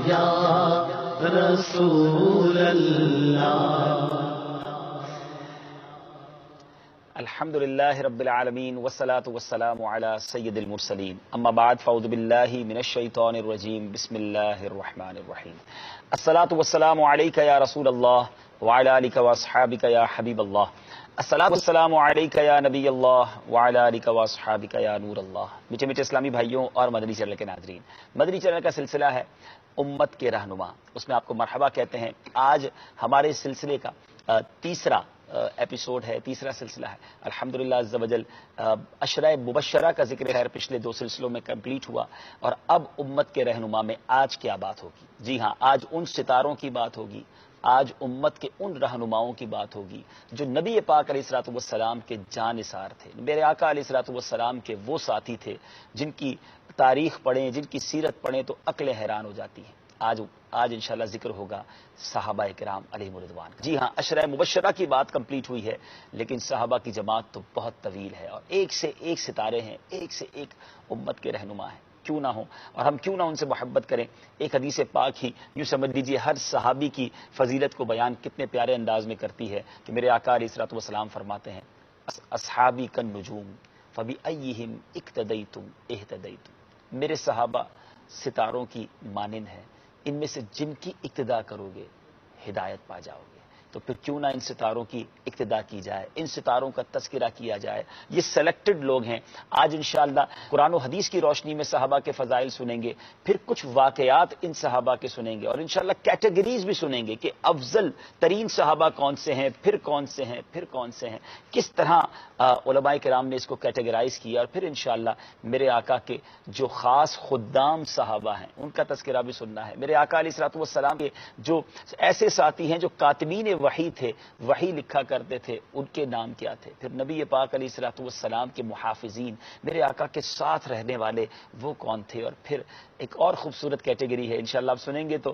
یا رسول اللہ۔ الحمدللہ رب العالمین والصلاة والسلام علی سید المرسلین، اما بعد فاعوذ باللہ من الشیطان الرجیم، بسم اللہ الرحمن الرحیم۔ الصلاة والسلام علیک یا رسول اللہ وعلی آلک واصحابک یا حبیب اللہ، الصلاة والسلام علیک یا نبی اللہ وعلی آلک واصحابک یا نور اللہ۔ میٹھے میٹھے اسلامی بھائیوں اور مدنی چینل کے ناظرین، مدنی چینل کا سلسلہ ہے امت کے رہنما، اس میں آپ کو مرحبا کہتے ہیں۔ آج ہمارے سلسلے کا تیسرا ایپیسوڈ ہے، تیسرا سلسلہ ہے الحمدللہ عز و جل۔ عشرہ مبشرہ کا ذکر خیر پچھلے دو سلسلوں میں کمپلیٹ ہوا، اور اب امت کے رہنما میں آج کیا بات ہوگی؟ جی ہاں، آج ان ستاروں کی بات ہوگی، آج امت کے ان رہنماؤں کی بات ہوگی جو نبی پاک علیہ الصلوۃ والسلام کے جانثار تھے، میرے آقا علیہ الصلوۃ والسلام کے وہ ساتھی تھے جن کی تاریخ پڑھیں، جن کی سیرت پڑھیں تو عقلیں حیران ہو جاتی ہیں۔ آج انشاءاللہ ذکر ہوگا صحابہ کرام علیہم الرضوان۔ جی ہاں، عشرہ مبشرہ کی بات کمپلیٹ ہوئی ہے، لیکن صحابہ کی جماعت تو بہت طویل ہے، اور ایک سے ایک ستارے ہیں، ایک سے ایک امت کے رہنما ہیں، کیوں نہ ہوں، اور ہم کیوں نہ ان سے محبت کریں۔ ایک حدیث پاک ہی یوں سمجھ لیجیے ہر صحابی کی فضیلت کو بیان کتنے پیارے انداز میں کرتی ہے کہ میرے آقا علیہ الصلوۃ والسلام فرماتے ہیں، اصحابی کالنجوم فبأیہم اقتدیتم اہتدیتم، میرے صحابہ ستاروں کی مانند ہیں، ان میں سے جن کی اقتدا کرو گے ہدایت پا جاؤ گے۔ تو پھر کیوں نہ ان ستاروں کی اقتدا کی جائے، ان ستاروں کا تذکرہ کیا جائے۔ یہ سلیکٹڈ لوگ ہیں۔ آج انشاءاللہ قرآن و حدیث کی روشنی میں صحابہ کے فضائل سنیں گے، پھر کچھ واقعات ان صحابہ کے سنیں گے، اور انشاءاللہ کیٹیگریز بھی سنیں گے کہ افضل ترین صحابہ کون سے ہیں، پھر کون سے ہیں، پھر کون سے ہیں، کس طرح علماء کرام نے اس کو کیٹیگرائز کیا، اور پھر انشاءاللہ میرے آقا کے جو خاص خدام صحابہ ہیں ان کا تذکرہ بھی سننا ہے۔ میرے آقا علیہ الصلوۃ والسلام کے جو ایسے ساتھی ہیں جو کاتبین وحی تھے، وحی لکھا کرتے تھے، ان کے نام کیا تھے۔ پھر نبی پاک علیہ الصلوۃ والسلام کے محافظین، میرے آقا کے ساتھ رہنے والے وہ کون تھے، اور پھر ایک اور خوبصورت کیٹیگری ہے انشاءاللہ آپ سنیں گے تو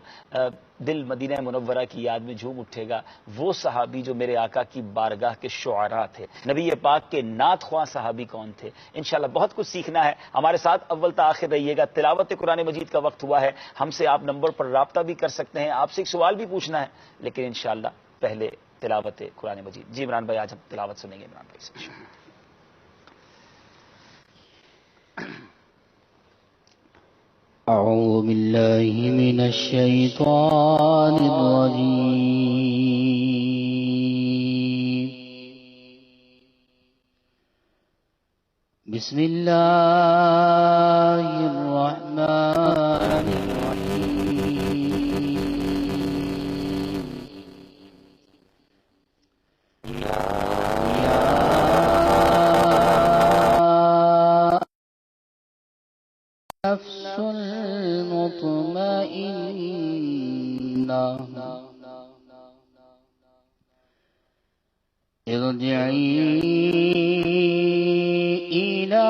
دل مدینہ منورہ کی یاد میں جھوم اٹھے گا، وہ صحابی جو میرے آقا کی بارگاہ کے شعراء تھے، نبی پاک کے نعت خواں صحابی کون تھے۔ انشاءاللہ بہت کچھ سیکھنا ہے، ہمارے ساتھ اول تا آخر رہیے گا۔ تلاوت قرآن مجید کا وقت ہوا ہے، ہم سے آپ نمبر پر رابطہ بھی کر سکتے ہیں، آپ سے ایک سوال بھی پوچھنا ہے، لیکن انشاءاللہ پہلے تلاوت قرآن مجید۔ جی عمران بھائی، آج ہم تلاوت سنیں گے عمران بھائی سے۔ اعوذ باللہ من الشیطان الرجیم، بسم اللہ الرحمن الرحیم، نفس المطمئنة ارجعي إلى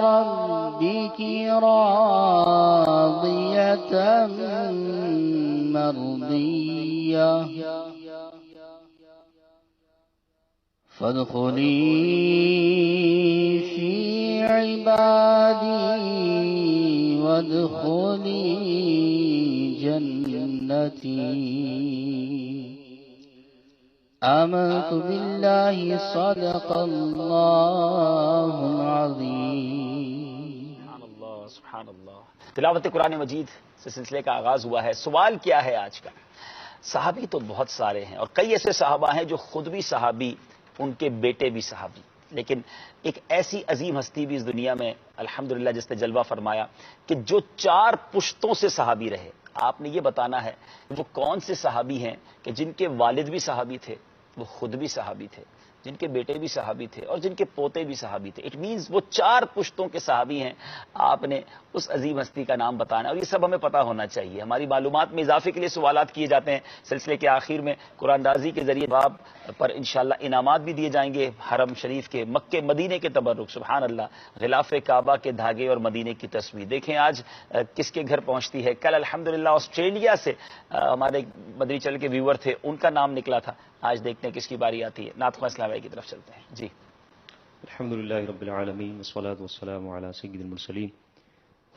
ربك راضية مرضية فادخلي في عبادي وادخلي جنتي آمنت بالله صدق اللہ العظیم۔ سبحان اللہ، سبحان اللہ۔ تلاوت قرآن مجید سے سلسلے کا آغاز ہوا ہے۔ سوال کیا ہے آج کا؟ صحابی تو بہت سارے ہیں، اور کئی ایسے صحابہ ہیں جو خود بھی صحابی، ان کے بیٹے بھی صحابی، لیکن ایک ایسی عظیم ہستی بھی اس دنیا میں الحمدللہ جس نے جلوہ فرمایا کہ جو 4 پشتوں سے صحابی رہے۔ آپ نے یہ بتانا ہے وہ کون سے صحابی ہیں کہ جن کے والد بھی صحابی تھے، وہ خود بھی صحابی تھے، جن کے بیٹے بھی صحابی تھے، اور جن کے پوتے بھی صحابی تھے۔ اٹ مینز وہ 4 پشتوں کے صحابی ہیں۔ آپ نے اس عظیم ہستی کا نام بتانا، اور یہ سب ہمیں پتہ ہونا چاہیے۔ ہماری معلومات میں اضافے کے لیے سوالات کیے جاتے ہیں، سلسلے کے آخر میں قرآن اندازی کے ذریعے باب پر انشاءاللہ انعامات بھی دیے جائیں گے، حرم شریف کے، مکے مدینے کے تبرک، سبحان اللہ، غلاف کعبہ کے دھاگے اور مدینے کی تصویر دیکھیں آج کس کے گھر پہنچتی ہے۔ کل الحمدللہ آسٹریلیا سے ہمارے مدنی چینل کے ویور تھے، ان کا نام نکلا تھا۔ آج دیکھتے ہیں کس کی باری آتی ہے۔ نعت خواں اسلام بھائی کی طرف چلتے ہیں۔ جی الحمدللہ رب العالمین والصلاة والسلام علی سید المرسلین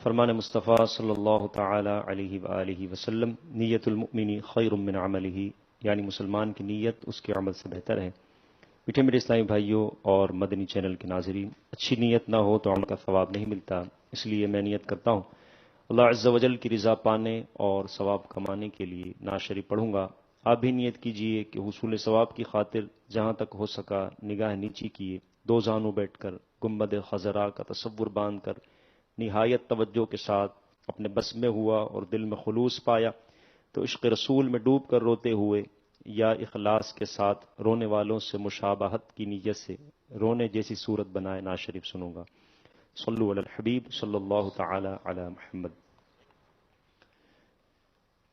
فرمان مصطفیٰ صلی اللہ تعالی علیہ وآلہ وسلم، نیت المؤمن خیر من عملہ، یعنی مسلمان کی نیت اس کے عمل سے بہتر ہے۔ میٹھے میٹھے اسلامی بھائیوں اور مدنی چینل کے ناظرین، اچھی نیت نہ ہو تو عمل کا ثواب نہیں ملتا، اس لیے میں نیت کرتا ہوں اللہ عز و جل کی رضا پانے اور ثواب کمانے کے لیے نعت شریف پڑھوں گا۔ آپ بھی نیت کیجئے کہ حصول ثواب کی خاطر جہاں تک ہو سکا نگاہ نیچی کیے، دو زانوں بیٹھ کر گنبد خضرا کا تصور باندھ کر نہایت توجہ کے ساتھ اپنے بس میں ہوا اور دل میں خلوص پایا تو عشق رسول میں ڈوب کر روتے ہوئے یا اخلاص کے ساتھ رونے والوں سے مشابہت کی نیت سے رونے جیسی صورت بنائے نعت شریف سنوں گا۔ صلو علی الحبیب صلی اللہ تعالی علی محمد۔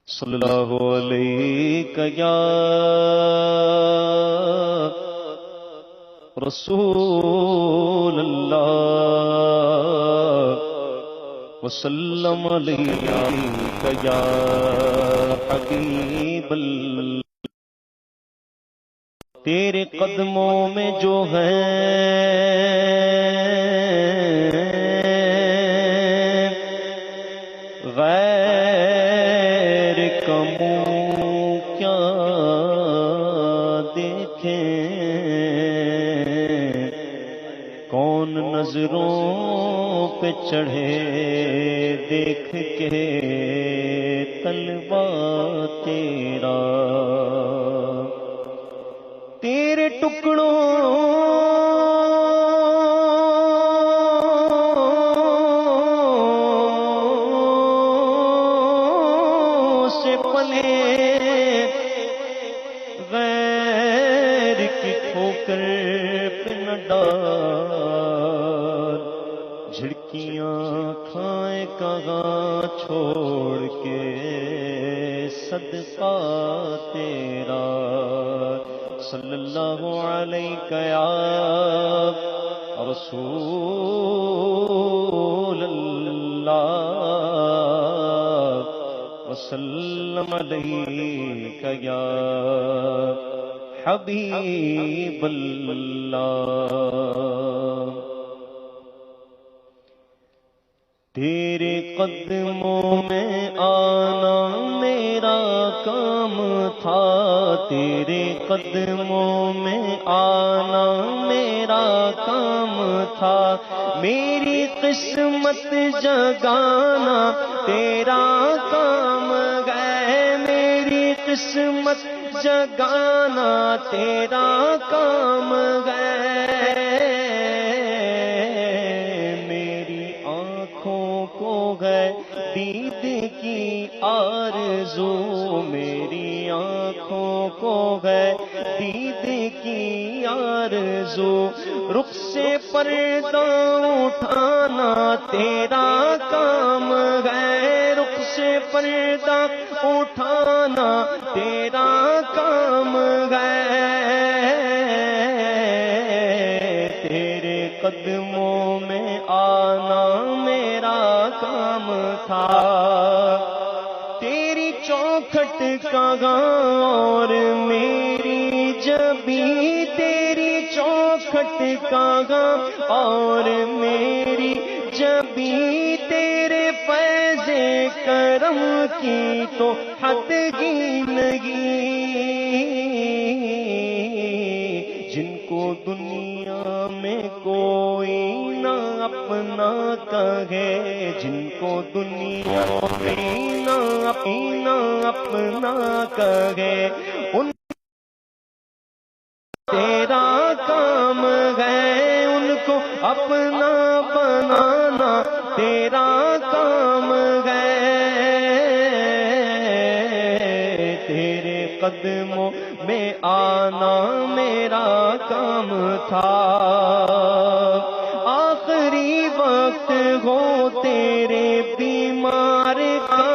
صلی اللہ علیہ یا رسول اللہ وسلم علیہ یا حبیب اللہ۔ تیرے قدموں میں جو ہے غیر کا منہ کیا دیکھیں، کون نظروں پہ چڑھے دیکھ کے طلبہ تیرا، تیرے ٹکڑوں سے پلے غیر کی ٹھوکر پہ نہ ڈال، جھڑکیاں کھائے کہاں چھوڑ کے صدقہ تیرا، صلی اللہ علیہ یا رسول اللہ وسلم علیہ یا حبیب اللہ۔ تیرے قدموں میں آنا میرا کام تھا، تیرے قدموں میں آنا میرا کام تھا، میری قسمت جگانا تیرا کام ہے، میری قسمت جگانا تیرا کام ہے، دید کی آرزو، میری آنکھوں کو ہے دید کی آرزو، رخ سے پردہ اٹھانا تیرا کام ہے، رخ سے پردہ اٹھانا تیرا کام ہے، تیرے قدموں میں آنا میرا کام تھا، تیری چوکھٹ کہاں اور میری جبی، تیری چوکھٹ کہاں اور میری جبی، تیرے فیض کرم کی تو حد ہی نہیں، جن کو دنیا میں کوئی نہ اپنا کہے، جن کو دنیا میں نہ اپنا کہے، ان تیرا کام ہے، ان کو اپنا بنانا تیرا کام ہے، تیرے قدموں میں آنا میرا کام تھا، آخری وقت ہو تیرے بیمار کا،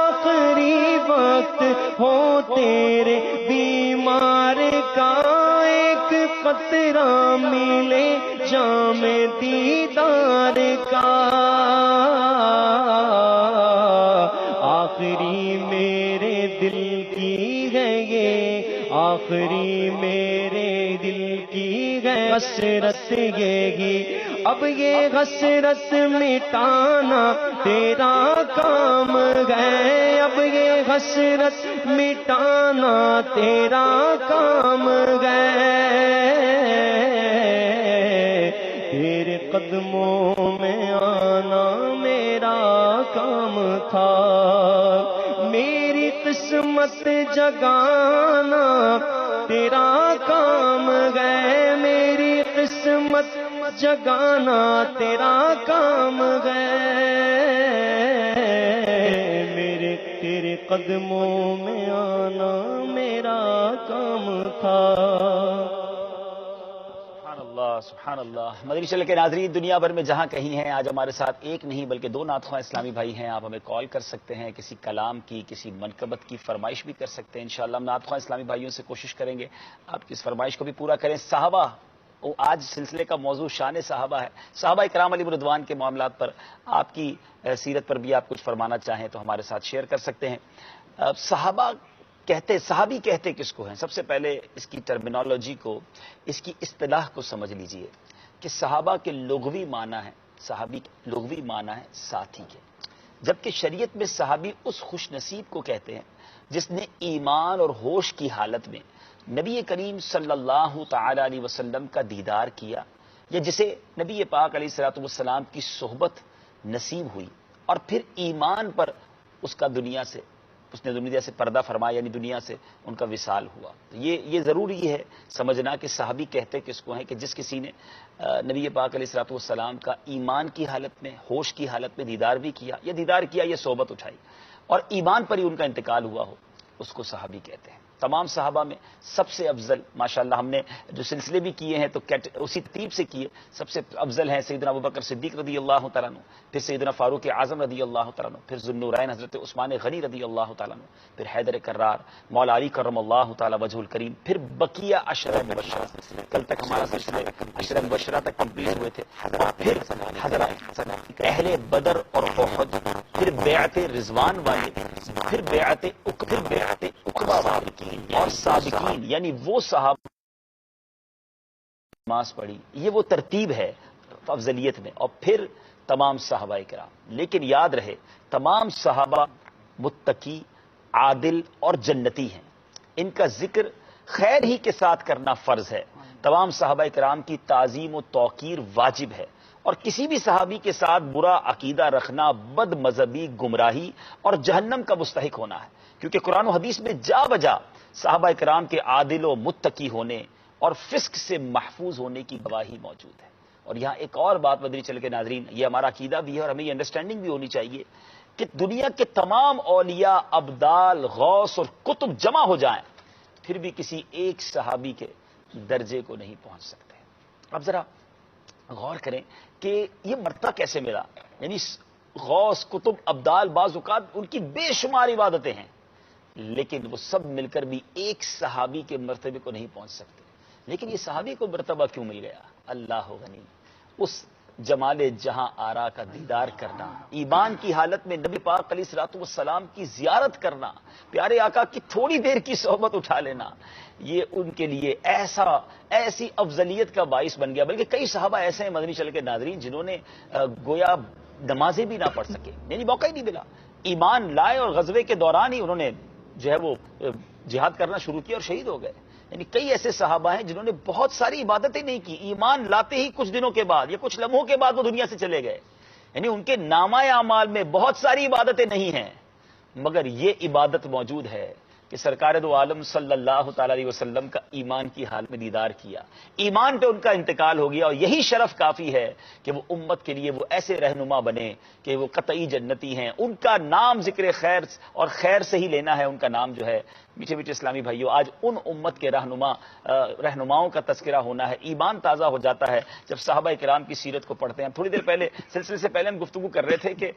آخری وقت ہو تیرے بیمار کا، ایک قطرہ ملے جام دیدار کا، آخری میرے دل کی ہے یہ، آخری میرے دل کی ہے حسرت یہی، اب یہ حسرت مٹانا تیرا کام ہے، اب یہ حسرت مٹانا تیرا کام ہے، تیرے قدموں میں آنا میرا کام تھا، میری قسمت جگانا تیرا کام ہے، میری قسمت جگانا تیرا کام ہے، میرے تیرے قدموں میں آنا میرا کام تھا۔ سبحان اللہ۔ مدنی چینل کے ناظرین، دنیا بھر میں جہاں کہیں ہیں، آج ہمارے ساتھ ایک نہیں بلکہ دو نعت خواں اسلامی بھائی ہیں۔ آپ ہمیں کال کر سکتے ہیں، کسی کلام کی، کسی منقبت کی فرمائش بھی کر سکتے ہیں۔ انشاءاللہ ہم نعت خواں اسلامی بھائیوں سے کوشش کریں گے آپ کی اس فرمائش کو بھی پورا کریں۔ صحابہ، آج سلسلے کا موضوع شان صحابہ ہے۔ صحابہ اکرام علیہ رضوان کے معاملات پر، آپ کی سیرت پر بھی آپ کچھ فرمانا چاہیں تو ہمارے ساتھ شیئر کر سکتے ہیں۔ صحابہ صحابی کہتے کس کو ہیں؟ سب سے پہلے اس کی ٹرمینالوجی کو، اس کی اصطلاح کو سمجھ لیجئے کہ صحابہ کے لغوی معنی ہے، صحابی لغوی معنی ہے ساتھی کے، جبکہ شریعت میں صحابی اس خوش نصیب کو کہتے ہیں جس نے ایمان اور ہوش کی حالت میں نبی کریم صلی اللہ تعالی علیہ وسلم کا دیدار کیا، یا جسے نبی پاک علیہ الصلوۃ والسلام کی صحبت نصیب ہوئی اور پھر ایمان پر اس نے دنیا سے پردہ فرمایا، یعنی دنیا سے ان کا وصال ہوا۔ تو یہ ضروری ہے سمجھنا کہ صحابی کہتے کس کو ہیں کہ جس کسی نے نبی پاک علیہ الصلوۃ والسلام کا ایمان کی حالت میں، ہوش کی حالت میں دیدار بھی کیا، یا صحبت اٹھائی اور ایمان پر ہی ان کا انتقال ہوا ہو، اس کو صحابی کہتے ہیں۔ تمام صحابہ میں سب سے افضل، ماشاءاللہ ہم نے جو سلسلے بھی کیے ہیں تو اسی ترتیب سے کیے، سب سے افضل ہیں سیدنا ابوبکر صدیق رضی اللہ تعالیٰ عنہ، پھر سیدنا فاروق اعظم رضی اللہ تعالیٰ عنہ، پھر ذوالنورین حضرت عثمان غنی رضی اللہ تعالیٰ عنہ، پھر حیدر کرار، مولا علی کرم اللہ تعالیٰ وجہ الکریم، پھر بقیہ عشرہ مبشرہ۔ کل تک ہمارا سلسلہ عشرہ مبشرہ تک کمپلیٹ ہوئے تھے، اور پھر حضرات اہل بدر اور احد، پھر بیعت رضوان والے، پھر بیعت عقبہ والے اور سابقین، یعنی وہ صحابہ نماز پڑھی، یہ وہ ترتیب ہے افضلیت میں، اور پھر تمام صحابہ کرام۔ لیکن یاد رہے تمام صحابہ متقی، عادل اور جنتی ہیں، ان کا ذکر خیر ہی کے ساتھ کرنا فرض ہے۔ تمام صحابہ کرام کی تعظیم و توقیر واجب ہے، اور کسی بھی صحابی کے ساتھ برا عقیدہ رکھنا بد مذہبی، گمراہی اور جہنم کا مستحق ہونا ہے، کیونکہ قرآن و حدیث میں جا بجا صحابہ کرام کے عادل و متقی ہونے اور فسق سے محفوظ ہونے کی گواہی موجود ہے۔ اور یہاں ایک اور بات مدنی چینل کے ناظرین، یہ ہمارا عقیدہ بھی ہے اور ہمیں یہ انڈرسٹینڈنگ بھی ہونی چاہیے کہ دنیا کے تمام اولیاء، ابدال، غوث اور کتب جمع ہو جائیں پھر بھی کسی ایک صحابی کے درجے کو نہیں پہنچ سکتے۔ اب ذرا غور کریں کہ یہ مرتبہ کیسے ملا، یعنی غوث، کتب، ابدال، بعض اوقات ان کی بے شمار عبادتیں ہیں، لیکن وہ سب مل کر بھی ایک صحابی کے مرتبے کو نہیں پہنچ سکتے۔ لیکن یہ صحابی کو مرتبہ کیوں مل گیا؟ اللہ غنی، اس جمال جہاں آرا کا دیدار کرنا، ایمان کی حالت میں نبی پاک علیہ الصلوۃ والسلام کی زیارت کرنا، پیارے آقا کی تھوڑی دیر کی صحبت اٹھا لینا، یہ ان کے لیے ایسی افضلیت کا باعث بن گیا۔ بلکہ کئی صحابہ ایسے ہیں مدنی چینل کے ناظرین جنہوں نے گویا نمازیں بھی نہ پڑھ سکے، یعنی موقع ہی نہیں ملا، ایمان لائے اور غزوے کے دوران ہی انہوں نے جو ہے وہ جہاد کرنا شروع کیا اور شہید ہو گئے۔ یعنی کئی ایسے صحابہ ہیں جنہوں نے بہت ساری عبادتیں نہیں کی، ایمان لاتے ہی کچھ دنوں کے بعد یا کچھ لمحوں کے بعد وہ دنیا سے چلے گئے، یعنی ان کے نامہ اعمال میں بہت ساری عبادتیں نہیں ہیں، مگر یہ عبادت موجود ہے کہ سرکار دو عالم صلی اللہ تعالی علیہ وسلم کا ایمان کی حال میں دیدار کیا، ایمان پہ ان کا انتقال ہو گیا، اور یہی شرف کافی ہے کہ وہ امت کے لیے وہ ایسے رہنما بنے کہ وہ قطعی جنتی ہیں۔ ان کا نام ذکر خیر اور خیر سے ہی لینا ہے، ان کا نام جو ہے۔ میٹھے میٹھے اسلامی بھائیوں، آج ان امت کے رہنماؤں کا تذکرہ ہونا ہے، ایمان تازہ ہو جاتا ہے جب صحابہ کرام کی سیرت کو پڑھتے ہیں۔ تھوڑی دیر پہلے سلسلے سے پہلے ہم گفتگو کر رہے تھے کہ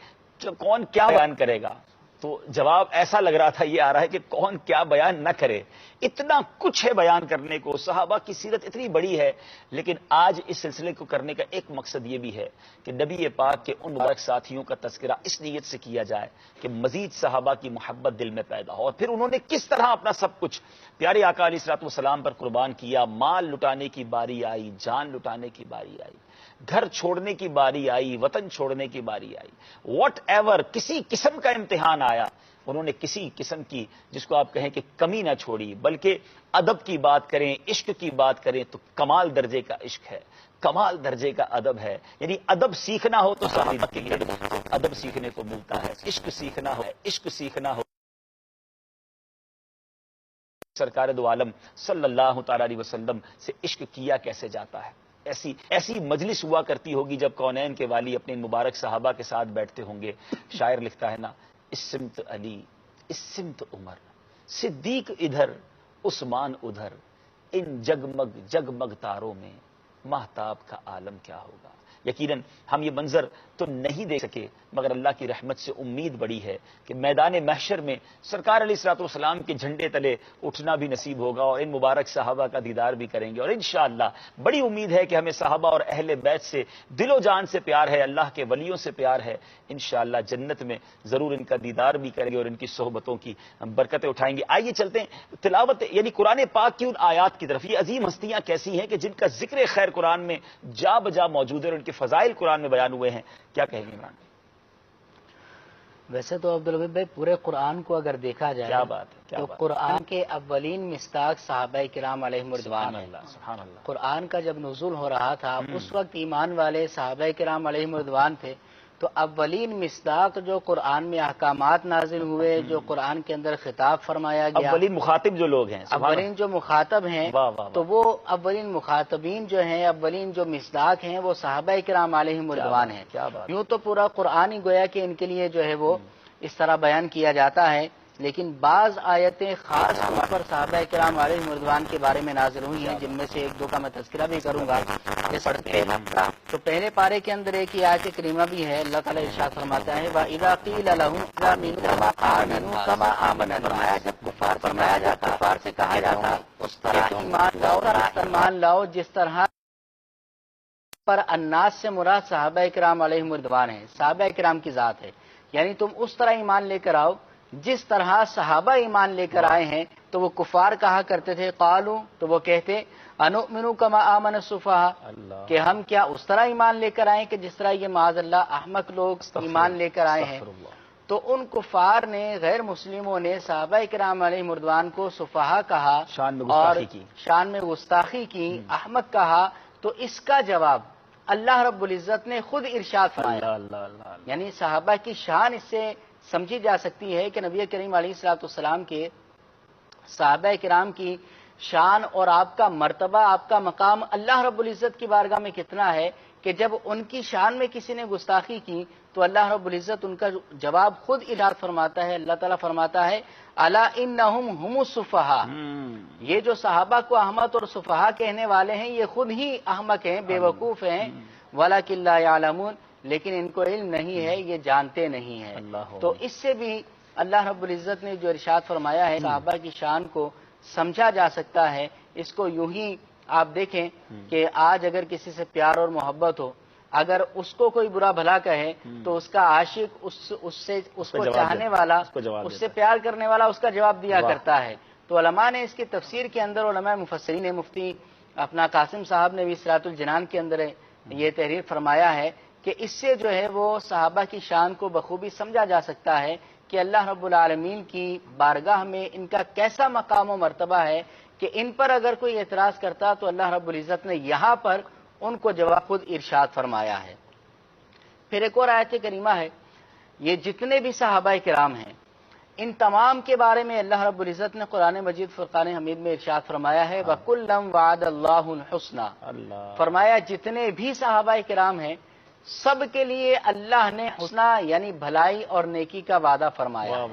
کون کیا بیان کرے گا، تو جواب ایسا لگ رہا تھا یہ آ رہا ہے کہ کون کیا بیان نہ کرے، اتنا کچھ ہے بیان کرنے کو، صحابہ کی سیرت اتنی بڑی ہے۔ لیکن آج اس سلسلے کو کرنے کا ایک مقصد یہ بھی ہے کہ نبی پاک کے ان مبارک ساتھیوں کا تذکرہ اس نیت سے کیا جائے کہ مزید صحابہ کی محبت دل میں پیدا ہو، اور پھر انہوں نے کس طرح اپنا سب کچھ پیارے آقا علیہ الصلوۃ والسلام پر قربان کیا۔ مال لٹانے کی باری آئی، جان لٹانے کی باری آئی، گھر چھوڑنے کی باری آئی، وطن چھوڑنے کی باری آئی، واٹ ایور کسی قسم کا امتحان آیا، انہوں نے کسی قسم کی جس کو آپ کہیں کہ کمی نہ چھوڑی، بلکہ ادب کی بات کریں، عشق کی بات کریں تو کمال درجے کا عشق ہے، کمال درجے کا ادب ہے. یعنی ادب سیکھنا ہو تو صحابہ کے لیے ادب سیکھنے کو ملتا ہے، عشق سیکھنا ہو، عشق سیکھنا ہو. سرکار دو عالم صلی اللہ تعالی علیہ وسلم سے عشق کیا کیسے جاتا ہے. ایسی مجلس ہوا کرتی ہوگی جب کونین کے والی اپنے مبارک صحابہ کے ساتھ بیٹھتے ہوں گے. شاعر لکھتا ہے نا، اس سمت علی، اس سمت عمر، صدیق ادھر، عثمان ادھر، ان جگمگ جگمگ تاروں میں مہتاب کا عالم کیا ہوگا. یقیناً ہم یہ منظر تو نہیں دیکھ سکے، مگر اللہ کی رحمت سے امید بڑی ہے کہ میدان محشر میں سرکار علیہ الصلوۃ والسلام کے جھنڈے تلے اٹھنا بھی نصیب ہوگا اور ان مبارک صحابہ کا دیدار بھی کریں گے. اور انشاءاللہ بڑی امید ہے کہ ہمیں صحابہ اور اہل بیت سے دل و جان سے پیار ہے، اللہ کے ولیوں سے پیار ہے. انشاءاللہ جنت میں ضرور ان کا دیدار بھی کریں گے اور ان کی صحبتوں کی برکتیں اٹھائیں گے. آئیے چلتے ہیں تلاوت یعنی قرآن پاک کی ان آیات کی طرف. یہ عظیم ہستیاں کیسی ہیں کہ جن کا ذکر خیر قرآن میں جا بجا موجود ہے اور ان کے فضائل قرآن میں بیان ہوئے ہیں. کیا کہیں گے عمران؟ ویسے تو عبدالوہاب بھائی پورے قرآن کو اگر دیکھا جائے کیا بات ہے، کیا تو بات. قرآن کے اولین مصداق صحابہ کرام علیہم سبحان رضوان ہیں. اللہ، سبحان اللہ. قرآن کا جب نزول ہو رہا تھا اس وقت ایمان والے صحابہ کرام علیہم رضوان تھے. تو اولین مصداق جو قرآن میں احکامات نازل ہوئے، جو قرآن کے اندر خطاب فرمایا گیا، اولین مخاطب جو لوگ ہیں، سبحان اولین جو مخاطب ہیں، واہ واہ واہ. تو وہ اولین مخاطبین جو ہیں، اولین جو مصداق ہیں وہ صحابہ کرام علیہم رضوان ہیں. کیا بات. یوں تو پورا قرآن ہی گویا کہ ان کے لیے جو ہے وہ اس طرح بیان کیا جاتا ہے، لیکن بعض آیتیں خاص طور پر صحابہ کرام علیہم رضوان کے بارے میں نازل ہوئی ہیں، جن میں سے ایک دو کا میں تذکرہ بھی کروں گا. جیسے تو پہلے پارے کے اندر ایک آیت کریمہ بھی ہے. اللہ تعالیٰ ارشاد فرماتا ہے وَإِذَا قِيلَ لَهُمْ آمِنُوا كَمَا آمَنُوا كَمَا آمَنَ النَّاسُ. جب فرمایا جاتا کفار سے کہا جاتا اس طرح ایمان لاؤ جس طرح پر الناس سے مراد صحابہ کرام علیہم رضوان ہیں، صحابہ کرام کی ذات ہے. یعنی تم اس طرح ایمان لے کر آؤ جس طرح صحابہ ایمان لے کر آئے ہیں. تو وہ کفار کہا کرتے تھے قالو، تو وہ کہتے انؤمن کما آمن السفہاء، کہ ہم کیا اس طرح ایمان لے کر آئیں کہ جس طرح یہ معاذ اللہ احمق لوگ ایمان لے کر آئے ہیں. تو ان کفار نے، غیر مسلموں نے صحابہ کرام علیہم رضوان کو سفہاء کہا اور شان میں گستاخی کی، احمق کہا. تو اس کا جواب اللہ رب العزت نے خود ارشاد فرمایا. یعنی صحابہ کی شان اس سے سمجھی جا سکتی ہے کہ نبی کریم علیہ الصلوۃ والسلام کے صحابہ کرام کی شان اور آپ کا مرتبہ، آپ کا مقام اللہ رب العزت کی بارگاہ میں کتنا ہے کہ جب ان کی شان میں کسی نے گستاخی کی تو اللہ رب العزت ان کا جواب خود ارشاد فرماتا ہے. اللہ تعالیٰ فرماتا ہے الا انہم ہم السفہاء، یہ جو صحابہ کو احمق اور سفہاء کہنے والے ہیں یہ خود ہی احمق ہیں، بے وقوف ہیں. ولکن لا یعلمون، لیکن ان کو علم نہیں ہے، یہ جانتے نہیں ہیں. تو اس سے بھی اللہ رب العزت نے جو ارشاد فرمایا ہے صحابہ کی شان کو سمجھا جا سکتا ہے. اس کو یوں ہی آپ دیکھیں کہ آج اگر کسی سے پیار اور محبت ہو، اگر اس کو کوئی برا بھلا کہے تو اس کا عاشق اس کو چاہنے والا، اس سے پیار کرنے والا اس کا جواب دیا کرتا ہے. تو علماء نے اس کی تفسیر کے اندر، علماء مفسرین نے، مفتی اپنا قاسم صاحب نے بھی صراط الجنان کے اندر یہ تحریر فرمایا ہے کہ اس سے جو ہے وہ صحابہ کی شان کو بخوبی سمجھا جا سکتا ہے کہ اللہ رب العالمین کی بارگاہ میں ان کا کیسا مقام و مرتبہ ہے کہ ان پر اگر کوئی اعتراض کرتا تو اللہ رب العزت نے یہاں پر ان کو جواب خود ارشاد فرمایا ہے. پھر ایک اور آیت کریمہ ہے، یہ جتنے بھی صحابہ کرام ہیں ان تمام کے بارے میں اللہ رب العزت نے قرآن مجید فرقان حمید میں ارشاد فرمایا ہے وَكُلًّا وَعَدَ اللَّهُ الْحُسْنَى. فرمایا جتنے بھی صحابہ کرام ہیں سب کے لیے اللہ نے حسنہ یعنی بھلائی اور نیکی کا وعدہ فرمایا.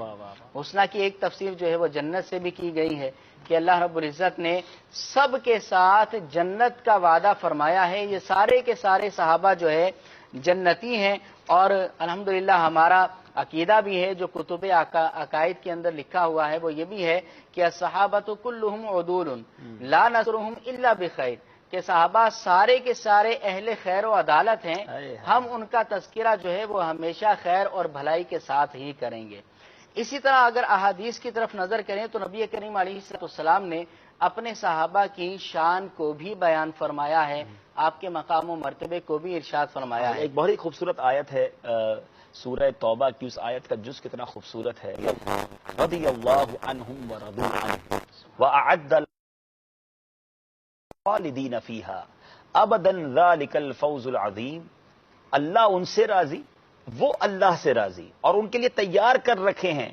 حسنہ کی ایک تفسیر جو ہے وہ جنت سے بھی کی گئی ہے کہ اللہ رب العزت نے سب کے ساتھ جنت کا وعدہ فرمایا ہے. یہ سارے کے سارے صحابہ جو ہے جنتی ہیں. اور الحمدللہ ہمارا عقیدہ بھی ہے جو کتب عقائد کے اندر لکھا ہوا ہے وہ یہ بھی ہے کہ الصحابۃ کلھم عدول لا نصرهم الا بخیر، کہ صحابہ سارے کے سارے اہل خیر و عدالت ہیں، ہم ان کا تذکرہ جو ہے وہ ہمیشہ خیر اور بھلائی کے ساتھ ہی کریں گے. اسی طرح اگر احادیث کی طرف نظر کریں تو نبی کریم علیہ السلام نے اپنے صحابہ کی شان کو بھی بیان فرمایا ہے، آپ کے مقام و مرتبے کو بھی ارشاد فرمایا ہے۔ ایک بہت ہی خوبصورت آیت ہے سورہ توبہ کی، اس آیت کا جز کتنا خوبصورت ہے، رضی اللہ عنہم ورضوا عنہ وأعد خالدین فیہا ابدا ذلک الفوز العظیم۔ اللہ ان سے راضی، وہ اللہ سے راضی، اور ان کے لیے تیار کر رکھے ہیں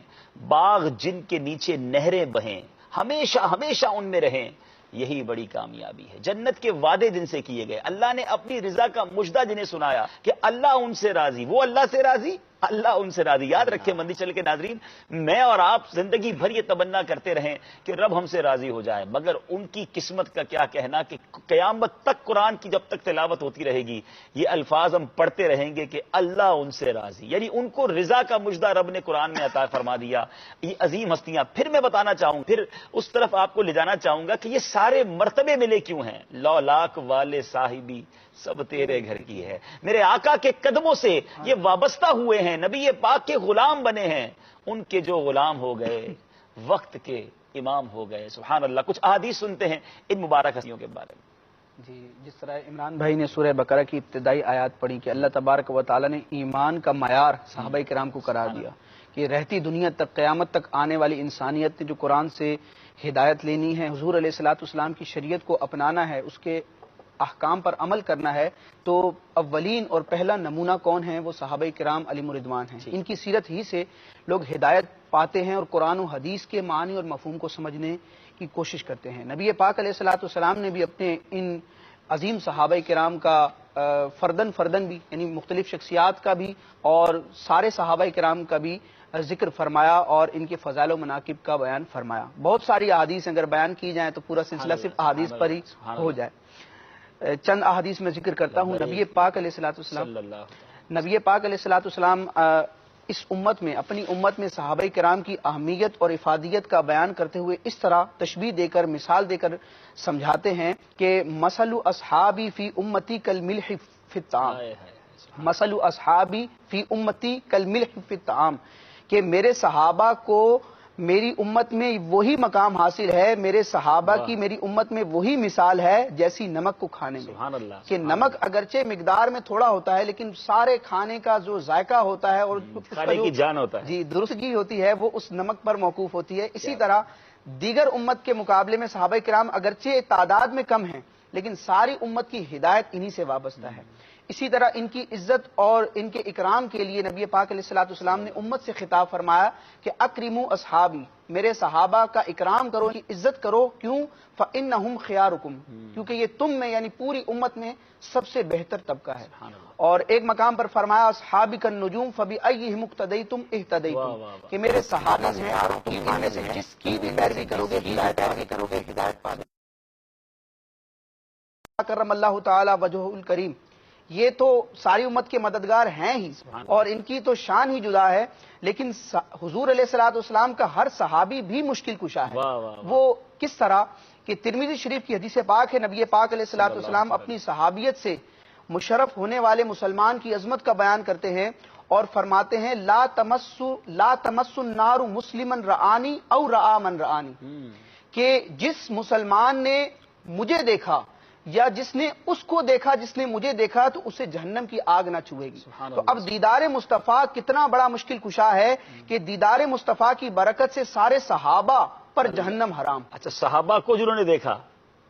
باغ جن کے نیچے نہریں بہیں، ہمیشہ ہمیشہ ان میں رہیں، یہی بڑی کامیابی ہے۔ جنت کے وعدے جن سے کیے گئے، اللہ نے اپنی رضا کا مژدہ جنہیں سنایا کہ اللہ ان سے راضی، وہ اللہ سے راضی، اللہ ان سے راضی۔ یاد رکھیں مندی چل کے ناظرین، میں اور آپ زندگی بھر یہ تمنا کرتے رہیں کہ رب ہم سے راضی ہو جائے، مگر ان کی قسمت کا کیا کہنا کہ قیامت تک قرآن کی جب تک تلاوت ہوتی رہے گی یہ الفاظ ہم پڑھتے رہیں گے کہ اللہ ان سے راضی، یعنی ان کو رضا کا مژدہ رب نے قرآن میں عطا فرما دیا۔ یہ عظیم ہستیاں، پھر میں بتانا چاہوں، پھر اس طرف آپ کو لے جانا چاہوں گا کہ یہ سارے مرتبے ملے کیوں ہیں۔ لولاک والے صاحبی سب تیرے گھر کی ہے، میرے آقا کے قدموں سے یہ وابستہ ہوئے ہیں، نبی پاک کے غلام بنے ہیں، ان کے جو غلام ہو گئے وقت کے امام ہو گئے۔ سبحان اللہ۔ کچھ احادیث سنتے ہیں ان مبارک ہستیوں کے بارے میں۔ جی، جس طرح عمران بھائی نے سورہ بقرہ کی ابتدائی آیات پڑھی کہ اللہ تبارک و تعالی نے ایمان کا معیار صحابہ کرام کو قرار دیا کہ رہتی دنیا تک، قیامت تک آنے والی انسانیت نے جو قرآن سے ہدایت لینی ہے، حضور علیہ الصلوۃ والسلام کی شریعت کو اپنانا ہے، اس کے احکام پر عمل کرنا ہے، تو اولین اور پہلا نمونہ کون ہے؟ وہ صحابہ کرام علیہم الرضوان ہیں۔ ان کی سیرت ہی سے لوگ ہدایت پاتے ہیں اور قرآن و حدیث کے معنی اور مفہوم کو سمجھنے کی کوشش کرتے ہیں۔ نبی پاک علیہ الصلوۃ والسلام نے بھی اپنے ان عظیم صحابہ کرام کا فردن بھی، یعنی مختلف شخصیات کا بھی اور سارے صحابہ کرام کا بھی ذکر فرمایا اور ان کے فضائل و مناقب کا بیان فرمایا۔ بہت ساری احادیث اگر بیان کی جائیں تو پورا سلسلہ صرف احادیث پر ہی ہو جائے۔ چند احادیث میں ذکر کرتا ہوں۔ نبی پاک علیہ الصلوۃ والسلام اس امت میں، اپنی امت میں صحابہ کرام کی اہمیت اور افادیت کا بیان کرتے ہوئے اس طرح تشبیہ دے کر، مثال دے کر سمجھاتے ہیں کہ مثل اصحابی فی امتی کالملح فی الطعام، مثل اصحابی فی امتی کالملح فی الطعام، کہ میرے صحابہ کو میری امت میں وہی مقام حاصل ہے، میرے صحابہ کی میری امت میں وہی مثال ہے جیسی نمک کو کھانے میں۔ سبحان اللہ۔ کہ نمک اگرچہ مقدار میں تھوڑا ہوتا ہے لیکن سارے کھانے کا جو ذائقہ ہوتا ہے اور کھانے کی جان ہوتا ہے، جی درستگی ہوتی ہے، وہ اس نمک پر موقوف ہوتی ہے۔ اسی طرح دیگر امت کے مقابلے میں صحابہ کرام اگرچہ تعداد میں کم ہیں لیکن ساری امت کی ہدایت انہی سے وابستہ ہے۔ اسی طرح ان کی عزت اور ان کے اکرام کے لیے نبی پاک علیہ الصلوۃ والسلام نے امت سے خطاب فرمایا کہ اکرموا اصحابی، میرے صحابہ کا اکرام کرو، ان کی عزت کرو، کیوں؟ فانہم خیارکم، کیونکہ یہ تم میں یعنی پوری امت میں سب سے بہتر طبقہ ہے۔ اور ایک مقام پر فرمایا اصحابی النجوم فبأیہم اقتدیتم اہتدیتم، کہ میرے صحابہ ہیں ان میں سے جس کی بھی پیروی کرو گے ہدایت پا گے۔ کرم اللہ تعالی وجہہ الکریم، یہ تو ساری امت کے مددگار ہیں ہی اور ان کی تو شان ہی جدا ہے، لیکن حضور علیہ الصلوۃ والسلام کا ہر صحابی بھی مشکل کشا ہے۔ وہ کس طرح کہ ترمذی شریف کی حدیث پاک ہے، نبی پاک علیہ الصلوۃ والسلام اپنی صحابیت سے مشرف ہونے والے مسلمان کی عظمت کا بیان کرتے ہیں اور فرماتے ہیں لا تمس النار مسلما رآنی او رآ من رآنی، کہ جس مسلمان نے مجھے دیکھا یا جس نے اس کو دیکھا جس نے مجھے دیکھا تو اسے جہنم کی آگ نہ چھوئے گی۔ تو اب دیدار مصطفیٰ کتنا بڑا مشکل کشا ہے کہ دیدار مصطفیٰ کی برکت سے سارے صحابہ پر جہنم حرام۔ اچھا، صحابہ کو جنہوں نے دیکھا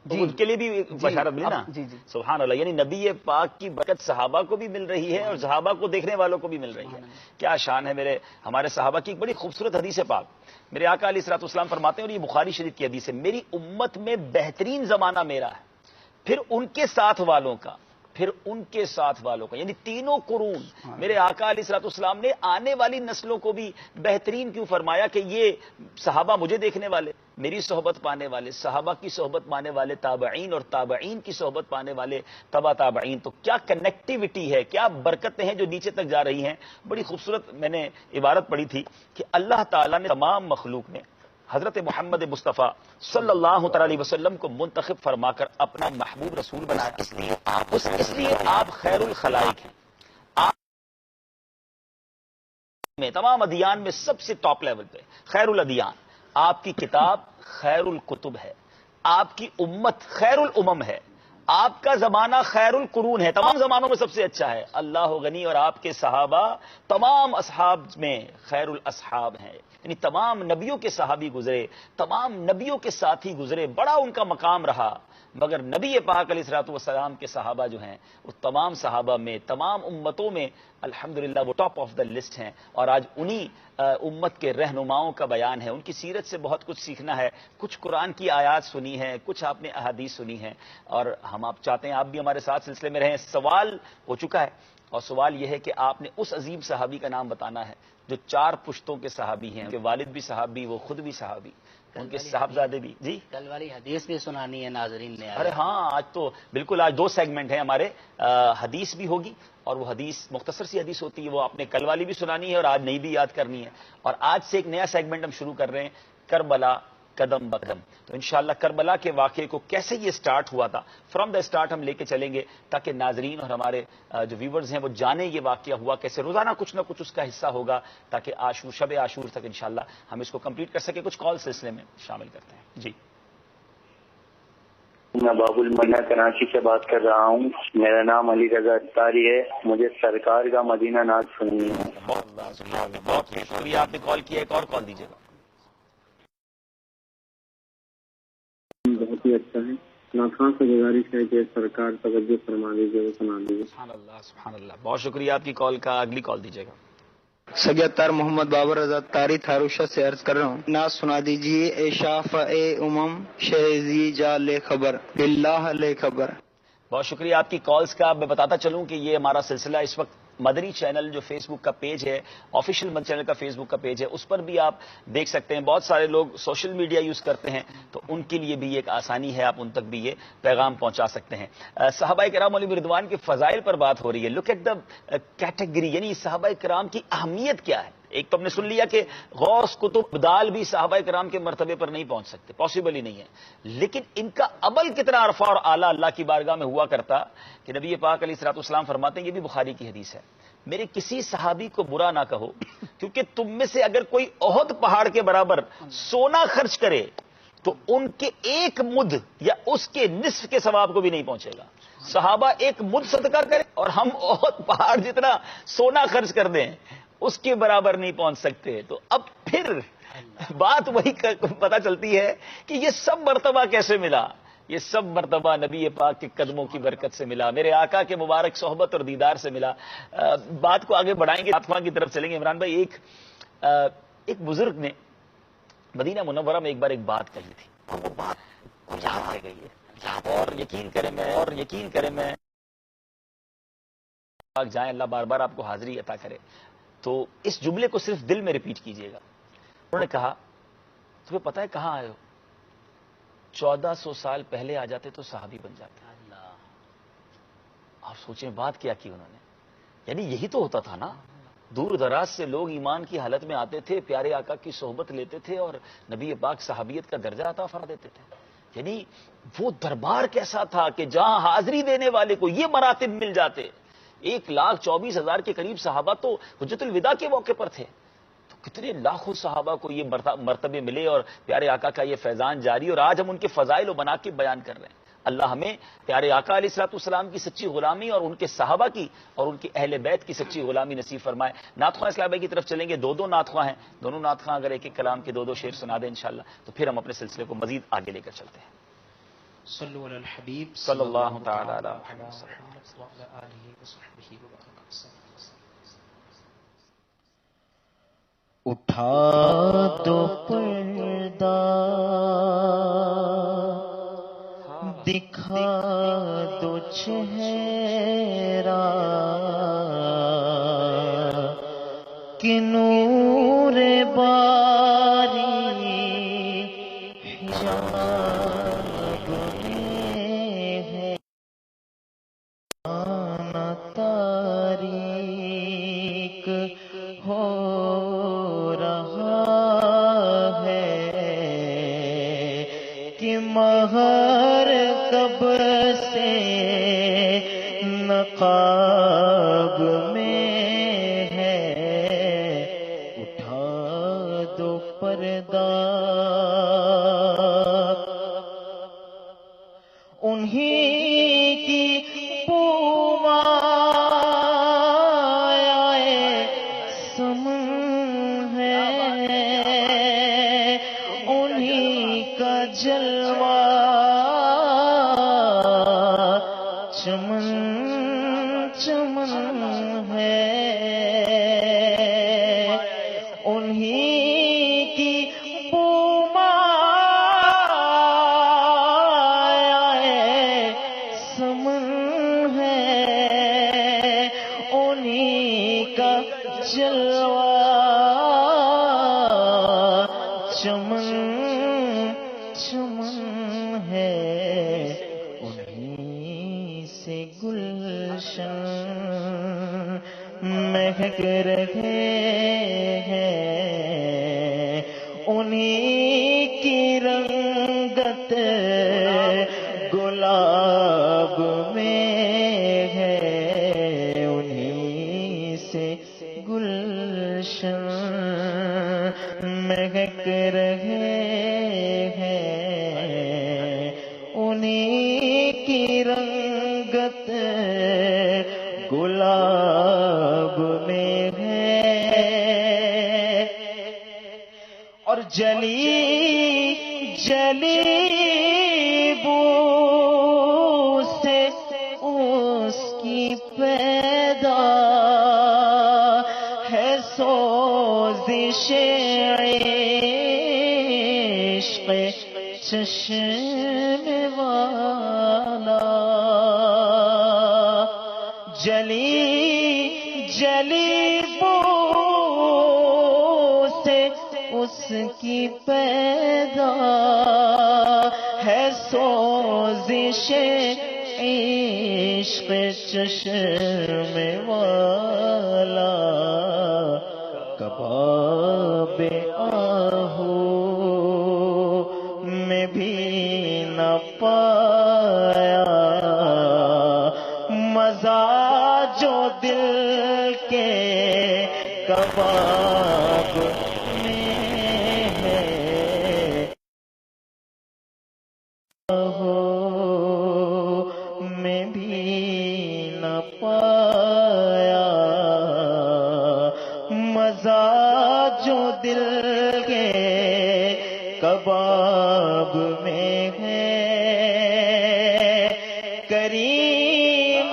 ان کے لیے بھی بشارت ملی نا؟ سبحان اللہ، یعنی نبی پاک کی برکت صحابہ کو بھی مل رہی ہے اور صحابہ کو دیکھنے والوں کو بھی مل رہی ہے۔ کیا شان ہے ہمارے صحابہ کی۔ ایک بڑی خوبصورت حدیث پاک میرے آقا علیہ الصلوۃ والسلام فرماتے ہیں، اور یہ بخاری شریف کی حدیث ہے، میری امت میں بہترین زمانہ میرا ہے، پھر ان کے ساتھ والوں کا، پھر ان کے ساتھ والوں کا، یعنی تینوں قرون۔ میرے آقا علیہ الصلوۃ والسلام نے آنے والی نسلوں کو بھی بہترین کیوں فرمایا کہ یہ صحابہ مجھے دیکھنے والے، میری صحبت پانے والے، صحابہ کی صحبت پانے والے تابعین، اور تابعین کی صحبت پانے والے تبع تابعین۔ تو کیا کنیکٹیوٹی ہے، کیا برکتیں ہیں جو نیچے تک جا رہی ہیں۔ بڑی خوبصورت میں نے عبارت پڑھی تھی کہ اللہ تعالیٰ نے تمام مخلوق میں حضرت محمد مصطفیٰ صلی اللہ تعالی علیہ وسلم کو منتخب فرما کر اپنا محبوب رسول بنایا، اس لیے آپ خیر الخلائق ہیں۔ میں تمام ادیان میں سب سے ٹاپ لیول پہ خیر الادیان. آپ کی کتاب خیر الکتب ہے، آپ کی امت خیر الامم ہے، آپ کا زمانہ خیر القرون ہے، تمام زمانوں میں سب سے اچھا ہے. اللہ غنی اور آپ کے صحابہ تمام اصحاب میں خیر الاصحاب ہیں، یعنی تمام نبیوں کے صحابی گزرے، تمام نبیوں کے ساتھی گزرے، بڑا ان کا مقام رہا. مگر نبی پاک علیہ الصلوۃ والسلام کے صحابہ جو ہیں وہ تمام صحابہ میں تمام امتوں میں الحمدللہ وہ ٹاپ آف دا لسٹ ہیں. اور آج انہی امت کے رہنماؤں کا بیان ہے، ان کی سیرت سے بہت کچھ سیکھنا ہے. کچھ قرآن کی آیات سنی ہیں، کچھ آپ نے احادیث سنی ہیں، اور ہم آپ چاہتے ہیں آپ بھی ہمارے ساتھ سلسلے میں رہیں. سوال ہو چکا ہے، اور سوال یہ ہے کہ آپ نے اس عظیم صحابی کا نام بتانا ہے جو 4 پشتوں کے صحابی ہیں، ان کے والد بھی صحابی، وہ خود بھی صحابی، ان کے صاحبزادے بھی. جی کل والی حدیث بھی سنانی ہے ناظرین نے. ارے ہاں، آج تو بالکل آج 2 سیگمنٹ ہیں ہمارے. حدیث بھی ہوگی، اور وہ حدیث مختصر سی حدیث ہوتی ہے، وہ آپ نے کل والی بھی سنانی ہے اور آج نئی بھی یاد کرنی ہے. اور آج سے ایک نیا سیگمنٹ ہم شروع کر رہے ہیں، کربلا قدم بقدم. تو انشاءاللہ کربلا کے واقعے کو کیسے یہ سٹارٹ ہوا تھا فرام دا سٹارٹ ہم لے کے چلیں گے، تاکہ ناظرین اور ہمارے جو ویورز ہیں وہ جانیں یہ واقعہ ہوا کیسے. روزانہ کچھ نہ کچھ اس کا حصہ ہوگا تاکہ عاشور شب عاشور تک انشاءاللہ ہم اس کو کمپلیٹ کر سکیں. کچھ کال سلسلے میں شامل کرتے ہیں. جی میں باب المدینہ کراچی سے بات کر رہا ہوں. میرا نام علی رضا اختاری ہے. مجھے سرکار کا مدینہ ناز سننی ہے. بہت شکریہ، آپ نے کال کیا. ایک اور کال دیجیے گا. بہت ہی اچھا ہے. ناخواں سے گزارش ہے کہ سرکار توجہ فرما دیجیے، وہ سنا دیجیے. سبحان اللہ سبحان اللہ. بہت شکریہ آپ کی کال کا. اگلی کال دیجیے گا. سگیتار محمد بابر رضا تاری تھاروشا سے عرض کر رہا ہوں. ناز سنا دیجیے. اے شافع اے امم شہزی جا لے خبر باللہ لے خبر. بہت شکریہ آپ کی کالز کا. میں بتاتا چلوں کہ یہ ہمارا سلسلہ اس وقت مدنی چینل جو فیس بک کا پیج ہے، آفیشیل مدنی چینل کا فیس بک کا پیج ہے، اس پر بھی آپ دیکھ سکتے ہیں. بہت سارے لوگ سوشل میڈیا یوز کرتے ہیں، تو ان کے لیے بھی ایک آسانی ہے، آپ ان تک بھی یہ پیغام پہنچا سکتے ہیں. صحابہ کرام علیہ رضوان کے فضائل پر بات ہو رہی ہے. لک ایٹ دا کیٹیگری، یعنی صحابہ کرام کی اہمیت کیا ہے. ایک تو ہم نے سن لیا کہ غوث کتب ابدال بھی صحابہ کرام کے مرتبے پر نہیں پہنچ سکتے، پاسبل ہی نہیں ہے. لیکن ان کا عمل کتنا عرفہ اور اعلیٰ اللہ کی بارگاہ میں ہوا کرتا کہ نبی پاک علیہ الصلوۃ والسلام فرماتے ہیں، یہ بھی بخاری کی حدیث ہے، میرے کسی صحابی کو برا نہ کہو، کیونکہ تم میں سے اگر کوئی احد پہاڑ کے برابر سونا خرچ کرے تو ان کے ایک مد یا اس کے نصف کے ثواب کو بھی نہیں پہنچے گا. صحابہ ایک مد صدقہ کرے اور ہم احد پہاڑ جتنا سونا خرچ کر دیں اس کے برابر نہیں پہنچ سکتے. تو اب پھر بات وہی پتہ چلتی ہے کہ یہ سب مرتبہ کیسے ملا. یہ سب مرتبہ نبی پاک کے قدموں کی برکت سے ملا، میرے آقا کے مبارک صحبت اور دیدار سے ملا. بات کو آگے بڑھائیں گے، ناطخواں کی طرف چلیں گے. عمران بھائی، ایک بزرگ نے مدینہ منورہ میں ایک بار ایک بات کہی تھی، اور وہ بات یاد رہ گئی ہے، اور یقین کریں میں جائیں، اللہ بار بار آپ کو حاضری عطا کرے. تو اس جملے کو صرف دل میں ریپیٹ کیجئے گا. انہوں نے کہا، تمہیں پتہ ہے کہاں آئے ہو؟ 1400 سال پہلے آ جاتے تو صحابی بن جاتے. آپ سوچیں بات کیا کی انہوں نے. یعنی یہی تو ہوتا تھا نا، دور دراز سے لوگ ایمان کی حالت میں آتے تھے، پیارے آقا کی صحبت لیتے تھے اور نبی پاک صحابیت کا درجہ عطا فرما دیتے تھے. یعنی وہ دربار کیسا تھا کہ جہاں حاضری دینے والے کو یہ مراتب مل جاتے. 1,24,000 کے قریب صحابہ تو حجت الوداع کے موقع پر تھے، تو کتنے لاکھوں صحابہ کو یہ مرتبے ملے اور پیارے آقا کا یہ فیضان جاری، اور آج ہم ان کے فضائل و مناقب بیان کر رہے ہیں. اللہ ہمیں پیارے آقا علیہ الصلوۃ والسلام کی سچی غلامی اور ان کے صحابہ کی اور ان کے اہل بیت کی سچی غلامی نصیب فرمائے. نعت خواں اسلام بھائی کی طرف چلیں گے. 2 نعت خواں ہیں، دونوں نعت خواں اگر ایک ایک کلام کے 2 شعر سنا دیں انشاءاللہ، تو پھر ہم اپنے سلسلے کو مزید آگے لے کر چلتے ہیں. صلو علی الحبیب صلی اللہ تعالی علی محمد. وعلی آلہ وصحبہ وبارک وسلم. اٹھا دو پردہ دکھا دو چہرہ کہ نور باری حجاب میں ہے آنا تاریک ہو رہا ہے کہ مہر کب سے نقاب میں ہے پردہ انہی کی پومائے سمن ہے، انہی کا جلوہ چمن چمن ہے، انہی کی پومائے سمن ہے، انہی کا جلوہ چمن چمن ہے، انہی سے گلشن مہک رہے ہیں، انہی کی رنگت گلاب میں ہے، انہی سے گلشن مہک رہے ہیں، انہی کی رنگت گلاب میں ہے، اور جلی جلی بو سے اس کی پیدا ہے سوزش عشق چشم والا، جلی جلی بو سے اس کی پیدا ہے سوزش عشق چشم والا، کباب آہو میں بھی نہ پایا مزہ جو دل کے کباب میں ہے، میں بھی نہ پایا مزہ جو دل کے کباب میں ہے، کریم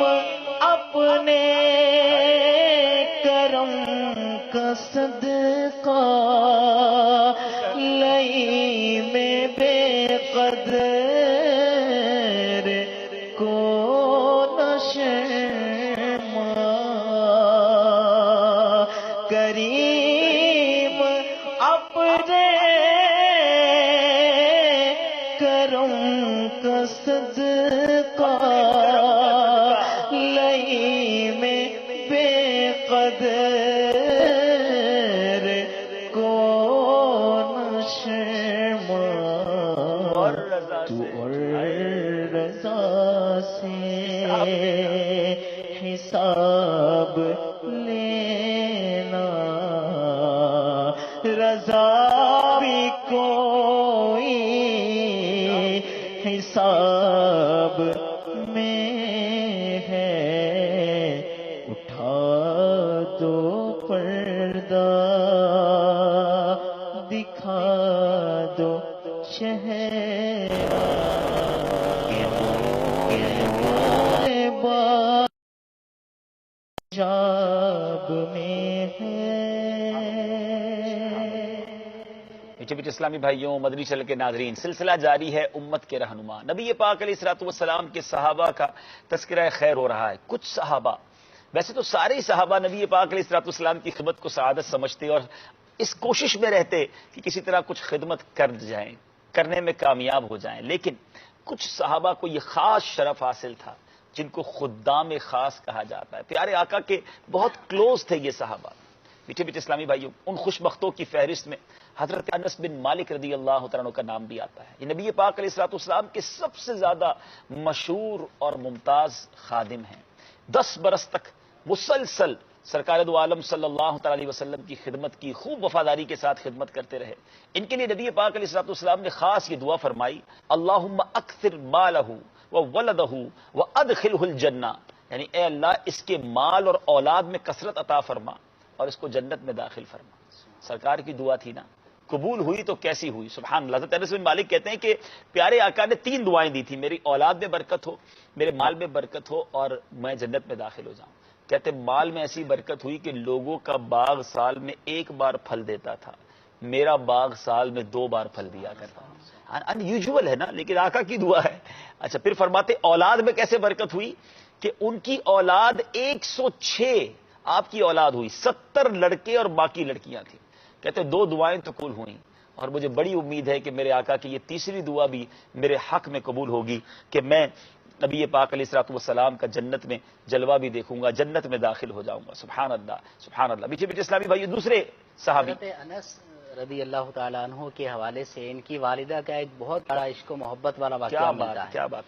اپنے کرم کا صدقہ لئی میں بے قدر کو نشما، کریم اپنے کرم کا صدقہ لئی میں بے قدر کو نشما، تو اور رضا سے حساب لینا، رضا بھی کوئی حساب میں ہے، اٹھا دو پردہ دکھا دو چہرہ، جاب میں ہے۔ میٹھے میٹھے اسلامی بھائیوں، مدنی چینل کے ناظرین، سلسلہ جاری ہے امت کے رہنما نبی پاک علیہ الصلوۃ والسلام کے صحابہ کا تذکرہ خیر ہو رہا ہے۔ کچھ صحابہ، ویسے تو سارے ہی صحابہ نبی پاک علیہ الصلوۃ والسلام کی خدمت کو سعادت سمجھتے اور اس کوشش میں رہتے کہ کسی طرح کچھ خدمت کر جائیں، کرنے میں کامیاب ہو جائیں، لیکن کچھ صحابہ کو یہ خاص شرف حاصل تھا جن کو خدام خاص کہا جاتا ہے۔ پیارے آقا کے بہت کلوز تھے یہ صحابہ۔ میٹھے میٹھے اسلامی بھائیوں، ان خوش بختوں کی فہرست میں حضرت انس بن مالک رضی اللہ تعالیٰ عنہ کا نام بھی آتا ہے۔ یہ نبی پاک علیہ الصلوۃ والسلام کے سب سے زیادہ مشہور اور ممتاز خادم ہیں۔ 10 برس تک مسلسل سرکار دو عالم صلی اللہ تعالی علیہ وسلم کی خدمت کی، خوب وفاداری کے ساتھ خدمت کرتے رہے. ان کے لیے نبی پاک علیہ الصلوۃ والسلام نے خاص یہ دعا فرمائی، اللہم اکثر مالہ وولدہ وادخلہ الجنہ، یعنی اے اللہ اس کے مال اور اولاد میں کثرت عطا فرما اور اس کو جنت میں داخل فرما. سرکار کی دعا تھی نا، قبول ہوئی تو کیسی ہوئی، سبحان اللہ. حضرت انس بن مالک کہتے ہیں کہ پیارے آقا نے 3 دعائیں دی تھی، میری اولاد میں برکت ہو، میرے مال میں برکت ہو اور میں جنت میں داخل ہو جاؤں. کہتے مال میں ایسی برکت ہوئی کہ لوگوں کا باغ سال میں 1 بار پھل دیتا تھا، میرا باغ سال میں 2 بار پھل دیا کرتا. ان یوزول ہے نا، لیکن آقا کی دعا ہے. اچھا پھر فرماتے اولاد میں کیسے برکت ہوئی کہ ان کی اولاد 106 آپ کی اولاد ہوئی، 70 لڑکے اور باقی لڑکیاں تھیں. کہتے 2 دعائیں تو قبول ہوئیں اور مجھے بڑی امید ہے کہ میرے آقا کی یہ تیسری دعا بھی میرے حق میں قبول ہوگی کہ میں نبی پاک علیہ الصلوۃ والسلام کا جنت میں جلوہ بھی دیکھوں گا، جنت میں داخل ہو جاؤں گا. سبحان اللہ سبحان اللہ. میٹھے میٹھے اسلامی بھائی، دوسرے صحابی حضرت انس رضی اللہ تعالیٰ عنہ کے حوالے سے ان کی والدہ کا ایک بہت بڑا عشق و محبت والا واقعہ ملتا ہے. کیا بات.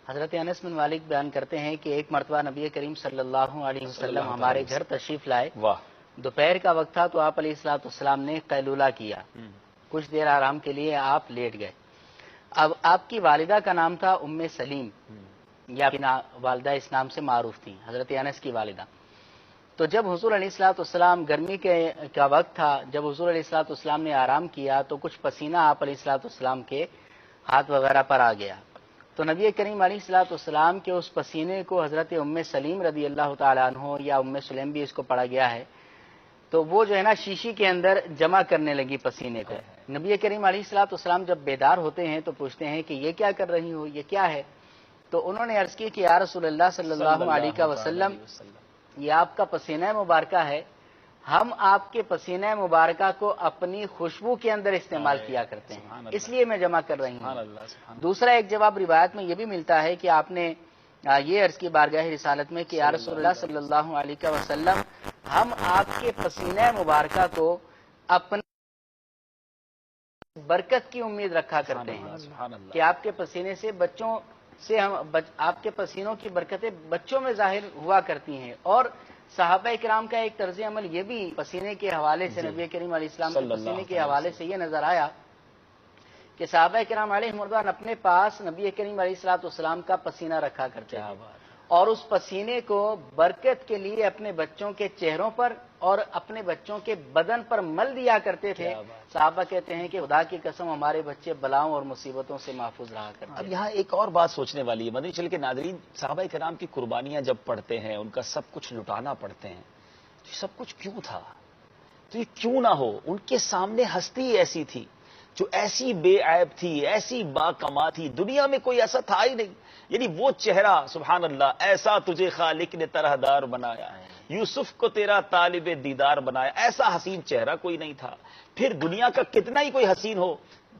حضرت انس بن مالک بیان کرتے ہیں کہ ایک مرتبہ نبی کریم صلی اللہ علیہ وسلم ہمارے گھر تشریف لائے. واہ. دوپہر کا وقت تھا تو آپ علیہ الصلوۃ والسلام نے قیلولہ کیا، کچھ دیر آرام کے لیے آپ لیٹ گئے. اب آپ کی والدہ کا نام تھا ام سلیم، یا والدہ اس نام سے معروف تھیں، حضرت انس کی والدہ. تو جب حضور علیہ الصلوۃ والسلام گرمی کا وقت تھا، جب حضور علیہ الصلوۃ والسلام نے آرام کیا تو کچھ پسینہ آپ علیہ الصلوۃ والسلام کے ہاتھ وغیرہ پر آ گیا. تو نبی کریم علیہ الصلوۃ والسلام کے اس پسینے کو حضرت ام سلیم رضی اللہ تعالیٰ عنہ، یا ام سلیم بھی اس کو پڑھا گیا ہے، تو وہ جو ہے نا شیشی کے اندر جمع کرنے لگی پسینے کو. نبی کریم علیہ الصلوۃ والسلام جب بیدار ہوتے ہیں تو پوچھتے ہیں کہ یہ کیا کر رہی ہو، یہ کیا ہے؟ تو انہوں نے عرض کی کہ یا رسول اللہ صلی اللہ علیہ وسلم، یہ آپ کا پسینہ مبارکہ ہے، ہم آپ کے پسینہ مبارکہ کو اپنی خوشبو کے اندر استعمال کیا کرتے ہیں، اس لیے میں جمع کر رہی ہوں. دوسرا ایک جواب روایت میں یہ بھی ملتا ہے کہ آپ نے یہ عرض کی بارگاہ رسالت میں کہ یا رسول اللہ صلی اللہ علیہ وسلم، ہم آپ کے پسینہ مبارکہ کو اپنی برکت کی امید رکھا کرتے ہیں کہ آپ کے پسینے سے بچوں سے آپ کے پسینوں کی برکتیں بچوں میں ظاہر ہوا کرتی ہیں. اور صحابہ کرام کا ایک طرز عمل یہ بھی پسینے کے حوالے سے نبی کریم علیہ السلام کے پسینے کے حوالے سے یہ نظر آیا کہ صحابہ کرام علیہ مردوان اپنے پاس نبی کریم علیہ الصلوۃ والسلام کا پسینہ رکھا کرتے ہیں اور اس پسینے کو برکت کے لیے اپنے بچوں کے چہروں پر اور اپنے بچوں کے بدن پر مل دیا کرتے تھے. صحابہ کہتے ہیں کہ خدا کی قسم ہمارے بچے بلاؤں اور مصیبتوں سے محفوظ رہا کرتے. اب یہاں ایک اور بات سوچنے والی ہے مدنی چل کے ناظرین، صحابہ کرام کی قربانیاں جب پڑھتے ہیں، ان کا سب کچھ لٹانا پڑتے ہیں، تو یہ سب کچھ کیوں تھا؟ تو یہ کیوں نہ ہو؟ ان کے سامنے ہستی ایسی تھی جو ایسی بے عیب تھی، ایسی با کما تھی، دنیا میں کوئی ایسا تھا ہی نہیں. یعنی وہ چہرہ سبحان اللہ، ایسا تجھے خالق نے طرح دار بنایا، یوسف کو تیرا طالب دیدار بنایا، ایسا حسین چہرہ کوئی نہیں تھا. پھر دنیا کا کتنا ہی کوئی حسین ہو،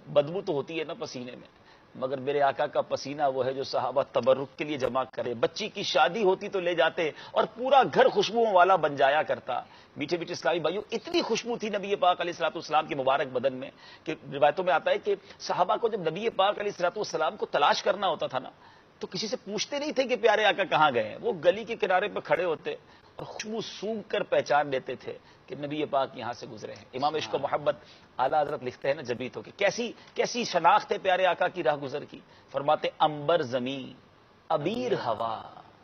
بدبو تو ہوتی ہے نا پسینے میں، مگر میرے آقا کا پسینہ وہ ہے جو صحابہ تبرک کے لیے جمع کرے. بچی کی شادی ہوتی تو لے جاتے اور پورا گھر خوشبوؤں والا بن جایا کرتا. میٹھے میٹھے اسلامی بھائیوں، اتنی خوشبو تھی نبی پاک علیہ الصلوۃ والسلام کے مبارک بدن میں کہ روایتوں میں آتا ہے کہ صحابہ کو جب نبی پاک علیہ الصلوۃ والسلام کو تلاش کرنا ہوتا تھا نا، تو کسی سے پوچھتے نہیں تھے کہ پیارے آقا کہاں گئے ہیں. وہ گلی کے کنارے پہ کھڑے ہوتے اور خوشبو سونگھ کر پہچان لیتے تھے کہ نبی پاک یہاں سے گزرے ہیں. امام عشق و محبت اعلیٰ حضرت لکھتے ہیں نا جبھی تو کہ کیسی شناخت ہے پیارے آقا کی راہ گزر کی. فرماتے انبر زمین ابیر ہوا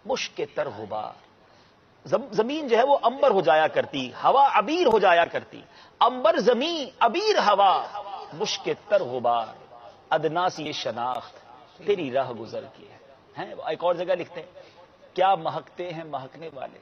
مشک تر غبار. زمین جو ہے وہ انبر ہو جایا کرتی، ہوا ابیر ہو جایا کرتی. انبر زمین ابیر ہوا مشک تر غبار، ادنا سی یہ شناخت تیری راہ گزر کی ہے. ایک اور جگہ لکھتے ہیں کیا مہکتے ہیں مہکنے والے،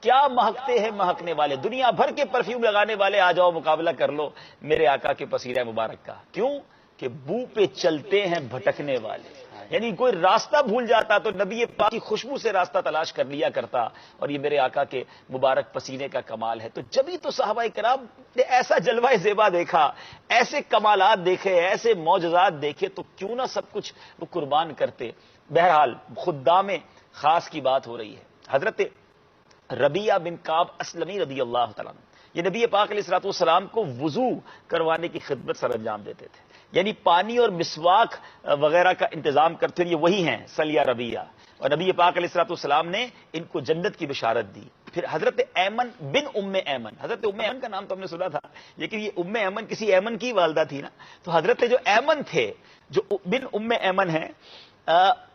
کیا مہکتے ہیں مہکنے والے، دنیا بھر کے پرفیوم لگانے والے آ جاؤ مقابلہ کر لو میرے آقا کے پسینہ مبارک کا. کیوں کہ بو پہ چلتے ہیں بھٹکنے والے. یعنی کوئی راستہ بھول جاتا تو نبی پاک کی خوشبو سے راستہ تلاش کر لیا کرتا. اور یہ میرے آقا کے مبارک پسینے کا کمال ہے. تو جبھی تو صحابہ کرام نے ایسا جلوہ زیبا دیکھا، ایسے کمالات دیکھے، ایسے معجزات دیکھے، تو کیوں نہ سب کچھ وہ قربان کرتے. بہرحال خدام خاص کی بات ہو رہی ہے. حضرت ربیعہ بن کعب اسلمی رضی اللہ تعالیٰ عنہ، یہ نبی پاک علیہ الصلوۃ والسلام کو وضو کروانے کی خدمت سر انجام دیتے تھے. یعنی پانی اور مسواک وغیرہ کا انتظام کرتے ہیں. یہ وہی ہیں سلیہ ربیعہ. اور نبی پاک علیہ الصلوۃ والسلام نے ان کو جنت کی بشارت دی. پھر حضرت ایمن بن ام ایمن، حضرت ام ایمن کا نام تو ہم نے سنا تھا، لیکن یہ ام ایمن کسی ایمن کی والدہ تھی نا. تو حضرت جو ایمن تھے، جو بن ام ایمن ہیں،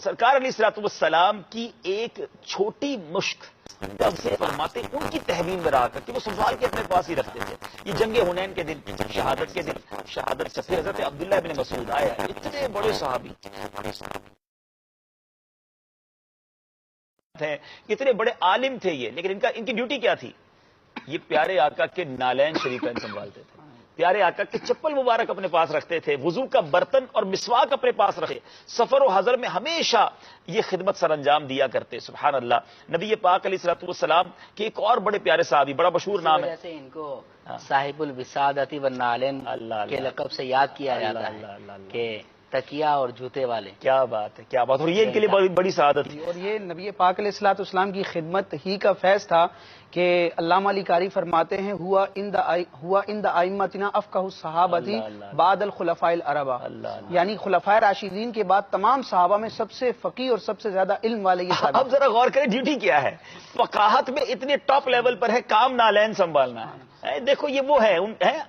سرکار علیہ الصلوۃ والسلام کی ایک چھوٹی مشک سے فرماتے ان کی تحویل میں رہا کر کہ وہ سنبھال کے اپنے پاس ہی رکھتے تھے. یہ جنگ حنین کے دن، شہادت کے دن، شہادت سے پھر حضرت عبداللہ بن مسعود آیا. اتنے بڑے صحابی تھے، اتنے بڑے عالم تھے یہ، لیکن ان کی ڈیوٹی کیا تھی؟ یہ پیارے آقا کے نالین شریفین سنبھالتے تھے، پیارے آقا کے چپل مبارک اپنے پاس رکھتے تھے، وضو کا برتن اور مسواک اپنے پاس رکھے، سفر و حضر میں ہمیشہ یہ خدمت سر انجام دیا کرتے. سبحان اللہ. نبی پاک علیہ الصلوۃ والسلام کے ایک اور بڑے پیارے صحابی، بڑا مشہور نام ہے، جیسے ان کو صاحب الوسادۃ والنالین کے لقب سے یاد کیا جاتا ہے کہ تکیا اور جوتے والے. کیا بات ہے، کیا بات. اور یہ ان کے لیے بڑی سعادت تھی. اور یہ نبی پاک علیہ الصلوۃ والسلام کی خدمت ہی کا فیض تھا کہ علامہ علی قاری فرماتے ہیں ہوا ان دا ائمتنا افقہ الصحابتی بعد الخلفاء الاربعہ، یعنی خلفائے راشدین کے بعد تمام صحابہ میں سب سے فقیہ اور سب سے زیادہ علم والے یہ صحابہ. اب ذرا غور کریں ڈیوٹی کیا ہے. فقاہت میں اتنے ٹاپ لیول پر ہے، کام نالین سنبھالنا ہے. دیکھو یہ وہ ہے،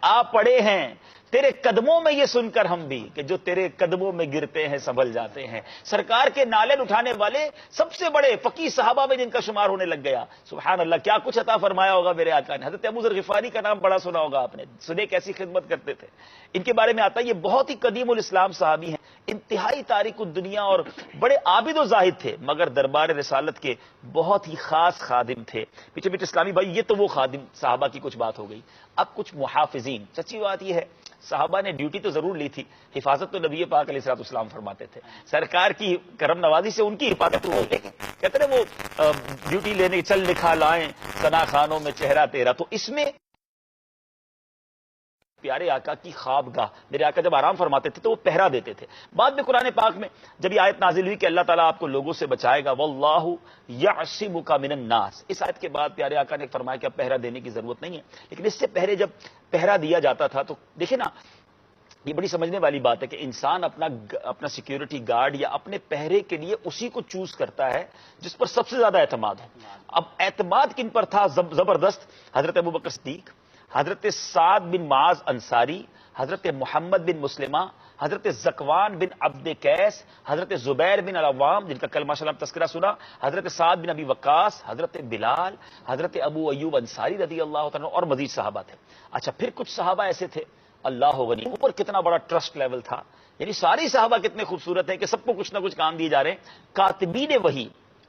آپ پڑھے ہیں تیرے قدموں میں، یہ سن کر ہم بھی کہ جو تیرے قدموں میں گرتے ہیں سنبھل جاتے ہیں. سرکار کے نالین اٹھانے والے سب سے بڑے فقیہ صحابہ میں جن کا شمار ہونے لگ گیا. سبحان اللہ. کیا کچھ عطا فرمایا ہوگا میرے آقا نے. حضرت ابو ذر غفاری کا نام بڑا سنا ہوگا آپ نے، سنے کیسی خدمت کرتے تھے. ان کے بارے میں آتا ہے یہ بہت ہی قدیم الاسلام صحابی ہیں، انتہائی تارک الدنیا اور بڑے عابد و زاہد تھے، مگر دربار رسالت کے بہت ہی خاص خادم تھے. پیچھے پیچھے اسلامی بھائی، یہ تو وہ خادم صحابہ کی کچھ بات ہو گئی. اب کچھ محافظین. سچی بات یہ ہے صحابہ نے ڈیوٹی تو ضرور لی تھی، حفاظت تو نبی پاک علیہ الصلوۃ والسلام فرماتے تھے. سرکار کی کرم نوازی سے ان کی حفاظت ہوئی، لیکن کہتے ہیں وہ ڈیوٹی لینے چل لکھا لائیں ثنا خانوں میں چہرہ تیرا. تو اس میں پیارے آقا کی خوابگاہ، میرے آقا جب آرام فرماتے تھے تو وہ پہرا دیتے تھے. بعد میں قرآن پاک میں جب یہ آیت نازل ہوئی کہ اللہ تعالیٰ آپ کو لوگوں سے بچائے گا، واللہ یعصمک من الناس، اس آیت کے بعد پیارے آقا نے فرمایا کہ اب پہرا دینے کی ضرورت نہیں ہے. لیکن اس سے پہلے جب پہرا دیا جاتا تھا تو دیکھیں نا، یہ بڑی سمجھنے والی بات ہے کہ انسان اپنا سیکیورٹی گارڈ یا اپنے پہرے کے لیے اسی کو چوز کرتا ہے جس پر سب سے زیادہ اعتماد ہو. اب اعتماد کن پر تھا زبردست؟ حضرت ابوبکر صدیق، حضرت سعد بن معاذ انصاری، حضرت محمد بن مسلمہ، حضرت زکوان بن عبد قیس، حضرت زبیر بن العوام جن کا کل ماشاء اللہ تذکرہ سنا، حضرت سعد بن ابی وقاص، حضرت بلال، حضرت ابو ایوب انصاری رضی اللہ تعالیٰ اور مزید صحابہ تھے. اچھا پھر کچھ صحابہ ایسے تھے، اللہ غنی، اوپر کتنا بڑا ٹرسٹ لیول تھا. یعنی ساری صحابہ کتنے خوبصورت ہیں کہ سب کو کچھ نہ کچھ کام دیے جا رہے ہیں. کاتبین وحی،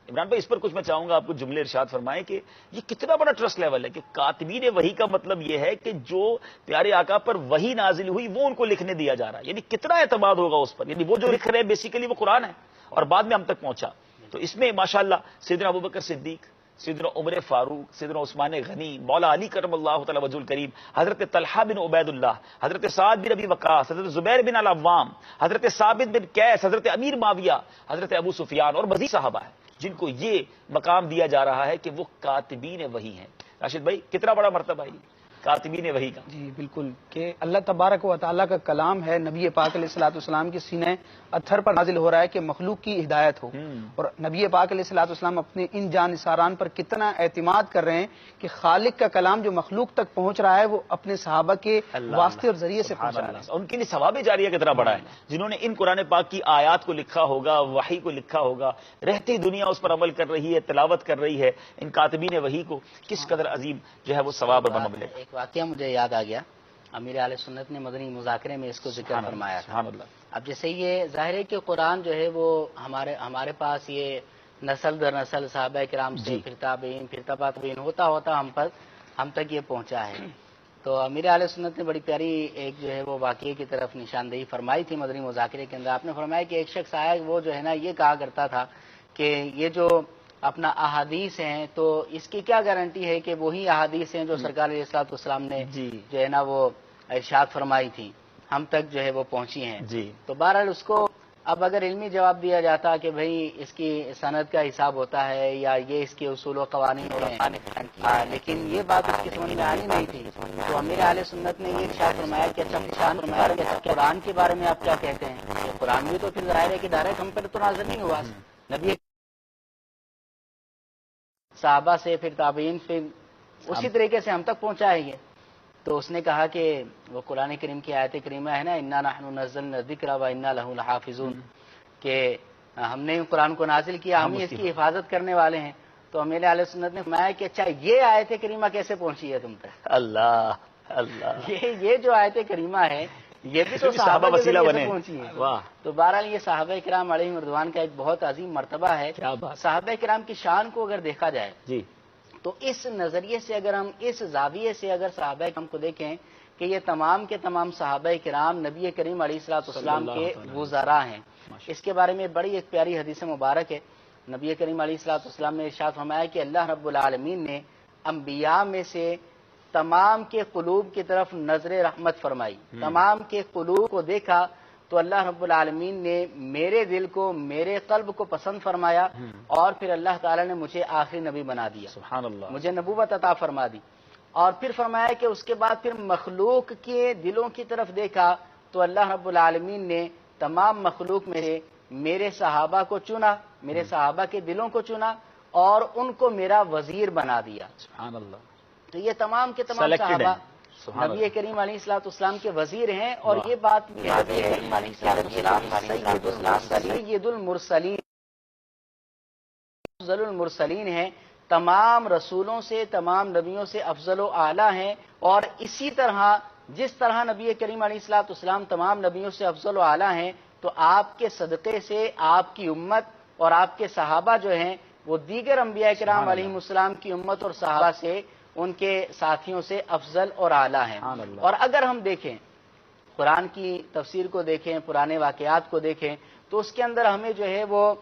عمران بھائی اس پر کچھ میں چاہوں گا آپ کو جملے ارشاد فرمائیں کہ یہ کتنا بڑا ٹرسٹ لیول ہے کہ کاتبین وحی کا مطلب یہ ہے کہ جو پیارے آقا پر وحی نازل ہوئی وہ ان کو لکھنے دیا جا رہا ہے. یعنی کتنا اعتماد ہوگا اس پر. یعنی وہ جو لکھ رہے ہیں بیسیکلی وہ قرآن ہے اور بعد میں ہم تک پہنچا. تو اس میں ماشاءاللہ سیدنا ابوبکر صدیق، سیدنا عمر فاروق، سیدنا عثمان غنی، مولا علی کرم اللہ تعالی وجہ الکریم، حضرت طلحہ بن عبید اللہ، حضرت سعد بن ابی وقاص، حضرت زبیر بن العوام، حضرت ثابت بن قیس، حضرت امیر معاویہ، حضرت ابو سفیان اور مزید صحابہ ہیں جن کو یہ مقام دیا جا رہا ہے کہ وہ کاتبین وحی ہیں. راشد بھائی کتنا بڑا مرتبہ ہے کاتبین وحی کا. جی بالکل، کہ اللہ تبارک و تعالیٰ کا کلام ہے، نبی پاک علیہ الصلوۃ والسلام کے سینے اتھر پر نازل ہو رہا ہے کہ مخلوق کی ہدایت ہو. اور نبی پاک علیہ الصلوۃ والسلام اپنے ان جان نثاران پر کتنا اعتماد کر رہے ہیں کہ خالق کا کلام جو مخلوق تک پہنچ رہا ہے وہ اپنے صحابہ کے واسطے اور ذریعے سے پہنچا رہا ہے. ان کے لیے ثواب جاریہ کتنا بڑا ہے جنہوں نے ان قرآن پاک کی آیات کو لکھا ہوگا، وحی کو لکھا ہوگا، رہتی دنیا اس پر عمل کر رہی ہے، تلاوت کر رہی ہے. ان کاتبین وحی کو کس قدر عظیم جو ہے وہ ثواب اور ملے. ایک واقعہ مجھے یاد آ گیا، امیر اہل سنت نے مدنی مذاکرے میں اس کو ذکر فرمایا تھا. اب جیسے یہ ظاہر ہے کہ قرآن جو ہے وہ ہمارے پاس یہ نسل در نسل صحابہ کرام سے پھر تابعین پھر تبع تابعین ہوتا ہم تک یہ پہنچا ہے. تو امیر اہل سنت نے بڑی پیاری ایک جو ہے وہ واقعے کی طرف نشاندہی فرمائی تھی مدنی مذاکرے کے اندر. آپ نے فرمایا کہ ایک شخص آیا، وہ جو ہے نا یہ کہا کرتا تھا کہ یہ جو اپنا احادیث ہیں تو اس کی کیا گارنٹی ہے کہ وہی احادیث ہیں جو سرکار علیہ الصلوۃ والسلام نے جو ہے نا وہ ارشاد فرمائی تھی ہم تک جو ہے وہ پہنچی ہیں. تو بہرحال اس کو اب اگر علمی جواب دیا جاتا کہ بھئی اس کی سند کا حساب ہوتا ہے یا یہ اس کے اصول و قوانین ہیں، لیکن یہ بات اس کی سمجھ میں آنی نہیں تھی. تو امیر اہل سنت نے یہ ارشاد فرمایا کہ اچھا قرآن کے بارے میں آپ کیا کہتے ہیں؟ قرآن بھی تو پھر ظاہر ہے کہ ڈائریکٹ ہم پر تو نازل نہیں ہوا. نبی صحابہ سے، پھر تابعین، پھر اسی طریقے سے ہم تک پہنچا ہے یہ. تو اس نے کہا کہ وہ قرآن کریم کی آیت کریمہ ہے نا، انا نحن نزلنا الذکر و انا لہ لحافظون، کہ ہم نے قرآن کو نازل کیا، ہم ہی اس کی حفاظت کرنے والے ہیں. تو امیر اہل سنت نے فرمایا کہ اچھا یہ آیت کریمہ کیسے پہنچی ہے تم تک؟ اللہ اللہ، یہ جو آیت کریمہ ہے یہ بھی تو صحابہ کے وسیلہ ذریعے بنے. سے پہنچی ہے. واہ، تو بہرحال یہ صحابہ کرام علیہم رضوان کا ایک بہت عظیم مرتبہ ہے. کیا بات. صحابہ کرام کی شان کو اگر دیکھا جائے جی، تو اس نظریے سے، اگر ہم اس زاویے سے اگر صحابہ کرام کو دیکھیں کہ یہ تمام کے تمام صحابہ کرام نبی کریم علیہ الصلوۃ والسلام کے وزراء ہیں. اس کے بارے میں بڑی ایک پیاری حدیث مبارک ہے. نبی کریم علیہ الصلوۃ والسلام نے ارشاد فرمایا کہ اللہ رب العالمین نے انبیاء میں سے تمام کے قلوب کی طرف نظر رحمت فرمائی. تمام کے قلوب کو دیکھا تو اللہ رب العالمین نے میرے دل کو، میرے قلب کو پسند فرمایا، اور پھر اللہ تعالیٰ نے مجھے آخری نبی بنا دیا. سبحان اللہ. مجھے نبوت عطا فرما دی. اور پھر فرمایا کہ اس کے بعد پھر مخلوق کے دلوں کی طرف دیکھا تو اللہ رب العالمین نے تمام مخلوق میں سے میرے صحابہ کو چنا، میرے صحابہ کے دلوں کو چنا اور ان کو میرا وزیر بنا دیا. سبحان اللہ. تو یہ تمام کے تمام Selected صحابہ ہیں. سبحان نبی کریم علیہ الصلوۃ والسلام کے وزیر ہیں. اور یہ بات بھی سید المرسلین، افضل المرسلین ہیں، تمام رسولوں سے، تمام نبیوں سے افضل و اعلیٰ ہیں. اور اسی طرح جس طرح نبی کریم علیہ الصلوۃ والسلام تمام نبیوں سے افضل و اعلیٰ ہیں، تو آپ کے صدقے سے آپ کی امت اور آپ کے صحابہ جو ہیں وہ دیگر انبیاء کرام علیہ السلام کی امت اور صحابہ سے، ان کے ساتھیوں سے افضل اور اعلیٰ ہیں. اور اگر ہم دیکھیں قرآن کی تفسیر کو دیکھیں، پرانے واقعات کو دیکھیں، تو اس کے اندر ہمیں جو ہے وہ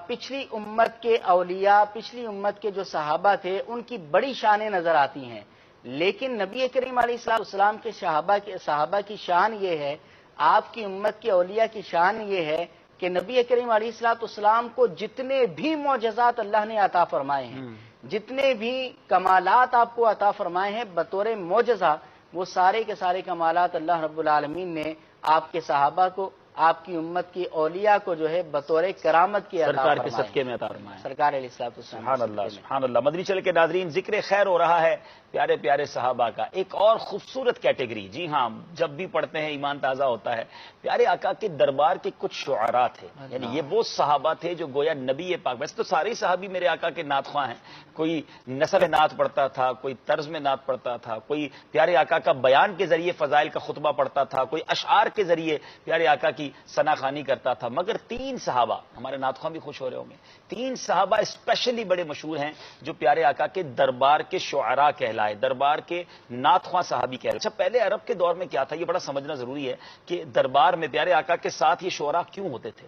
پچھلی امت کے اولیاء، پچھلی امت کے جو صحابہ تھے ان کی بڑی شانیں نظر آتی ہیں. لیکن نبی کریم علیہ السلام کے صحابہ کی شان یہ ہے، آپ کی امت کے اولیاء کی شان یہ ہے کہ نبی کریم علیہ السلام کو جتنے بھی معجزات اللہ نے عطا فرمائے ہیں، جتنے بھی کمالات آپ کو عطا فرمائے ہیں بطور معجزہ، وہ سارے کے سارے کمالات اللہ رب العالمین نے آپ کے صحابہ کو، آپ کی امت کی اولیاء کو جو ہے بطور کرامت کی سرکار کے صدقے میں عطا فرمائے. سرکار علیہ الصلوۃ والسلام. سبحان اللہ سبحان اللہ. مدنی چل کے ناظرین، ذکر خیر ہو رہا ہے پیارے پیارے صحابہ کا. ایک اور خوبصورت کیٹیگری، جی ہاں، جب بھی پڑھتے ہیں ایمان تازہ ہوتا ہے. پیارے آقا کے دربار کے کچھ شعراء تھے، یعنی یہ وہ صحابہ تھے جو گویا نبی پاک، ویسے تو سارے صحابی میرے آقا کے نعت خواں ہیں. کوئی نثر نعت پڑھتا تھا، کوئی طرز میں نعت پڑھتا تھا، کوئی پیارے آقا کا بیان کے ذریعے فضائل کا خطبہ پڑھتا تھا، کوئی اشعار کے ذریعے پیارے آقا کی ثنا خوانی کرتا تھا. مگر تین صحابہ، ہمارے نعت خواں بھی خوش ہو رہے ہوں گے، تین صحابہ اسپیشلی بڑے مشہور ہیں جو پیارے آقا کے دربار کے شعراء کہلائے، دربار کے نعت خواں صحابی کہلائے. اچھا، پہلے عرب کے دور میں کیا تھا، یہ بڑا سمجھنا ضروری ہے کہ دربار میں پیارے آقا کے ساتھ یہ شعراء کیوں ہوتے تھے.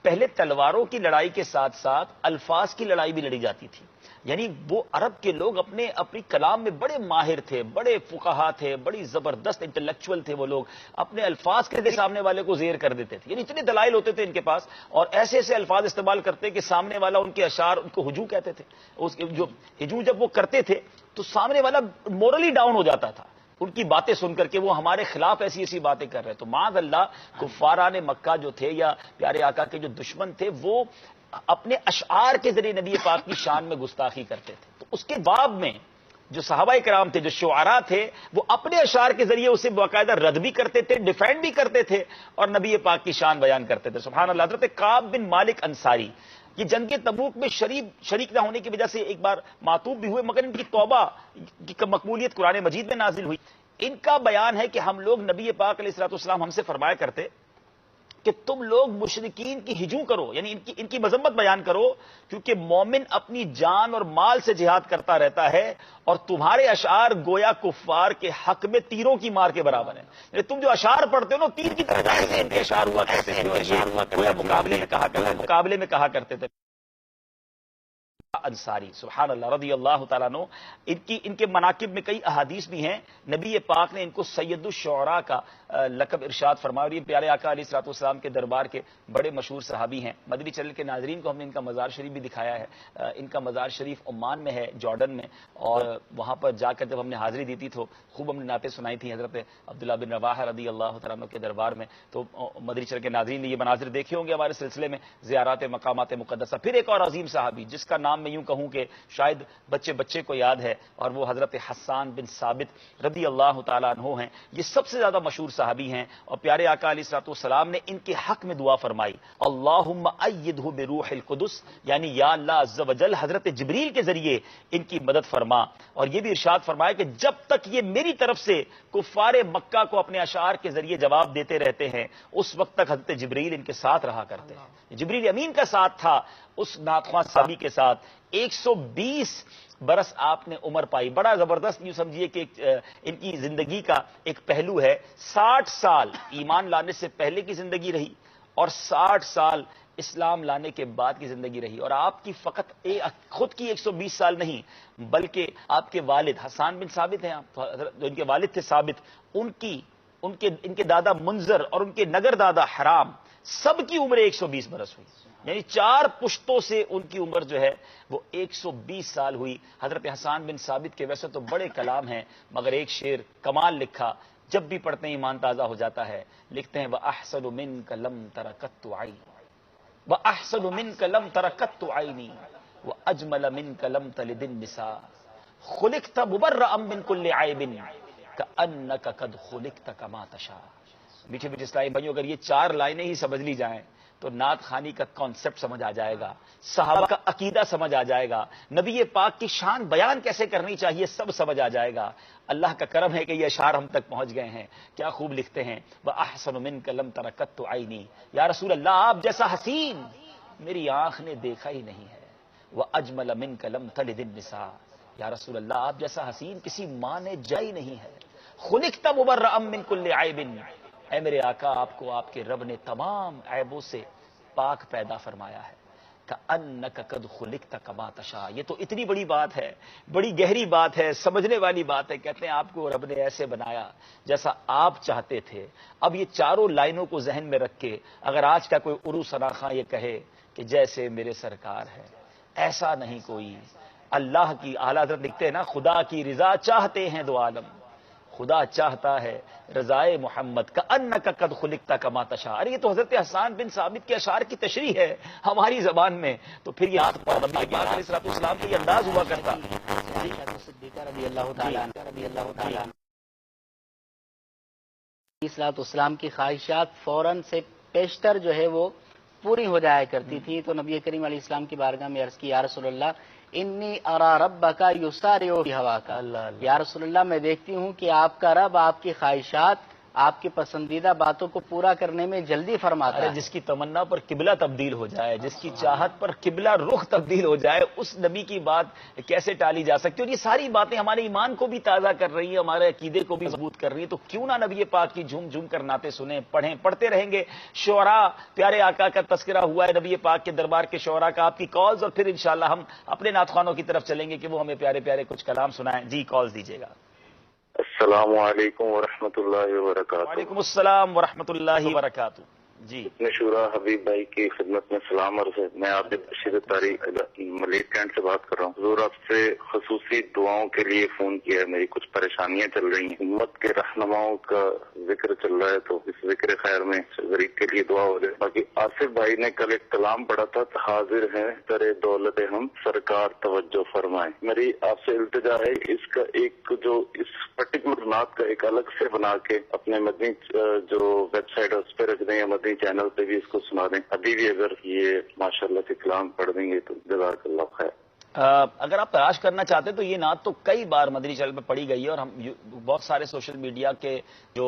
پہلے تلواروں کی لڑائی کے ساتھ ساتھ الفاظ کی لڑائی بھی لڑی جاتی تھی. یعنی وہ عرب کے لوگ اپنی کلام میں بڑے ماہر تھے، بڑے فقہا تھے، بڑی زبردست انٹلیکچوئل تھے. وہ لوگ اپنے الفاظ کے سامنے والے کو زیر کر دیتے تھے. یعنی اتنے دلائل ہوتے تھے ان کے پاس، اور ایسے ایسے الفاظ استعمال کرتے کہ سامنے والا ان کے اشعار، ان کو ہجو کہتے تھے. اس کے جو ہجو جب وہ کرتے تھے تو سامنے والا مورلی ڈاؤن ہو جاتا تھا ان کی باتیں سن کر کے، وہ ہمارے خلاف ایسی ایسی باتیں کر رہے. تو معاذ اللہ کفاران مکہ جو تھے یا پیارے آقا کے جو دشمن تھے، وہ اپنے اشعار کے ذریعے نبی پاک کی شان میں گستاخی کرتے تھے. تو اس کے باب میں جو صحابہ کرام تھے، جو شعراء تھے، وہ اپنے اشعار کے ذریعے اسے باقاعدہ رد بھی کرتے تھے، ڈیفینڈ بھی کرتے تھے، اور نبی پاک کی شان بیان کرتے تھے. سبحان اللہ. حضرت کعب بن مالک انصاری، یہ جنگ تبوک میں شریک نہ ہونے کی وجہ سے ایک بار معتوب بھی ہوئے، مگر ان کی توبہ کی مقبولیت قرآن مجید میں نازل ہوئی. ان کا بیان ہے کہ ہم لوگ، نبی پاک علیہ الصلوۃ والسلام ہم سے فرمایا کرتے کہ تم لوگ مشرکین کی ہجو کرو، یعنی ان کی مذمت بیان کرو، کیونکہ مومن اپنی جان اور مال سے جہاد کرتا رہتا ہے، اور تمہارے اشعار گویا کفار کے حق میں تیروں کی مار کے برابر ہیں. یعنی تم جو اشعار پڑھتے ہو نا، تیر کی طرح ان کے اشعار ہوا کرتے تھے، اور یہ گویا مقابلے میں کہا کرتے تھے. انصاری، سبحان اللہ، رضی اللہ تعالیٰ عنہ، ان کے مناقب میں کئی احادیث بھی ہیں. نبی پاک نے ان کو سید الشعراء کا لقب ارشاد فرمایا، اور یہ پیارے آقا علیہ الصلوۃ والسلام کے دربار کے بڑے مشہور صحابی ہیں. مدنی چینل کے ناظرین کو ہم نے ان کا مزار شریف بھی دکھایا ہے. ان کا مزار شریف عمان میں ہے، جارڈن میں، اور وہاں پر جا کر جب ہم نے حاضری دی تھی تو خوب ہم نے نعتیں سنائی تھی حضرت عبداللہ بن رواحہ رضی اللہ تعالیٰ عنہ کے دربار میں. تو مدنی چینل کے ناظرین نے یہ مناظر دیکھے ہوں گے ہمارے سلسلے میں زیارات مقامات مقدسہ. پھر ایک اور عظیم صحابی جس کا نام میں یوں کہوں کہ شاید بچے بچے کو یاد ہے، اور وہ حضرت حسان بن ثابت رضی اللہ تعالیٰ عنہ ہیں. یہ سب سے زیادہ مشہور صحابی ہیں، اور پیارے آقا علیہ الصلوۃ والسلام نے ان کے حق میں دعا فرمائی، اللہم ایدہ بروح القدس، یعنی یا اللہ عز و جل حضرت جبریل کے ذریعے ان کی مدد فرما. اور یہ بھی ارشاد فرمایا کہ جب تک یہ میری طرف سے کفار مکہ کو اپنے اشعار کے ذریعے جواب دیتے رہتے ہیں، اس وقت تک حضرت جبریل ان کے ساتھ رہا کرتے ہیں. جبریل امین کا ساتھ تھا اس ناتخواں صحابی کے ساتھ. 120 برس آپ نے عمر پائی. بڑا زبردست یوں سمجھیے کہ ان کی زندگی کا ایک پہلو ہے. 60 سال ایمان لانے سے پہلے کی زندگی رہی، اور 60 سال اسلام لانے کے بعد کی زندگی رہی. اور آپ کی فقط خود کی 120 سال نہیں، بلکہ آپ کے والد حسان بن ثابت ہیں، جو ان کے والد تھے ثابت، ان کے دادا منذر اور ان کے نگر دادا حرام، سب کی عمر 120 برس ہوئی. یعنی 4 پشتوں سے ان کی عمر جو ہے وہ 120 سال ہوئی. حضرت حسان بن ثابت کے ویسے تو بڑے کلام ہیں، مگر ایک شعر کمال لکھا، جب بھی پڑھتے ہیں ایمان تازہ ہو جاتا ہے. لکھتے ہیں وَأَحْسَنُ مِنْكَ لَمْ تَرَ قَطُّ عَيْنِي وَأَحْسَنُ مِنْكَ لَمْ تَرَ قَطُّ عَيْنِي وَأَجْمَلَ مِنْكَ لَمْ تَلِدِ النِّسَاءُ خُلِقْتَ مُبَرَّأً مِنْ كُلِّ عَيْبٍ كَأَنَّكَ قَدْ خُلِقْتَ كَمَا تَشَاءُ. میٹھے میٹھے اسلامی بھائیوں، اگر یہ 4 لائنیں ہی سمجھ لی جائیں تو نعت خوانی کا کانسیپٹ سمجھ آ جائے گا، صحابہ کا عقیدہ سمجھ آ جائے گا، نبی پاک کی شان بیان کیسے کرنی چاہیے سب سمجھ آ جائے گا. اللہ کا کرم ہے کہ یہ اشعار ہم تک پہنچ گئے ہیں. کیا خوب لکھتے ہیں وَأَحْسَنُ مِنْكَ لَمْ تَرَ قَطُّ عَيْنِي، یا رسول اللہ آپ جیسا حسین میری آنکھ نے دیکھا ہی نہیں ہے. وَأَجْمَلَ مِنْكَ لَمْ تَلِدِ النِّسَاءُ، یا رسول اللہ آپ جیسا حسین کسی ماں نے جائی نہیں ہے. خُلِقْتَ مُبَرَّأً مِنْ كُلِّ عَيْبٍ، اے میرے آقا آپ کو آپ کے رب نے تمام عیبوں سے پاک پیدا فرمایا ہے. کأنک قد خلقت کما تشاء. یہ تو اتنی بڑی بات ہے، بڑی گہری بات ہے، سمجھنے والی بات ہے. کہتے ہیں آپ کو رب نے ایسے بنایا جیسا آپ چاہتے تھے. اب یہ 4 لائنوں کو ذہن میں رکھ کے اگر آج کا کوئی عروس ثنا خاں یہ کہے کہ جیسے میرے سرکار ہے ایسا نہیں کوئی. اللہ کی اعلیٰ حضرت لکھتے ہیں نا، خدا کی رضا چاہتے ہیں دو عالم، خدا چاہتا ہے رضائے محمد کأنک قد خلقت کما تشاء. ارے یہ تو حضرت حسان بن ثابت کے اشعار کی تشریح ہے ہماری زبان میں. تو پھر یہ ہاتھ پر نبی پاک علیہ الصلوۃ والسلام کا یہ انداز ہوا کرتا. صدیقہ رضی اللہ تعالیٰ الصلوۃ والسلام کی خواہشات فوراً سے پیشتر جو ہے وہ پوری ہو جایا کرتی تھی. تو نبی کریم علیہ السلام کی بارگاہ میں عرض کی یا رسول اللہ انی ارا ربک یسارع فی ہواک، یا رسول اللہ میں دیکھتی ہوں کہ آپ کا رب آپ کی خواہشات، آپ کی پسندیدہ باتوں کو پورا کرنے میں جلدی فرماتا ہے. جس کی تمنا پر قبلہ تبدیل ہو جائے، جس کی چاہت پر قبلہ رخ تبدیل ہو جائے، اس نبی کی بات کیسے ٹالی جا سکتی؟ اور یہ ساری باتیں ہمارے ایمان کو بھی تازہ کر رہی ہیں، ہمارے عقیدے کو بھی مضبوط کر رہی ہیں. تو کیوں نہ نبی پاک کی جھوم جھوم کر نعتیں سنیں، پڑھیں، پڑھتے رہیں گے. شعراء، پیارے آقا کا تذکرہ ہوا ہے نبی پاک کے دربار کے شعراء کا، آپ کی کالز، اور پھر انشاءاللہ ہم اپنے نعت خوانوں کی طرف چلیں گے کہ وہ ہمیں پیارے پیارے کچھ کلام سنائیں. جی کالز دیجیے گا. السلام علیکم ورحمۃ اللہ وبرکاتہ. وعلیکم السلام ورحمۃ اللہ وبرکاتہ. جی شورا حبیب بھائی کی خدمت میں سلام عرض ہے. میں عابد بشیر طاری ملیک کینٹ سے بات کر رہا ہوں. حضور آپ سے خصوصی دعاؤں کے لیے فون کیا ہے. میری کچھ پریشانیاں چل رہی ہیں، امت کے رہنماؤں کا ذکر چل رہا ہے، تو اس ذکر خیر میں غریب کے لیے دعا ہو جائے. باقی آصف بھائی نے کل ایک کلام پڑھا تھا، حاضر ہیں در دولت ہم سرکار توجہ فرمائیں. میری آپ سے التجا ہے اس کا ایک جو اس پرٹیکولر نعت کا ایک الگ سے بنا کے اپنے مدنی جو ویب سائٹ ہے اس پہ رکھ دیں یا مدنی چینل پہ بھی اس کو سنا دیں. ابھی بھی اگر یہ ماشاءاللہ سے کلام پڑھ دیں گے تو جزاک اللہ خیر. اگر آپ تلاش کرنا چاہتے ہیں تو یہ نعت تو کئی بار مدنی چینل پہ پڑھی گئی ہے، اور ہم بہت سارے سوشل میڈیا کے جو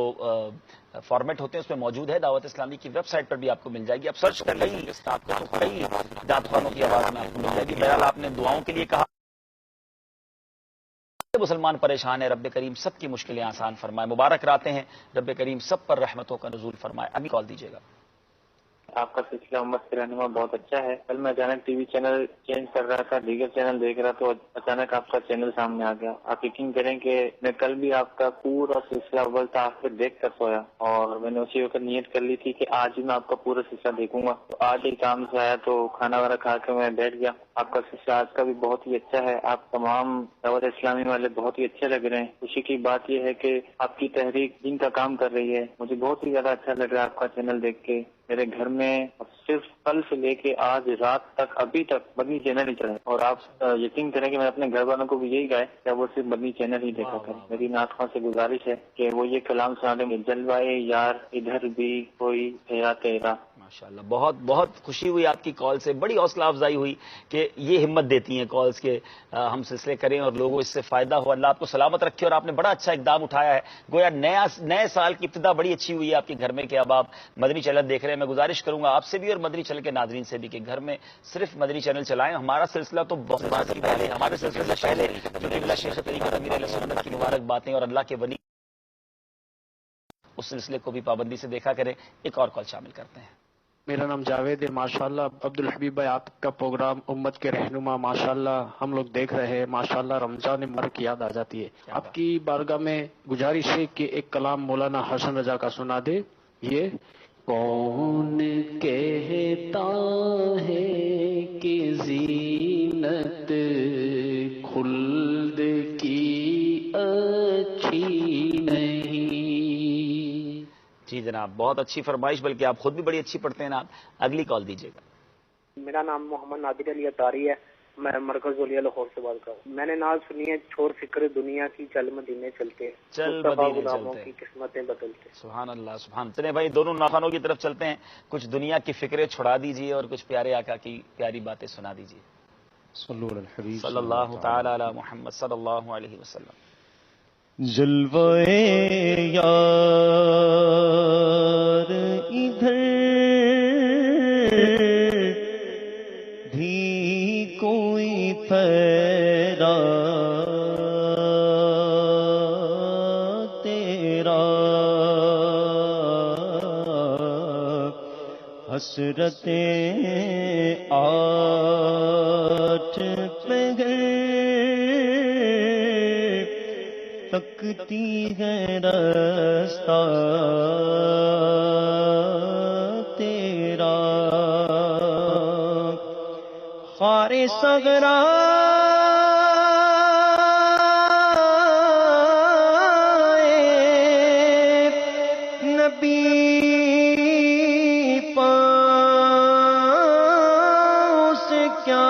فارمیٹ ہوتے ہیں اس میں موجود ہے. دعوت اسلامی کی ویب سائٹ پر بھی آپ کو مل جائے گی. آپ سرچ کر لیں گے تو کئی نعت خوانوں کی آواز میں آپ کو مل جائے گی. بہرحال آپ نے دعاؤں کے لیے کہا، مسلمان پریشان ہے، رب کریم سب کی مشکلیں آسان فرمائے. مبارک راتیں ہیں، رب کریم سب پر رحمتوں کا نزول فرمائے. ابھی کال دیجیے گا. آپ کا سلسلہ امت کے رہنما بہت اچھا ہے. کل میں اچانک ٹی وی چینل چینج کر رہا تھا، دیگر چینل دیکھ رہا تو اچانک آپ کا چینل سامنے آ گیا. آپ یقین کریں کہ میں کل بھی آپ کا پورا سلسلہ اول سے آخر دیکھ کر سویا، اور میں نے اسی وقت نیت کر لی تھی کہ آج ہی میں آپ کا پورا سلسلہ دیکھوں گا. تو آج ہی کام سے آیا تو کھانا وغیرہ کھا کے میں بیٹھ گیا. آپ کا سلسلہ آج کا بھی بہت ہی اچھا ہے. آپ تمام دعوت اسلامی والے بہت ہی اچھے لگ رہے ہیں. خوشی کی بات یہ ہے کہ آپ کی تحریک دین کا کام کر رہی ہے. مجھے بہت ہی زیادہ اچھا لگ رہا ہے آپ کا چینل دیکھ کے. میرے گھر میں صرف کل سے لے کے آج رات تک ابھی تک مدنی چینل ہی چلے، اور آپ یقین کریں کہ میں اپنے گھر والوں کو بھی یہی کہا ہے کہ وہ صرف مدنی چینل ہی دیکھا کریں۔ میری نعت خواں سے گزارش ہے کہ وہ یہ کلام سنا دیں، جلوائے یار ادھر بھی کوئی تیرا تیرا۔ ماشاءاللہ، بہت بہت خوشی ہوئی آپ کی کال سے، بڑی حوصلہ افزائی ہوئی کہ یہ ہمت دیتی ہیں کالز کے ہم سلسلے کریں اور لوگوں اس سے فائدہ ہو۔ اللہ آپ کو سلامت رکھے، اور آپ نے بڑا اچھا اقدام اٹھایا ہے، گویا نئے سال کی ابتدا بڑی اچھی ہوئی ہے آپ کے گھر میں کہ اب آپ مدنی چینل دیکھ رہے ہیں۔ میں گزارش کروں گا آپ سے بھی اور مدنی چینل کے ناظرین سے بھی کہ گھر میں صرف مدنی چینل چلائیں۔ ہمارا سلسلہ تو بہت پہلے، ہمارے سلسلے سے پہلے جو قبلہ شیخ طریقت امیر اہل سنت کی مبارک باتیں اور اللہ کے ولی، اس سلسلے کو بھی پابندی سے دیکھا کریں۔ ایک اور کال شامل کرتے ہیں۔ میرا نام جاوید ہے۔ ماشاءاللہ عبدالحبیب بھائی، آپ کا پروگرام امت کے رہنما ماشاءاللہ ہم لوگ دیکھ رہے ہیں، ماشاءاللہ رمضان مبارک کی یاد آ جاتی ہے۔ آپ کی بارگاہ میں گزارش ہے کہ ایک کلام مولانا حسن رضا کا سنا دے۔ یہ کون کہتا ہے کہ زینت خلد کی اچھی نہیں۔ جی جناب، بہت اچھی فرمائش، بلکہ آپ خود بھی بڑی اچھی پڑھتے ہیں نام۔ اگلی کال دیجیے گا۔ میرا نام محمد نادر علی اطاری ہے، میں مرکز ولیہ لاہور سے بات کر رہا ہوں۔ میں نے ناز سنی ہے، چھوڑ فکر دنیا کی چل مدینے چلتے، چل مصطفیٰ مدینے غلاموں چلتے، کی قسمتیں بدلتے۔ سبحان اللہ سبحان۔ چلیں بھائی، دونوں ناخوانوں کی طرف چلتے ہیں، کچھ دنیا کی فکریں چھڑا دیجیے اور کچھ پیارے آقا کی پیاری باتیں سنا دیجیے۔ صلو علی الحبیب صلی اللہ تعالی علی محمد صلی اللہ علیہ وسلم۔ جلوے یار ادھر بھی کوئی تیرا تیرا، حسرتیں آٹھ پہر تکتی ہے رستہ تیرا، خار صغرا نبی پاؤں سے کیا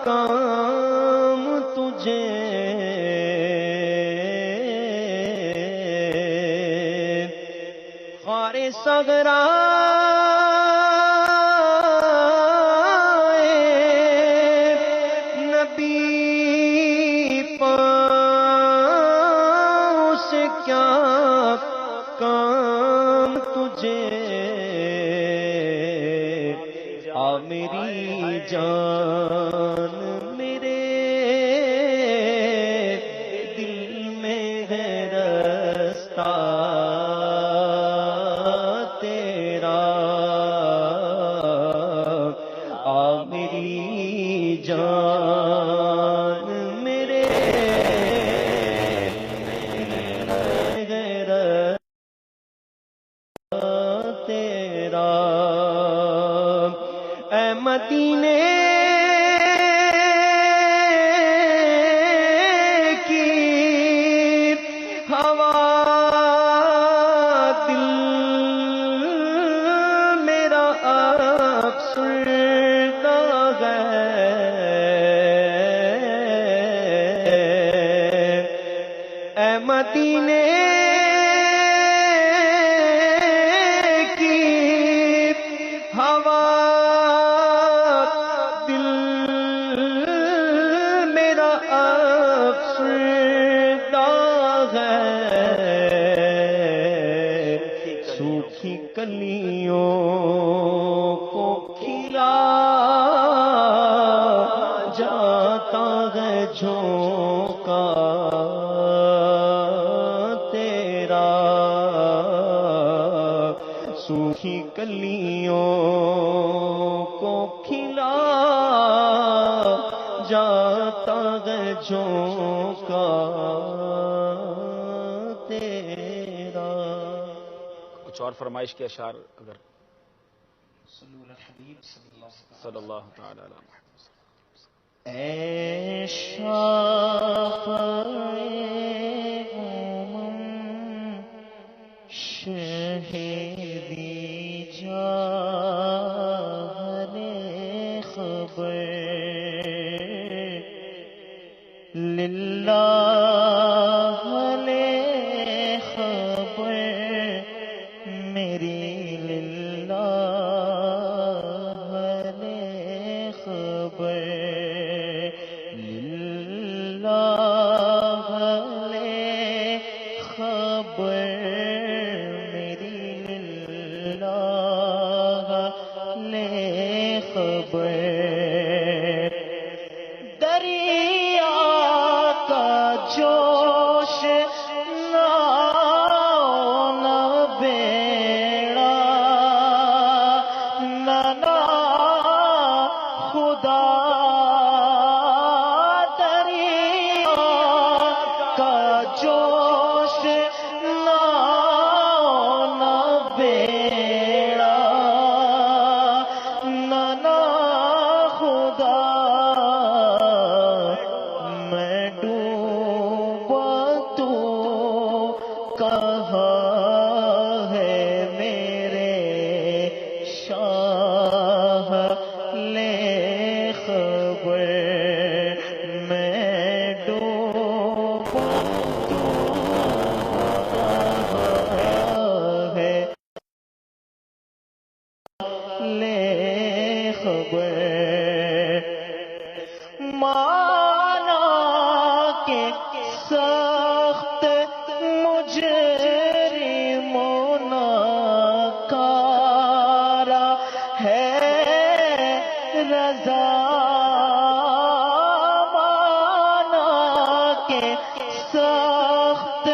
کام تجھے، خار صغرا نبی پاؤں سے کیا کام تجھے، آ میری جان میرے دل میں ہے رستہ تیرا، آ میری جان میرے دل میں ہے رستہ تیرا، اے مدینے کی ہوا دل میرا افسردہ ہے، اے مدینے کی ہوا دل میرا افسردہ ہے، سوکھی کلیوں کو کھلا جاتا ہے جھونکا تیرا، سوکھی کلیوں کو کھلا جاتا ہے جھونکا تیرا۔ کچھ اور فرمائش کے اشعار اگر صلی اللہ تعالی علیہ وسلم۔ اے شافعِ امم شہیدی جا لے خبر مانا کے سخت مجرموں ناکارہ ہے رضا مانا کے سخت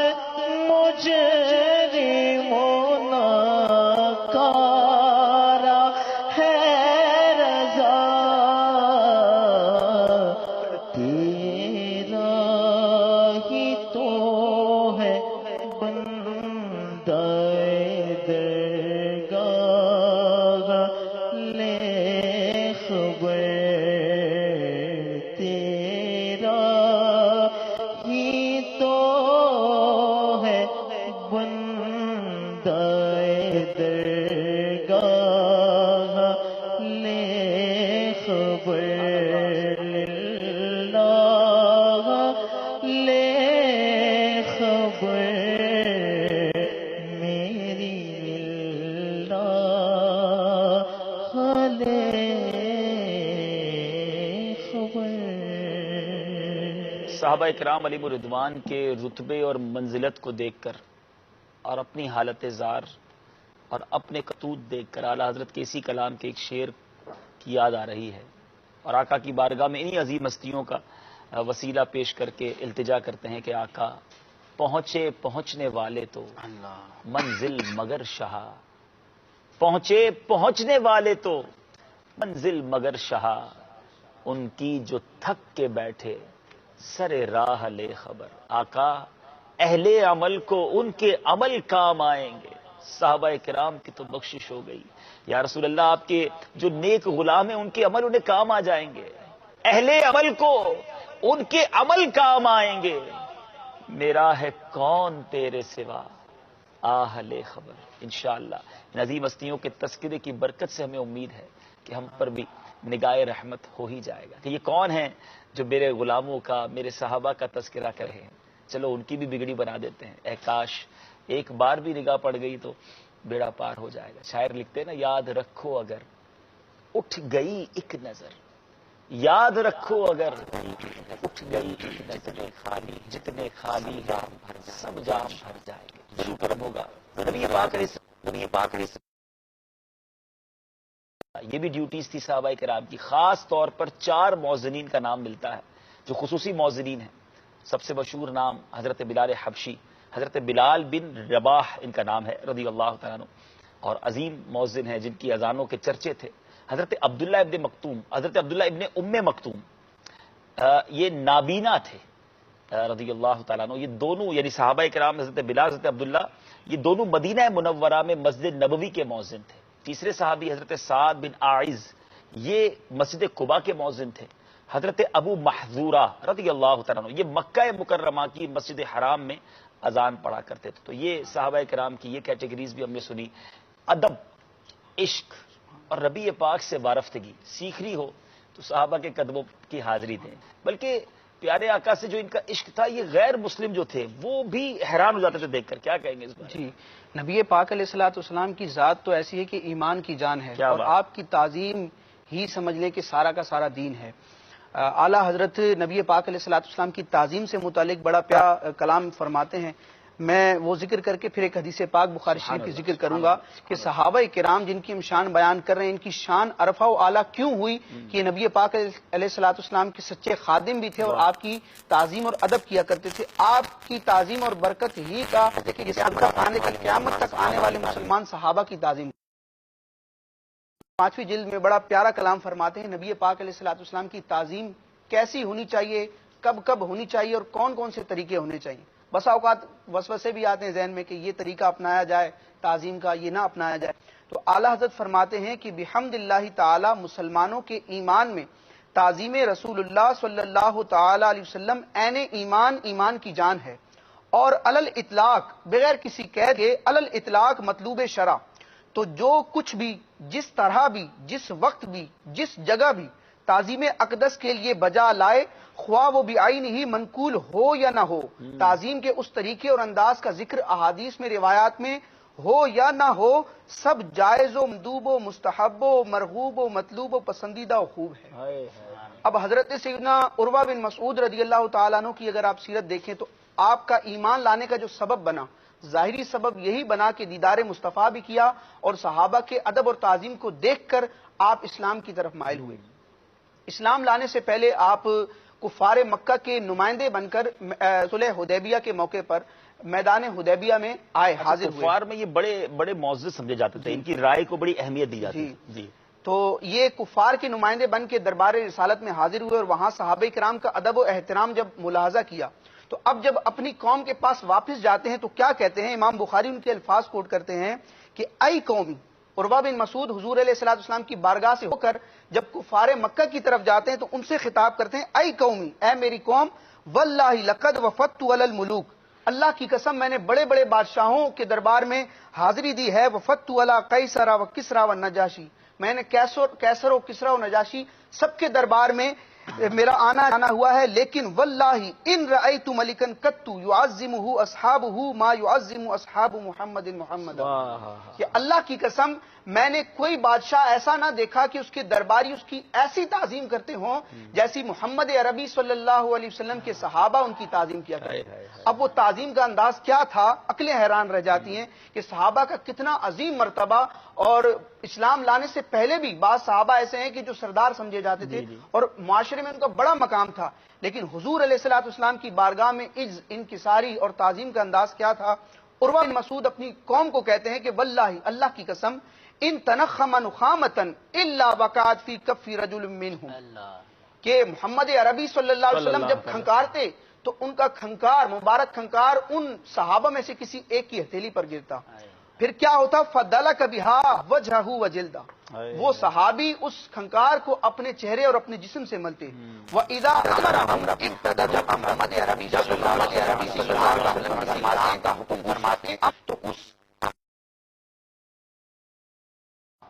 مجرموں ناکارہ ہے رضا تیرا ہی تو ہے بندہ درگاہ لے خبر تیرا ہی تو ہے بندہ درگاہ لے خبر للہ لے خبر میری للہ لے خبر. صحابہ کرام علیہ الرضوان کے رتبے اور منزلت کو دیکھ کر اور اپنی حالت زار اور اپنے قطوط دیکھ کر اعلیٰ حضرت کے اسی کلام کے ایک شعر کی یاد آ رہی ہے، اور آقا کی بارگاہ میں انہی عظیم ہستیوں کا وسیلہ پیش کر کے التجا کرتے ہیں کہ آقا پہنچے پہنچنے والے تو منزل مگر شہا، پہنچے پہنچنے والے تو منزل مگر شہا، ان کی جو تھک کے بیٹھے سر راہ لے خبر. آقا اہل عمل کو ان کے عمل کام آئیں گے. صحابہ کرام کی تو بخشش ہو گئی. یا رسول اللہ آپ کے جو نیک غلام ہیں ان کے عمل انہیں کام آ جائیں گے. اہل عمل کو ان کے عمل کام آئیں گے. میرا ہے کون تیرے سوا آہ لے خبر. انشاءاللہ نظیم ہستیوں کے تذکرے کی برکت سے ہمیں امید ہے کہ ہم پر بھی نگاہ رحمت ہو ہی جائے گا کہ یہ کون ہیں جو میرے غلاموں کا، میرے صحابہ کا تذکرہ کر رہے ہیں. چلو ان کی بھی بگڑی بنا دیتے ہیں. اے کاش ایک بار بھی نگاہ پڑ گئی تو بیڑا پار ہو جائے گا. شاعر لکھتے ہیں نا، یاد رکھو اگر اٹھ گئی ایک نظر، یاد رکھو اگر اٹھ گئی ایک نظر خالی، جتنے خالی جام بھر سب جام بھر جائے گے. شروع کرم ہوگا نبی پاک علیہ یہ بھی ڈیوٹیز تھی صحابہ کرام کی. خاص طور پر 4 موذنین کا نام ملتا ہے جو خصوصی موذنین ہیں. سب سے مشہور نام حضرت بلال حبشی، حضرت بلال بن رباح ان کا نام ہے رضی اللہ تعالیٰ عنہ، اور عظیم مؤذن ہیں جن کی اذانوں کے چرچے تھے. حضرت عبداللہ ابن مکتوم، حضرت عبداللہ ابن ام مکتوم، یہ نابینا تھے رضی اللہ تعالیٰ عنہ. یہ دونوں یعنی صحابہ کرام حضرت بلال، حضرت عبداللہ، یہ دونوں مدینہ منورہ میں مسجد نبوی کے مؤذن تھے. تیسرے صحابی حضرت سعد بن عائز، یہ مسجد قباء کے مؤذن تھے. حضرت ابو محذورہ رضی اللہ تعالیٰ عنہ، یہ مکہ مکرمہ کی مسجد حرام میں اذان پڑھا کرتے تھے. تو یہ صحابہ کرام کی یہ کیٹیگریز بھی ہم نے سنی. ادب، عشق اور ربی پاک سے وارفتگی سیکھنی ہو تو صحابہ کے قدموں کی حاضری دیں. بلکہ پیارے آقا سے جو ان کا عشق تھا، یہ غیر مسلم جو تھے وہ بھی حیران ہو جاتے تھے دیکھ کر. کیا کہیں گے اس بارے؟ جی، نبی پاک علیہ الصلوۃ والسلام کی ذات تو ایسی ہے کہ ایمان کی جان ہے، اور آپ کی تعظیم ہی سمجھ لیں کہ سارا کا سارا دین ہے. اعلیٰ حضرت نبی پاک علیہ الصلوۃ والسلام کی تعظیم سے متعلق بڑا پیارا کلام فرماتے ہیں. میں وہ ذکر کر کے پھر ایک حدیث پاک بخاری شریف کی ذکر کروں گا کہ صحابہ کرام جن کی ہم شان بیان کر رہے ہیں، ان کی شان عرفہ و اعلیٰ کیوں ہوئی کہ یہ نبی پاک علیہ الصلوۃ والسلام کے سچے خادم بھی تھے اور آپ کی تعظیم اور ادب کیا کرتے تھے. آپ کی تعظیم اور برکت ہی کا کہ جس قیامت تک آنے والے مسلمان صحابہ کی تعظیم. 5ویں جلد میں بڑا پیارا کلام فرماتے ہیں نبی پاک علیہ الصلوۃ والسلام کی تعظیم کیسی ہونی چاہیے، کب کب ہونی چاہیے اور کون کون سے طریقے ہونے چاہیے. بسا اوقات وسوسے بھی آتے ہیں ذہن میں کہ یہ طریقہ اپنایا جائے تعظیم کا، یہ نہ اپنایا جائے. تو اعلیٰ حضرت فرماتے ہیں کہ بحمد اللہ تعالی مسلمانوں کے ایمان میں تعظیم رسول اللہ صلی اللہ تعالی علیہ وسلم عین ایمان، ایمان کی جان ہے، اور علل اطلاق بغیر کسی قید کے علل اطلاق مطلوب شرع. تو جو کچھ بھی، جس طرح بھی، جس وقت بھی، جس جگہ بھی تعظیم اقدس کے لیے بجا لائے، خواہ وہ بعین ہی منقول ہو یا نہ ہو، تعظیم کے اس طریقے اور انداز کا ذکر احادیث میں، روایات میں ہو یا نہ ہو سب جائز و مندوب و مستحب و مرغوب و مطلوب و پسندیدہ و خوب ہے۔ اب حضرت سیدنا عروہ بن مسعود رضی اللہ تعالیٰ عنہ کی اگر آپ سیرت دیکھیں تو آپ کا ایمان لانے کا جو سبب بنا، ظاہری سبب یہی بنا کہ دیدار مصطفیٰ بھی کیا اور صحابہ کے ادب اور تعظیم کو دیکھ کر آپ اسلام کی طرف مائل ہوئے۔ اسلام لانے سے پہلے آپ کفار مکہ کے نمائندے بن کر صلح حدیبیہ کے موقع پر میدان حدیبیہ میں آئے، حاضر ہوئے۔ کفار میں یہ بڑے بڑے معزز سمجھے جاتے تھے، ان کی رائے کو بڑی اہمیت دی جاتی تھی۔ جی تو یہ کفار کے نمائندے بن کے دربار رسالت میں حاضر ہوئے اور وہاں صحابہ کرام کا ادب و احترام جب ملاحظہ کیا تو اب جب اپنی قوم کے پاس واپس جاتے ہیں تو کیا کہتے ہیں؟ امام بخاری ان کے الفاظ کوٹ کرتے ہیں کہ اے قومی، عروہ بن مسعود حضور علیہ الصلوۃ والسلام کی بارگاہ سے ہو کر جب کفار مکہ کی طرف جاتے ہیں تو ان سے خطاب کرتے ہیں، اے قومی، اے میری قوم، واللہ لقد وفدت علی الملوک، اللہ کی قسم میں نے بڑے بڑے بادشاہوں کے دربار میں حاضری دی ہے، وفدت علی قیصر و کسریٰ و نجاشی، میں نے کیسر و کسریٰ و نجاشی سب کے دربار میں میرا آنا ہوا ہے، لیکن واللہ ان رأیت ملکا قط یعظمہ اصحابہ ما یعظم اصحاب محمد کہ اللہ کی قسم میں نے کوئی بادشاہ ایسا نہ دیکھا کہ اس کے درباری اس کی ایسی تعظیم کرتے ہوں جیسی محمد عربی صلی اللہ علیہ وسلم کے صحابہ ان کی تعظیم کیا کرتے۔ اب وہ تعظیم کا انداز کیا تھا، عقلیں حیران رہ جاتی ہیں کہ صحابہ کا کتنا عظیم مرتبہ، اور اسلام لانے سے پہلے بھی بعض صحابہ ایسے ہیں کہ جو سردار سمجھے جاتے تھے اور معاشرے میں ان کا بڑا مقام تھا، لیکن حضور علیہ الصلوۃ والسلام کی بارگاہ میں انکساری اور تعظیم کا انداز کیا تھا۔ عروہ بن مسعود اپنی قوم کو کہتے ہیں کہ واللہ، اللہ کی قسم، ان تنخم نخامتا الا وقعت فی کف رجل منہم، کہ محمد عربی صلی اللہ علیہ وسلم جب کھنکارتے تو ان کا کھنکار، مبارک کھنکار، ان صحابہ میں سے کسی ایک کی ہتھیلی پر گرتا، پھر کیا ہوتا؟ فدلک بها وجهه وجلدہ، وہ صحابی اس کھنکار کو اپنے چہرے اور اپنے جسم سے ملتے۔ وَإِذَا أَمَرَهُمْ اقْتَدَوْا، جب محمد عربی صلی اللہ علیہ وسلم کا حکم فرماتے تو اس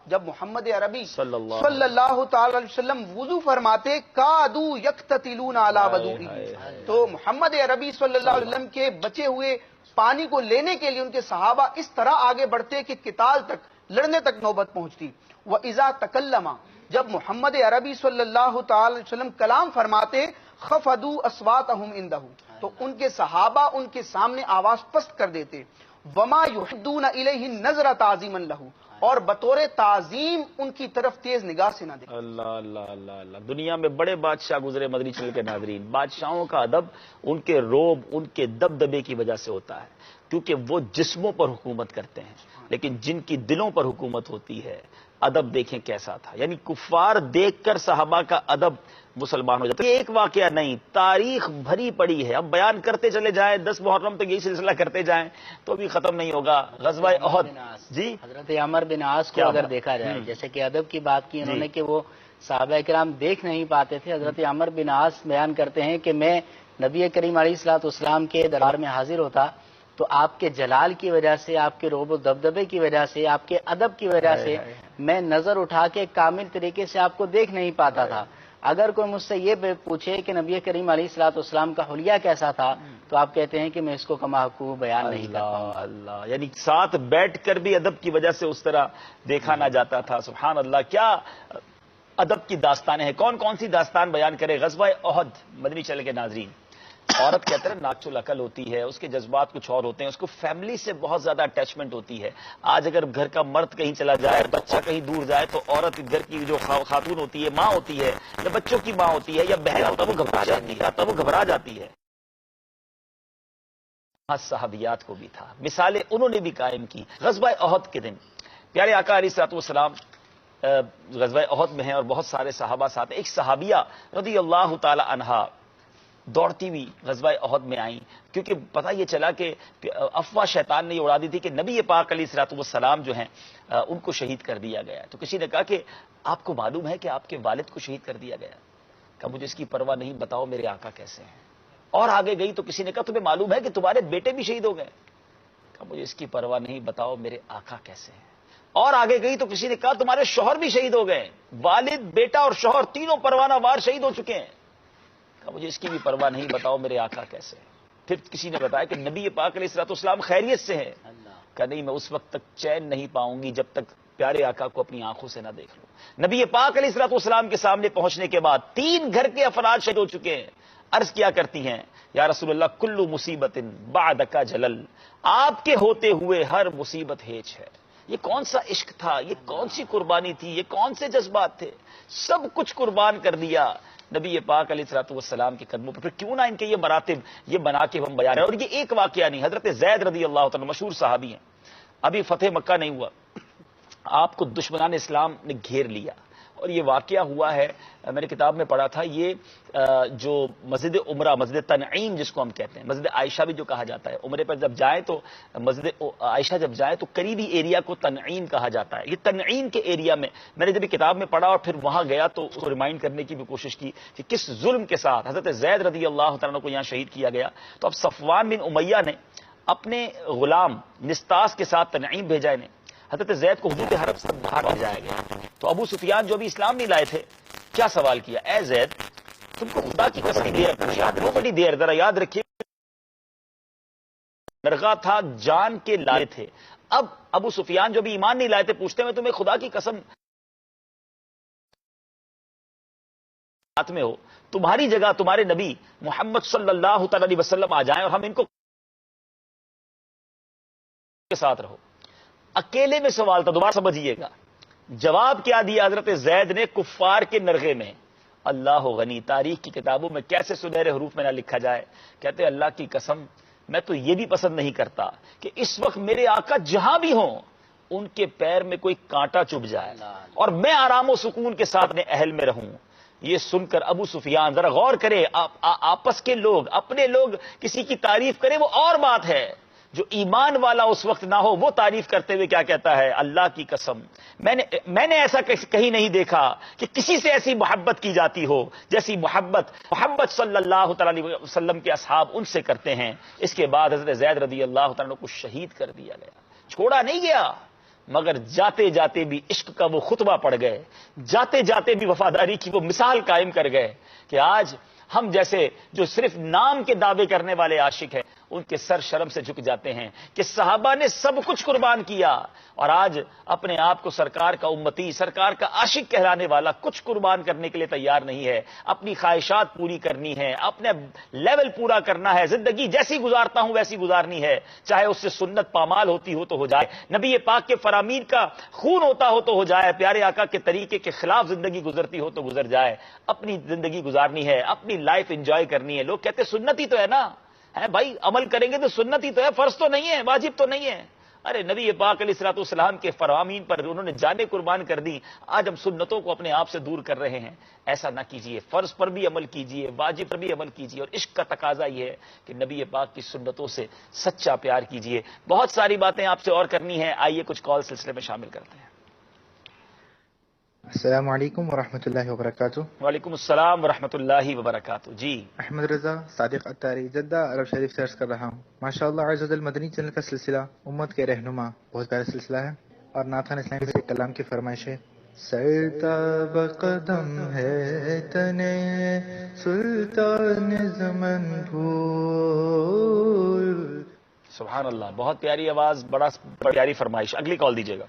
جب محمد عربی صلی اللہ تعالی علیہ وسلم وضو فرماتے کادو یقتتلون علی وضوئہ، تو محمد عربی صلی اللہ علیہ وسلم کے بچے ہوئے پانی کو لینے کے لیے ان کے صحابہ اس طرح آگے بڑھتے کہ قتال تک، لڑنے تک نوبت پہنچتی۔ وَإِذَا تَكَلَّمَ، جب محمد عربی صلی اللہ تعالی علیہ وسلم کلام فرماتے خفضوا اصواتهم عنده، تو ان کے صحابہ ان کے سامنے آواز پست کر دیتے۔ وما يحدون الیہ النظر تعظیما لہ، اور بطور تعظیم ان کی طرف تیز نگاہ سے نہ دیکھیں۔ اللہ اللہ اللہ اللہ، دنیا میں بڑے بادشاہ گزرے مدنی چینل کے ناظرین، بادشاہوں کا ادب ان کے روب، ان کے دبدبے کی وجہ سے ہوتا ہے، کیونکہ وہ جسموں پر حکومت کرتے ہیں، لیکن جن کی دلوں پر حکومت ہوتی ہے، ادب دیکھیں کیسا تھا۔ یعنی کفار دیکھ کر صحابہ کا ادب مسلمان ہو جاتا ہے۔ یہ ایک واقعہ نہیں، تاریخ بھری پڑی ہے، اب بیان کرتے چلے جائیں، 10 محرم تک یہی سلسلہ کرتے جائیں تو بھی ختم نہیں ہوگا۔ غزوہ احد، جی حضرت عمر بن عاص کو اگر دیکھا جائے، جیسے کہ ادب کی بات کی انہوں نے کہ وہ صحابہ کرام دیکھ نہیں پاتے تھے، حضرت عمر بن عاص بیان کرتے ہیں کہ میں نبی کریم علیہ الصلوۃ والسلام کے دربار میں حاضر ہوتا تو آپ کے جلال کی وجہ سے، آپ کے روب و دبدبے کی وجہ سے، آپ کے ادب کی وجہ سے میں نظر اٹھا کے کامل طریقے سے آپ کو دیکھ نہیں پاتا تھا۔ اگر کوئی مجھ سے یہ پوچھے کہ نبی کریم علیہ الصلوۃ والسلام کا حلیہ کیسا تھا تو آپ کہتے ہیں کہ میں اس کو کما حقوق بیان نہیں کر پاؤں۔ اللہ، یعنی ساتھ بیٹھ کر بھی ادب کی وجہ سے اس طرح دیکھا نہ جاتا تھا۔ سبحان اللہ، کیا ادب کی داستانیں ہیں۔ کون کون سی داستان بیان کرے؟ غزوہ احد، مدنی چینل کے ناظرین، عورت کہتے ہیں ناک چل ہوتی ہے، اس کے جذبات کچھ اور ہوتے ہیں، اس کو فیملی سے بہت زیادہ اٹیچمنٹ ہوتی ہے۔ آج اگر گھر کا مرد کہیں چلا جائے، بچہ کہیں دور جائے تو عورت گھر کی جو خاتون ہوتی ہے، ماں ہوتی ہے یا بچوں کی ماں ہوتی ہے یا بہن ہوتا ہے، وہ گھبرا جاتی ہے۔ صحابیات کو بھی تھا، مثالیں انہوں نے بھی قائم کی۔ غزوہ احد کے دن پیارے آقا علیہ الصلوۃ والسلام غزوہ احد میں ہیں اور بہت سارے صحابہ ساتھ ہیں۔ ایک صحابیہ رضی اللہ تعالی عنہا دوڑتی ہوئی غزوہ احد میں آئیں، کیونکہ پتہ یہ چلا کہ افواہ شیطان نے یہ اڑا دی تھی کہ نبی پاک علیہ الصلوۃ والسلام جو ہیں ان کو شہید کر دیا گیا۔ تو کسی نے کہا کہ آپ کو معلوم ہے کہ آپ کے والد کو شہید کر دیا گیا؟ کہا مجھے اس کی پرواہ نہیں، بتاؤ میرے آقا کیسے ہیں۔ اور آگے گئی تو کسی نے کہا تمہیں معلوم ہے کہ تمہارے بیٹے بھی شہید ہو گئے؟ کہا مجھے اس کی پرواہ نہیں، بتاؤ میرے آقا کیسے ہیں۔ اور آگے گئی تو کسی نے کہا تمہارے شوہر بھی شہید ہو گئے، والد، بیٹا اور شوہر تینوں پروانہ وار شہید ہو چکے ہیں۔ کہا مجھے اس کی بھی پرواہ نہیں، بتاؤ میرے آقا کیسے ہیں۔ پھر کسی نے بتایا کہ نبی پاک علیہ الصلوۃ والسلام خیریت سے ہیں۔ کہ نہیں میں اس وقت تک چین نہیں پاؤں گی جب تک پیارے آقا کو اپنی آنکھوں سے نہ دیکھ لوں. نبی پاک علیہ الصلوۃ والسلام کے سامنے پہنچنے کے بعد 3 گھر کے افراد شہید ہو چکے ہیں. عرض کیا کرتی ہیں یا رسول اللہ کل مصیبت بعدک جلل، آپ کے ہوتے ہوئے ہر مصیبت ہیچ ہے. یہ کون سا عشق تھا، یہ کون سی قربانی تھی، یہ کون سے جذبات تھے، سب کچھ قربان کر دیا نبی پاک علیہ الصلوۃ والسلام کے قدموں پر. پھر کیوں نہ ان کے یہ مراتب یہ بنا کے ہم بیان رہے ہیں. اور یہ ایک واقعہ نہیں، حضرت زید رضی اللہ تعالیٰ مشہور صحابی ہیں. ابھی فتح مکہ نہیں ہوا، آپ کو دشمنان اسلام نے گھیر لیا، اور یہ واقعہ ہوا ہے میں نے کتاب میں پڑھا تھا. یہ جو مسجد عمرہ، مسجد تنعیم جس کو ہم کہتے ہیں، مسجد عائشہ بھی جو کہا جاتا ہے، عمرے پر جب جائیں تو مسجد عائشہ جب جائیں تو قریبی ایریا کو تنعیم کہا جاتا ہے. یہ تنعیم کے ایریا میں میں نے جب کتاب میں پڑھا اور پھر وہاں گیا تو اس کو ریمائنڈ کرنے کی بھی کوشش کی کہ کس ظلم کے ساتھ حضرت زید رضی اللہ تعالیٰ کو یہاں شہید کیا گیا. تو اب صفوان بن امیہ نے اپنے غلام نستاس کے ساتھ تنعیم بھیجا انہیں. حضرت زید کو حدود حرم سے باہر بھیجایا گیا. تو ابو سفیان جو بھی اسلام نہیں لائے تھے، کیا سوال کیا، اے زید تم کو خدا کی قسم دیر بڑی دیر، ذرا یاد رکھیے نرغا تھا جان کے لائے تھے. اب ابو سفیان جو بھی ایمان نہیں لائے تھے پوچھتے میں تمہیں خدا کی قسم ہاتھ میں ہو، تمہاری جگہ تمہارے نبی محمد صلی اللہ تعالی علیہ وسلم آ جائیں اور ہم ان کو کے ساتھ رہو. اکیلے میں سوال تھا، دوبارہ سمجھیے گا. جواب کیا دیا حضرت زید نے کفار کے نرغے میں؟ اللہ غنی، تاریخ کی کتابوں میں کیسے سنہرے حروف میں نہ لکھا جائے. کہتے اللہ کی قسم میں تو یہ بھی پسند نہیں کرتا کہ اس وقت میرے آقا جہاں بھی ہوں ان کے پیر میں کوئی کانٹا چبھ جائے اور میں آرام و سکون کے ساتھ اپنے اہل میں رہوں. یہ سن کر ابو سفیان، ذرا غور کرے، آپس کے لوگ، اپنے لوگ کسی کی تعریف کریں وہ اور بات ہے، جو ایمان والا اس وقت نہ ہو وہ تعریف کرتے ہوئے کیا کہتا ہے، اللہ کی قسم میں نے ایسا کہیں نہیں دیکھا کہ کسی سے ایسی محبت کی جاتی ہو جیسی محبت صلی اللہ تعالی علیہ وسلم کے اصحاب ان سے کرتے ہیں. اس کے بعد حضرت زید رضی اللہ تعالیٰ کو شہید کر دیا گیا. چھوڑا نہیں گیا مگر جاتے جاتے بھی عشق کا وہ خطبہ پڑھ گئے، جاتے جاتے بھی وفاداری کی وہ مثال قائم کر گئے کہ آج ہم جیسے جو صرف نام کے دعوے کرنے والے عاشق ہیں ان کے سر شرم سے جھک جاتے ہیں کہ صحابہ نے سب کچھ قربان کیا اور آج اپنے آپ کو سرکار کا امتی، سرکار کا عاشق کہلانے والا کچھ قربان کرنے کے لیے تیار نہیں ہے. اپنی خواہشات پوری کرنی ہے، اپنے لیول پورا کرنا ہے، زندگی جیسی گزارتا ہوں ویسی گزارنی ہے، چاہے اس سے سنت پامال ہوتی ہو تو ہو جائے، نبی پاک کے فرامین کا خون ہوتا ہو تو ہو جائے، پیارے آقا کے طریقے کے خلاف زندگی گزرتی ہو تو گزر جائے. اپنی زندگی گزارنی ہے، اپنی لائف انجوائے کرنی ہے. لوگ کہتے سنت ہی تو ہے نا، ہے بھائی عمل کریں گے تو سنت ہی تو ہے، فرض تو نہیں ہے، واجب تو نہیں ہے. ارے نبی پاک علیہ الصلوۃ والسلام کے فرامین پر انہوں نے جانیں قربان کر دی، آج ہم سنتوں کو اپنے آپ سے دور کر رہے ہیں. ایسا نہ کیجیے، فرض پر بھی عمل کیجیے، واجب پر بھی عمل کیجیے. اور عشق کا تقاضا یہ ہے کہ نبی پاک کی سنتوں سے سچا پیار کیجیے. بہت ساری باتیں آپ سے اور کرنی ہیں، آئیے کچھ کال سلسلے میں شامل کرتے ہیں. السلام علیکم ورحمۃ اللہ وبرکاتہ. وعلیکم السلام ورحمۃ اللہ وبرکاتہ. جی احمد رضا صادق اتاری جدہ عرب شریف سے عرض کر رہا ہوں. ماشاء اللہ عز و جل مدنی چینل کا سلسلہ امت کے رہنما بہت پیارا سلسلہ ہے اور نعت اسلامی سے کلام کی فرمائش ہے. سرتاب قدم ہے تنے سلطان زمن پھول. سبحان اللہ، بہت پیاری آواز، بڑا پیاری فرمائش. اگلی کال دیجیے گا.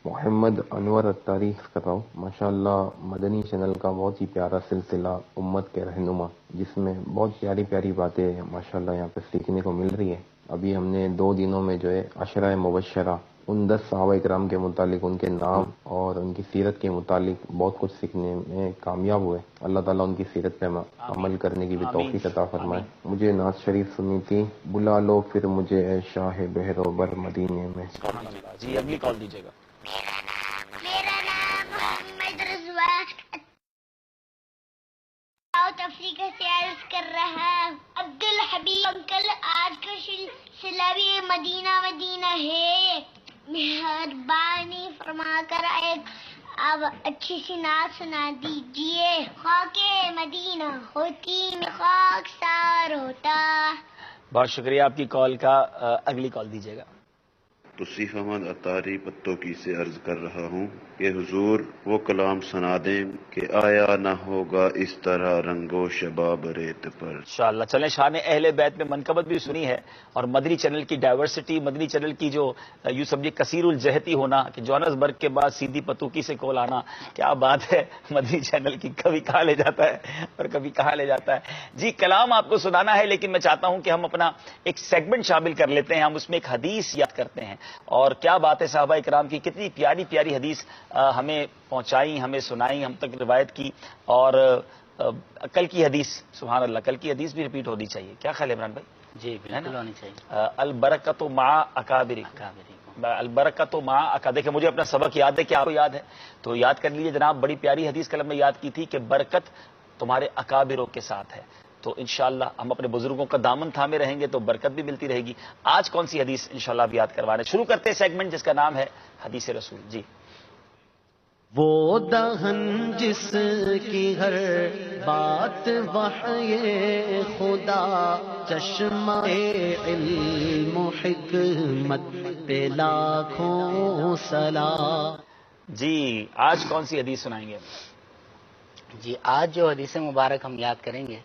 محمد انور اتاری کر رہا ہوں. ماشاء اللہ مدنی چینل کا بہت ہی پیارا سلسلہ امت کے رہنما، جس میں بہت پیاری پیاری باتیں ماشاء اللہ یہاں پہ سیکھنے کو مل رہی ہے. ابھی ہم نے 2 دنوں میں جو ہے عشرہ مبشرہ ان 10 صحابہ کرام کے متعلق، ان کے نام اور ان کی سیرت کے متعلق بہت کچھ سیکھنے میں کامیاب ہوئے. اللہ تعالیٰ ان کی سیرت پہ عمل کرنے کی بھی توفیق عطا فرمائے. مجھے نعت شریف سنی تھی، بلا لو پھر مجھے اے شاہ بحر و بر مدینے میں. جی اگلی کال دیجیے گا. میرا نام محمد رضوا ساؤتھ افریقہ سے عرض کر رہا ہوں. عبدالحبیب انکل آج کا سلسلہ بھی مدینہ مدینہ ہے، مہربانی فرما کر ایک اب اچھی سی نعت سنا دیجیے. خاک مدینہ ہوتی میں خاک سار ہوتا. بہت شکریہ آپ کی کال کا. اگلی کال دیجیے گا. توصیف احمد اطاری پتوکی سے عرض کر رہا ہوں کہ حضور وہ کلام سنا دیں کہ آیا نہ ہوگا اس طرح رنگو شباب ریت پر. انشاءاللہ. چلیں، شان اہل بیت میں منقبت بھی سنی ہے، اور مدنی چینل کی ڈائیورسٹی، مدنی چینل کی جو یوں سمجھے کثیر الجہتی ہونا، کہ جوہانسبرگ کے بعد سیدھی پتوکی سے کال آنا، کیا بات ہے مدنی چینل کی. کبھی کہاں لے جاتا ہے اور کبھی کہاں لے جاتا ہے. جی، کلام آپ کو سنانا ہے، لیکن میں چاہتا ہوں کہ ہم اپنا ایک سیگمنٹ شامل کر لیتے ہیں. ہم اس میں ایک حدیث یاد کرتے ہیں، اور کیا بات ہے صحابہ اکرام کی کتنی پیاری پیاری حدیث ہمیں پہنچائی، ہمیں سنائی، ہم تک روایت کی. اور کل کی حدیث، سبحان اللہ، کل کی حدیث بھی ریپیٹ ہونی چاہیے. کیا خیال ہے عمران بھائی؟ جی بالکل ہونی چاہیے. البرکت مع اکابرکم، البرکت مع اکابرکم. دیکھیں، مجھے اپنا سبق یاد ہے کہ آپ کو یاد ہے تو یاد کر لیجیے جناب. بڑی پیاری حدیث کل میں یاد کی تھی کہ برکت تمہارے اکابروں کے ساتھ ہے. تو انشاءاللہ ہم اپنے بزرگوں کا دامن تھامے رہیں گے تو برکت بھی ملتی رہے گی. آج کون سی حدیث انشاءاللہ آپ یاد کروانے؟ شروع کرتے ہیں سیگمنٹ جس کا نام ہے حدیث رسول. جی. وہ دہن جس کی ہر بات وحی خدا، چشمہ علم و حکمت پہ لاکھوں سلام. جی، آج کون سی حدیث سنائیں گے؟ جی، آج جو حدیث مبارک ہم یاد کریں گے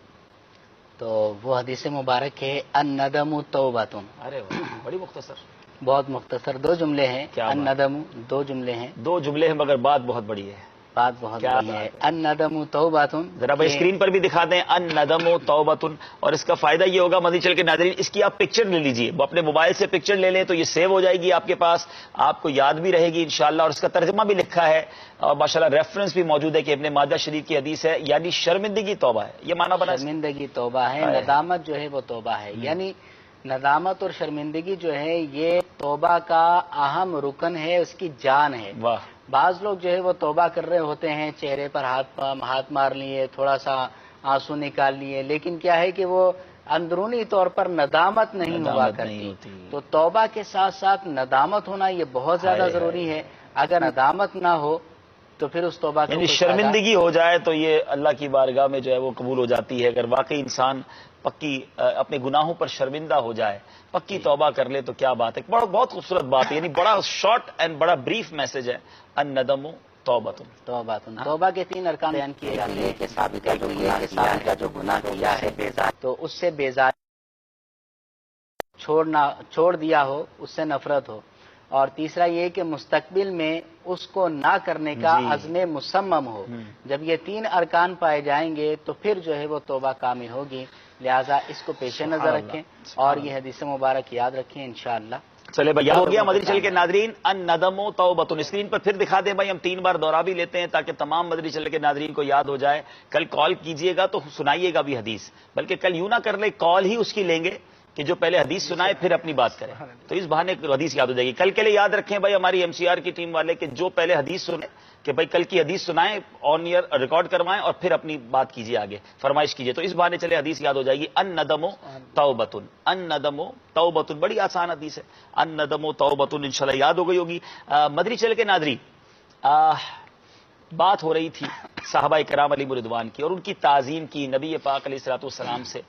تو وہ حدیث مبارک ہے الندم توبۃ. ارے واہ، بڑی مختصر، بہت مختصر. 2 جملے ہیں. الندم 2 جملے ہیں. 2 جملے ہیں مگر بات بہت بڑی ہے. بات بہت بڑی ہے. الندم توبۃ. ذرا بھائی اسکرین پر بھی دکھا دیں الندم توبۃ. اور اس کا فائدہ یہ ہوگا مدنی چینل کے ناظرین، اس کی آپ پکچر لے لیجئے، وہ اپنے موبائل سے پکچر لے لیں تو یہ سیو ہو جائے گی آپ کے پاس، آپ کو یاد بھی رہے گی انشاءاللہ. اور اس کا ترجمہ بھی لکھا ہے اور ماشاءاللہ ریفرنس بھی موجود ہے کہ ابن ماجہ شریف کی حدیث ہے، یعنی شرمندگی توبہ ہے. یہ معنی بنا، شرمندگی توبہ ہے، ندامت جو ہے وہ توبہ ہے. یعنی ندامت اور شرمندگی جو ہے یہ توبہ کا اہم رکن ہے، اس کی جان ہے. واہ. بعض لوگ جو ہے وہ توبہ کر رہے ہوتے ہیں، چہرے پر ہاتھ مار لیے، تھوڑا سا آنسو نکال لیے، لیکن کیا ہے کہ وہ اندرونی طور پر ندامت نہیں ہوا کرتی. تو توبہ کے ساتھ ساتھ ندامت ہونا یہ بہت زیادہ ضروری ہے. اگر ندامت نہ ہو تو پھر اس توبہ کا یعنی شرمندگی ہو جائے تو یہ اللہ کی بارگاہ میں جو ہے وہ قبول ہو جاتی ہے. اگر واقعی انسان پکی اپنے گناہوں پر شرمندہ ہو جائے، پکی توبہ کر لے تو کیا بات ہے. بہت خوبصورت بات ہے، یعنی بڑا شارٹ اینڈ بڑا بریف میسج ہے. الندم توبۃ. توبہ کے 3 ارکان بیان کیے جاتے ہیں کہ ثابت ہے کہ یہ انسان کا جو گناہ کیا ہے تو اس سے بیزار چھوڑ دیا ہو، اس سے نفرت ہو. اور تیسرا یہ کہ مستقبل میں اس کو نہ کرنے کا عزم مصمم ہو. جب یہ 3 ارکان پائے جائیں گے تو پھر جو ہے وہ توبہ کامل ہوگی. لہذا اس کو پیش نظر رکھیں اور یہ حدیث مبارک یاد رکھیں انشاءاللہ. چلے بھائی، ہو گیا مدنی چینل کے ناظرین الندم توبۃ. اسکرین پر پھر دکھا دیں بھائی، ہم 3 بار دوہرا بھی لیتے ہیں تاکہ تمام مدنی چینل کے ناظرین کو یاد ہو جائے. کل کال کیجئے گا تو سنائیے گا بھی حدیث، بلکہ کل یوں نہ کر لیں، کال ہی اس کی لیں گے کہ جو پہلے حدیث سنائے پھر اپنی بات کرے، تو اس بہانے حدیث یاد ہو جائے گی. کل کے لیے یاد رکھیں بھائی ہماری MCR کی ٹیم والے کہ جو پہلے حدیث سنیں کہ بھائی کل کی حدیث سنائیں، آن ایئر ریکارڈ کروائیں اور پھر اپنی بات کیجیے، آگے فرمائش کیجیے. تو اس بہانے چلے حدیث یاد ہو جائے گی. الندم توبۃ. الندم توبۃ، بڑی آسان حدیث ہے. الندم توبۃ انشاءاللہ یاد ہو گئی ہوگی. مدنی چینل کے ناظرین، بات ہو رہی تھی صحابہ کرام علیہ رضوان کی اور ان کی تعظیم کی، نبی پاک علیہ الصلوۃ والسلام سے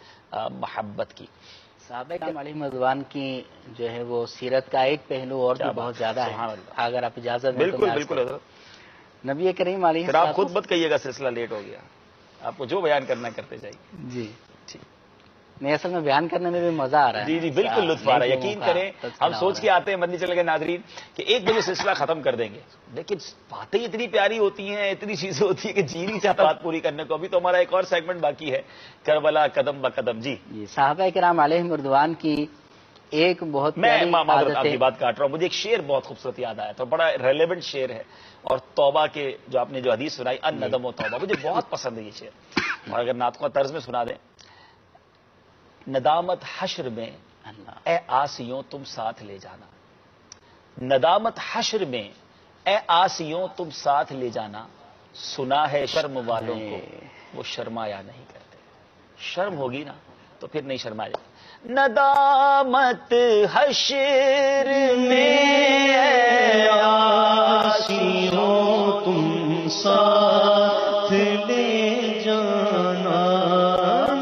محبت کی. صحابہ کرام علیہ رضوان کی جو ہے وہ سیرت کا ایک پہلو اور بھی بہت زیادہ ہے. اگر آپ اجازت دیں. بالکل بالکل حضرت. نبی کریم علیہ پھر آپ خود مت کہیے گا سلسلہ لیٹ ہو گیا، آپ کو جو بیان کرنا کرتے جائیے. جی نہیں، اصل میں بیان کرنے میں بھی مزہ آ رہا ہے. جی جی بالکل لطف آ رہا ہے. یقین کریں ہم سوچ کے آتے ہیں مدنی چینل کے ناظرین کہ 1 بجے سلسلہ ختم کر دیں گے، لیکن باتیں اتنی پیاری ہوتی ہیں، اتنی چیزیں ہوتی ہیں کہ جی نہیں چاہتا بات پوری کرنے کو. ابھی تو ہمارا ایک اور سیگمنٹ باقی ہے، کربلا قدم بقدم. جی صحابہ کرام علیہ رضوان کی ایک بہت میں آپ کی بات کاٹ رہا ہوں، مجھے ایک شعر بہت خوبصورت یاد آیا تھا، بڑا ریلیونٹ شعر ہے. اور توبہ کے جو آپ نے جو حدیث سنائی الندم و توبہ، مجھے بہت پسند ہے یہ شعر. اور اگر نعت طرز میں سنا دیں. ندامت حشر میں اے آسیوں تم ساتھ لے جانا، ندامت حشر میں اے آسیوں تم ساتھ لے جانا، سنا ہے شرم والوں کو وہ شرمایا نہیں کرتے. شرم ہوگی نا تو پھر نہیں شرمایا جاتا. ندامت حشر میں اے آسیوں تم ساتھ لے جانا،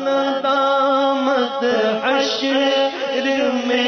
ندامت حشر میں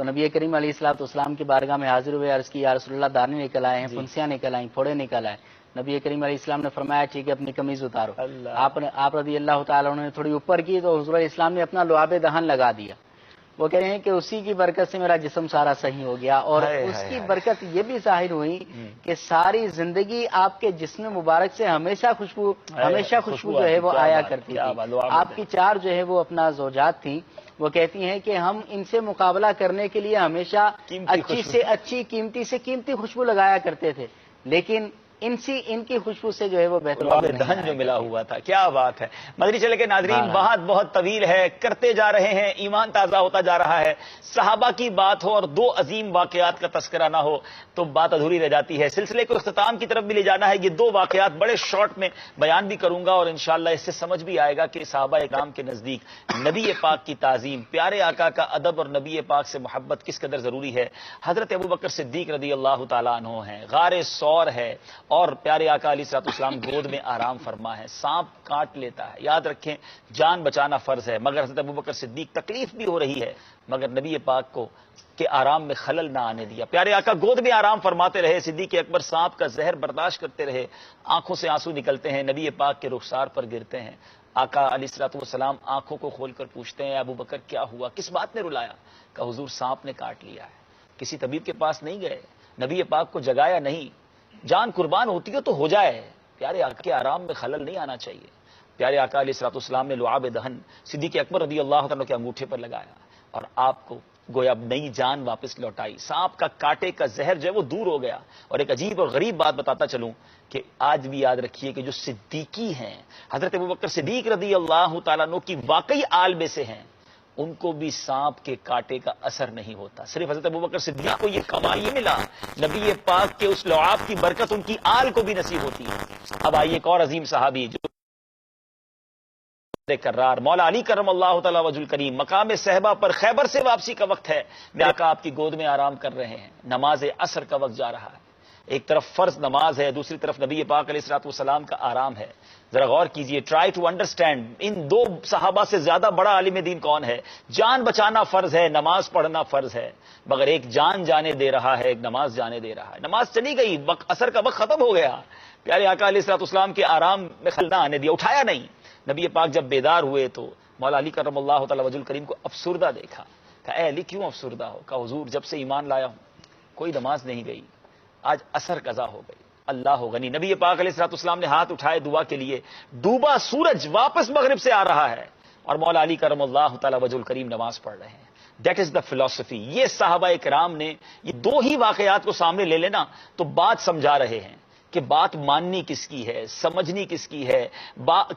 تو نبی کریم علیہ السلام کی بارگاہ میں حاضر ہوئے، عرض کی یا رسول اللہ دانے نکل آئے ہیں، پھنسیاں نکل آئیں، پھوڑے نکل آئے. نبی کریم علیہ السلام نے فرمایا ٹھیک ہے اپنی قمیض اتارو. آپ رضی اللہ تعالیٰ عنہ نے تھوڑی اوپر کی تو حضور علیہ السلام نے اپنا لعاب دہن لگا دیا. وہ کہہ رہے ہیں کہ اسی کی برکت سے میرا جسم سارا صحیح ہو گیا، اور اس کی برکت یہ بھی ظاہر ہوئی کہ ساری زندگی آپ کے جسم مبارک سے ہمیشہ خوشبو جو ہے وہ آیا کرتی تھی. آپ کی 4 جو ہے وہ اپنا زوجات تھیں، وہ کہتی ہیں کہ ہم ان سے مقابلہ کرنے کے لیے ہمیشہ اچھی سے اچھی، قیمتی سے قیمتی خوشبو لگایا کرتے تھے، لیکن ان کی خوشبو سے جو ہے وہ بہتر دہن جو ملا ہوا تھا. کیا بات ہے. مدنی چینل کے ناظرین، بہت طویل ہے، کرتے جا رہے ہیں، ایمان تازہ ہوتا جا رہا ہے. صحابہ کی بات ہو اور 2 عظیم واقعات کا تذکرہ نہ ہو تو بات ادھوری رہ جاتی ہے. سلسلے کو اختتام کی طرف بھی لے جانا ہے. یہ 2 واقعات بڑے شارٹ میں بیان بھی کروں گا، اور انشاءاللہ اس سے سمجھ بھی آئے گا کہ صحابہ اکرام کے نزدیک نبی پاک کی تعظیم، پیارے آقا کا ادب اور نبی پاک سے محبت کس قدر ضروری ہے. حضرت ابوبکر صدیق رضی اللہ تعالیٰ عنہ ہیں، غار ثور ہے، اور پیارے آقا علیہ السلام گود میں آرام فرما ہے. سانپ کاٹ لیتا ہے، یاد رکھیں جان بچانا فرض ہے، مگر حضرت ابوبکر صدیق تکلیف بھی ہو رہی ہے مگر نبی پاک کو کہ آرام میں خلل نہ آنے دیا. پیارے آقا گود میں آرام فرماتے رہے. صدیق اکبر سانپ کا زہر برداشت کرتے رہے. آنکھوں سے آنسو نکلتے ہیں، نبی پاک کے رخسار پر گرتے ہیں. آقا علیہ السلام آنکھوں کو کھول کر پوچھتے ہیں ابوبکر کیا ہوا، کس بات نے رلایا؟ کہ حضور سانپ نے کاٹ لیا ہے. کسی طبیب کے پاس نہیں گئے، نبی پاک کو جگایا نہیں. جان قربان ہوتی ہے تو ہو جائے، پیارے آقا کے آرام میں خلل نہیں آنا چاہیے. پیارے آقا علیہ السلام نے لعاب دہن صدیق اکبر رضی اللہ عنہ کے انگوٹھے پر لگایا اور آپ کو گویا نئی جان واپس لوٹائی. سانپ کا کاٹے کا زہر جو ہے وہ دور ہو گیا. اور ایک عجیب اور غریب بات بتاتا چلوں کہ آج بھی یاد رکھیے کہ جو صدیقی ہیں، حضرت ابوبکر صدیق رضی اللہ تعالیٰ عنہ کی واقعی آل میں سے ہیں، ان کو بھی سانپ کے کاٹے کا اثر نہیں ہوتا. صرف حضرت ابوبکر صدیق کو یہ کمال یہ ملا، نبی پاک کے اس لعاب کی برکت ان کی آل کو بھی نصیب ہوتی ہے. اب آئیے ایک اور عظیم صحابی جو کرار مولا علی کرم اللہ تعالی وجہ الکریم، مقام صحبہ پر خیبر سے واپسی کا وقت ہے. آقا آپ کی گود میں آرام کر رہے ہیں، نماز عصر کا وقت جا رہا ہے. ایک طرف فرض نماز ہے، دوسری طرف نبی پاک علیہ السلام کا آرام ہے. ذرا غور کیجئے، ٹرائی ٹو انڈرسٹینڈ ان 2 صحابہ سے زیادہ بڑا عالم دین کون ہے؟ جان بچانا فرض ہے، نماز پڑھنا فرض ہے، مگر ایک جان جانے دے رہا ہے، ایک نماز جانے دے رہا ہے. نماز چلی گئی، عصر کا وقت ختم ہو گیا. پیارے آقا علیہ السلام کے آرام میں خلل نہ آنے دیا، اٹھایا نہیں. نبی پاک جب بیدار ہوئے تو مولا علی کرم اللہ تعالی وجہ الکریم کو افسردہ دیکھا. کہا اے علی کیوں افسردہ ہو؟ کہا حضور جب سے ایمان لایا ہوں کوئی نماز نہیں گئی، آج عصر قضا ہو گئی. اللہ غنی. نبی پاک علیہ السلام نے ہاتھ اٹھائے دعا کے لیے. ڈوبا سورج واپس مغرب سے آ رہا ہے اور مولا علی کرم اللہ تعالی وجہ الکریم نماز پڑھ رہے ہیں. دیٹ از دا فلسفی. یہ صحابہ کرام نے یہ 2 ہی واقعات کو سامنے لے لینا تو بات سمجھا رہے ہیں کہ بات ماننی کس کی ہے، سمجھنی کس کی ہے،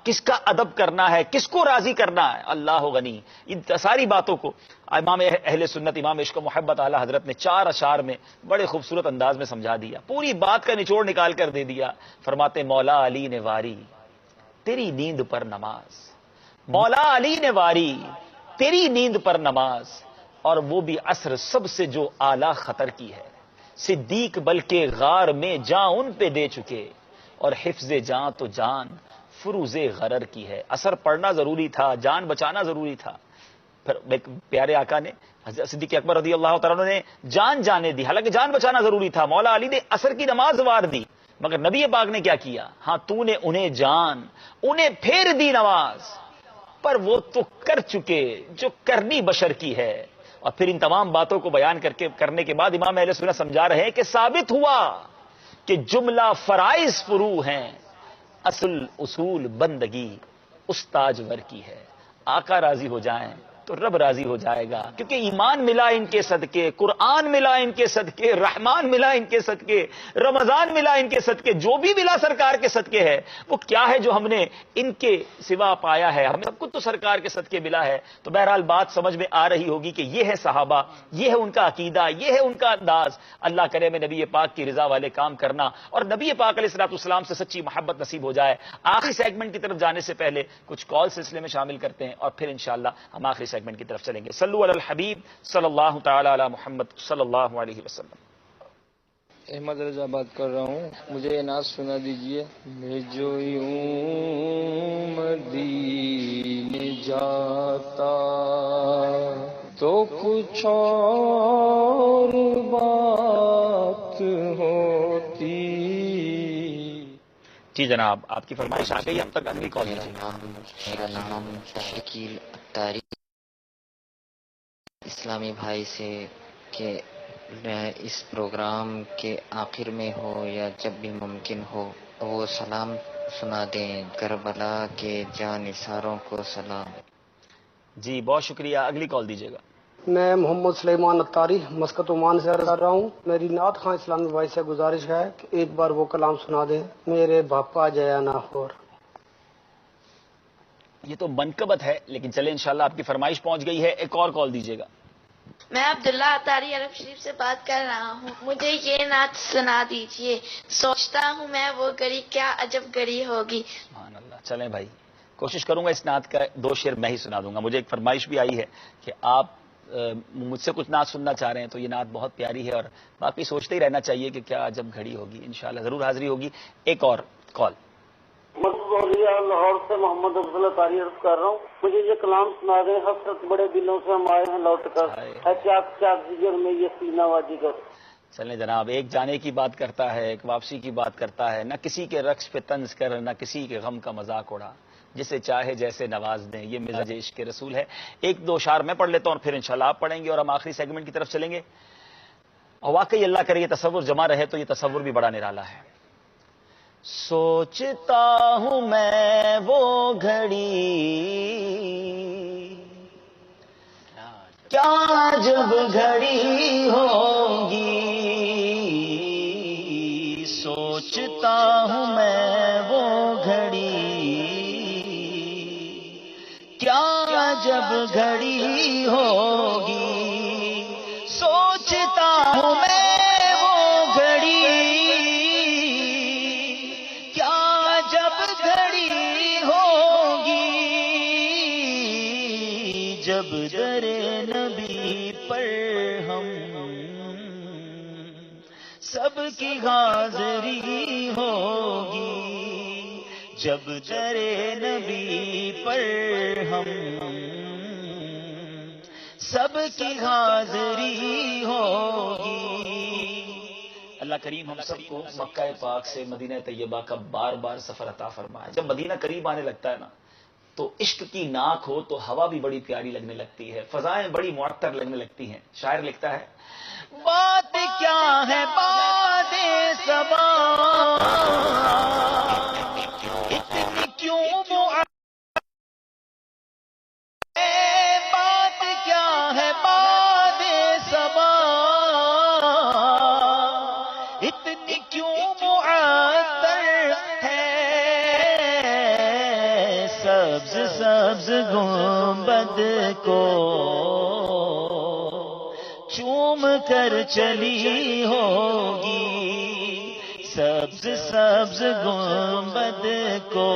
کس کا ادب کرنا ہے، کس کو راضی کرنا ہے. اللہ غنی. ان ساری باتوں کو امام اہل سنت امام عشق و محبت اعلی حضرت نے 4 اشعار میں بڑے خوبصورت انداز میں سمجھا دیا، پوری بات کا نچوڑ نکال کر دے دیا. فرماتے مولا علی نے واری تیری نیند پر نماز، مولا علی نے واری تیری نیند پر نماز، اور وہ بھی عصر سب سے جو اعلی خطر کی ہے. صدیق بلکہ غار میں جاں ان پہ دے چکے، اور حفظ جاں تو جان فروز غرر کی ہے. اثر پڑھنا ضروری تھا، جان بچانا ضروری تھا. پھر پیارے آقا نے صدیق اکبر رضی اللہ تعالیٰ عنہ نے جان جانے دی، حالانکہ جان بچانا ضروری تھا. مولا علی نے اثر کی نماز وار دی، مگر نبی پاک نے کیا کیا؟ ہاں تو نے انہیں جان، انہیں پھیر دی نماز، پر وہ تو کر چکے جو کرنی بشر کی ہے. اور پھر ان تمام باتوں کو بیان کرنے کے بعد امام اہل سنت سمجھا رہے ہیں کہ ثابت ہوا کہ جملہ فرائض فرو ہیں، اصل اصول بندگی استاجور کی ہے. آقا راضی ہو جائیں تو رب راضی ہو جائے گا، کیونکہ ایمان ملا ان کے صدقے، قرآن ملا ان کے صدقے، رحمان ملا ان کے صدقے، رمضان ملا ان کے صدقے. جو بھی ملا سرکار کے صدقے ہے. وہ کیا ہے جو ہم نے ان کے سوا پایا ہے؟ ہمیں سب کچھ تو سرکار کے صدقے ملا ہے. تو بہرحال بات سمجھ میں آ رہی ہوگی کہ یہ ہے صحابہ، یہ ہے ان کا عقیدہ، یہ ہے ان کا انداز. اللہ کرے میں نبی پاک کی رضا والے کام کرنا اور نبی پاک علیہ السلام سے سچی محبت نصیب ہو جائے. آخری سیگمنٹ کی طرف جانے سے پہلے کچھ کال سلسلے میں شامل کرتے ہیں اور پھر انشاءاللہ ہم آخری سیگمنٹ کی طرف چلیں گے. صلو علی الحبیب صلی اللہ تعالی علی محمد صلی اللہ علیہ وسلم. احمد رضا بات کر رہا ہوں، مجھے یہ نعت سنا دیجئے. میں جو یوں مدینے جاتا تو کچھ اور بات ہوتی. جی جناب، آپ کی فرمائش آ گئی. اب تک اگلی کال. میرا نام شکیل اتاری، اسلامی بھائی سے کہ اس پروگرام کے آخر میں ہو یا جب بھی ممکن ہو وہ سلام سنا دیں. کربلا کے جانثاروں کو سلام. جی بہت شکریہ. اگلی کال دیجیے گا. میں محمد سلیمان اتاری مسقط عمان سے عرض کر رہا ہوں. میری نعت خواں اسلامی بھائی سے گزارش ہے کہ ایک بار وہ کلام سنا دیں، میرے باپا جیا ناخور. یہ تو منقبت ہے، لیکن چلے انشاءاللہ آپ کی فرمائش پہنچ گئی ہے. ایک اور کال دیجیے گا. میں عبداللہ اتاری عرب شریف سے بات کر رہا ہوں. مجھے یہ نعت سنا دیجیے. سوچتا ہوں میں وہ گھڑی کیا عجب گھڑی ہوگی. سبحان اللہ. چلیں بھائی، کوشش کروں گا اس نعت کا 2 شعر میں ہی سنا دوں گا. مجھے ایک فرمائش بھی آئی ہے کہ آپ مجھ سے کچھ نعت سننا چاہ رہے ہیں، تو یہ نعت بہت پیاری ہے اور باقی سوچتے ہی رہنا چاہیے کہ کیا عجب گھڑی ہوگی. انشاءاللہ ضرور حاضری ہوگی. ایک اور کال. لاہور سے محمد افضل اتاری عرض کر رہا ہوں. مجھے یہ کلام سنا دیں. حسرت بڑے دلوں سے ہم آئے ہیں لوٹ کر، ہے چاک چاک جگر میں یہ سینہ واجگر. چلیں جناب، ایک جانے کی بات کرتا ہے، ایک واپسی کی بات کرتا ہے. نہ کسی کے رقص پہ طنز کر، نہ کسی کے غم کا مذاق اڑا، جسے چاہے جیسے نواز دیں. یہ مزاج عشق کے رسول ہے. 1-2 اشعار میں پڑھ لیتا ہوں اور پھر انشاءاللہ آپ پڑھیں گے اور ہم آخری سیگمنٹ کی طرف چلیں گے. اور واقعی اللہ کرے یہ تصور جمع رہے تو یہ تصور بھی بڑا نرالا ہے. سوچتا ہوں میں وہ گھڑی کیا جب گھڑی ہوگی. سوچتا ہوں میں وہ گھڑی کیا جب گھڑی ہوگی. سوچتا ہوں میں وہ گھڑی کیا جب گھڑی ہوگی. جب در نبی پر ہم سب کی حاضری ہوگی. جب در نبی پر ہم سب کی حاضری ہوگی. اللہ کریم ہم سب کو مکہ پاک سے مدینہ طیبہ کا بار بار سفر عطا فرمائے. جب مدینہ قریب آنے لگتا ہے نا تو عشق کی ناک ہو تو ہوا بھی بڑی پیاری لگنے لگتی ہے، فضائیں بڑی معطر لگنے لگتی ہیں. شاعر لکھتا ہے بات کیا ہے بات صبا اتنی کیوں بات کیا ہے بات صبا اتنی کیوں معطر ہے. سبز سبز گنبد کو چوم کر چلی ہوگی. سبز سبز گنبد کو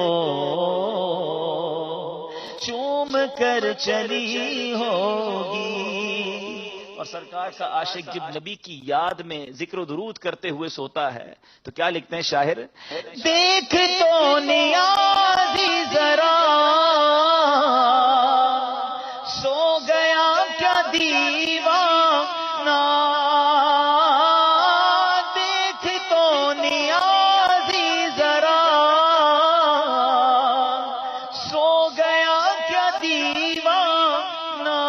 چوم کر چلی ہوگی. اور سرکار کا عاشق جب نبی کی یاد میں ذکر و درود کرتے ہوئے سوتا ہے تو کیا لکھتے ہیں شاعر؟ دیکھ تو نیازی ذرا سو گیا کیا دیوانہ. دیکھ تو نیازی ذرا سو گیا کیا دیوانہ.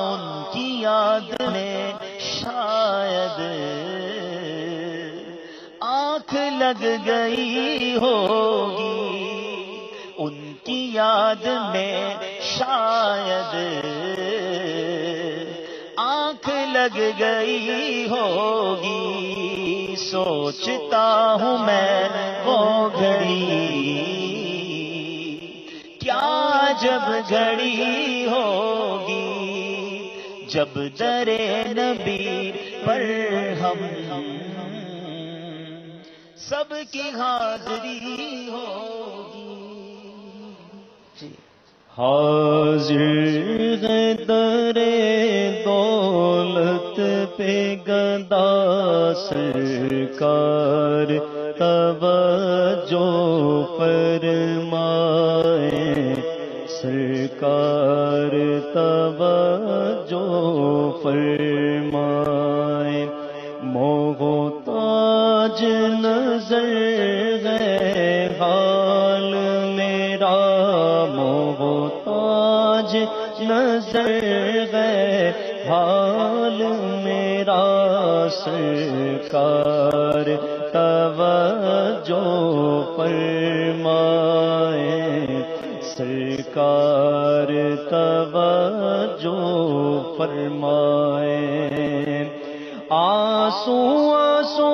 ان کی یاد میں شاید آنکھ لگ گئی ہوگی. ان کی یاد میں شاید آنکھ لگ گئی ہوگی. سوچتا ہوں میں وہ گھڑی کیا جب گھڑی ہوگی. جب در نبی پر ہم سب کی حاضری ہوگی. حاضر ہے در دولت پہ گدا سرکار توجہ فرمائے. سرکار محتاج نظر ہے حال میرا، محتاج نظر ہے حال میرا، سرکار توجہ فرمائے، سرکار توجہ فرمائے۔ آنسو آنسو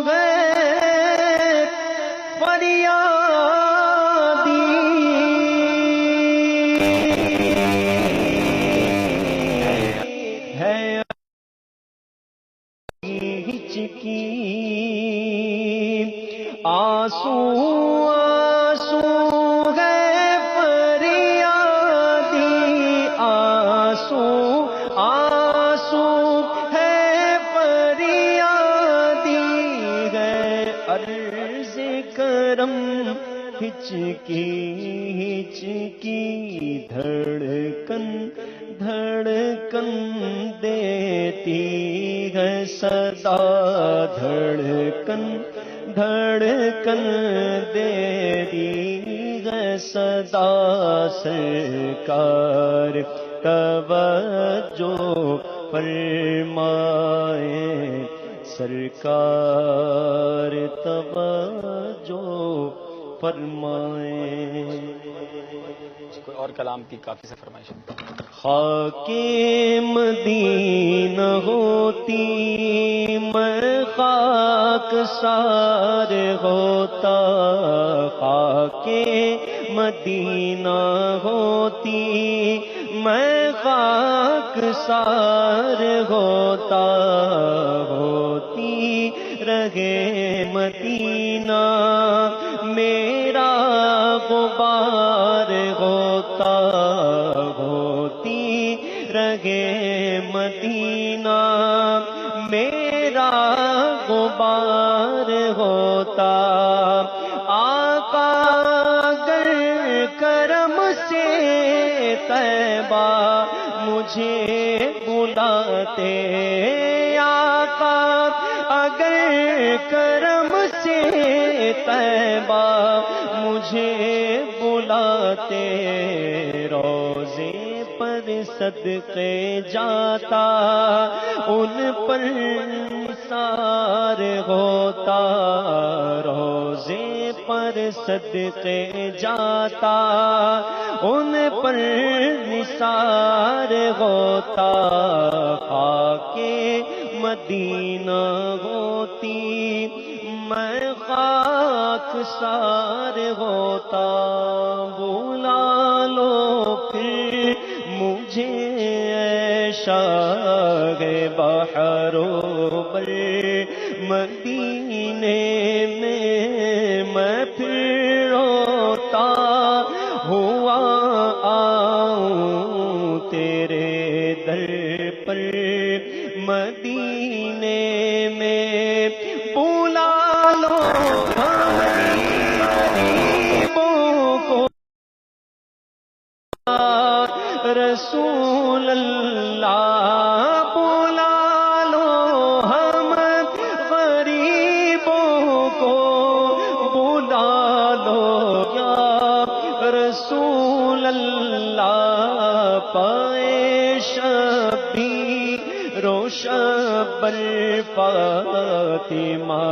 گئے فریادی، ہے ہچکی، آنسو آنسو گئے فریادی، آنسو آنسو ہے فریادی، ہے عرض کرم ہچکی ہچکی، دھڑکن دھڑکن دیتی ہے صدا، دھڑکن دھڑکن دیتی ہے صدا، سرکار توجہ فرمائے، سرکار توجہ فرمائے۔ کوئی اور کلام کی کافی سے فرمائش؟ خاک مدینہ ہوتی میں خاک سار ہوتا، خاک مدینہ ہوتی میں خاک سار ہوتا، ہوتی رہے مدینہ میرا غبار ہوتا، ہوتی رہے مدینہ میرا غبار ہوتا، آقا اگر کرم سے طیبہ مجھے بلاتے، آقا اگر کرم سے طیبہ مجھے بلاتے، روزے پر صدقے جاتا، ان پر نثار ہوتا، روزے پر صدقے جاتا، ان پر نثار ہوتا، خاک مدینہ ہوتی میں خاک سار ہوتا، بلا لو پھر مجھے اے شاہ بحر و بر، مدینے میں میں پھر روتا ہوا آؤں تیرے در پر، مدینے میں بلا لو غریبوں کو، رسول اللہ بلا لو ہم غریبوں کو، بلا لو یا رسول اللہ، پائے شبی روشن بر فاطمہ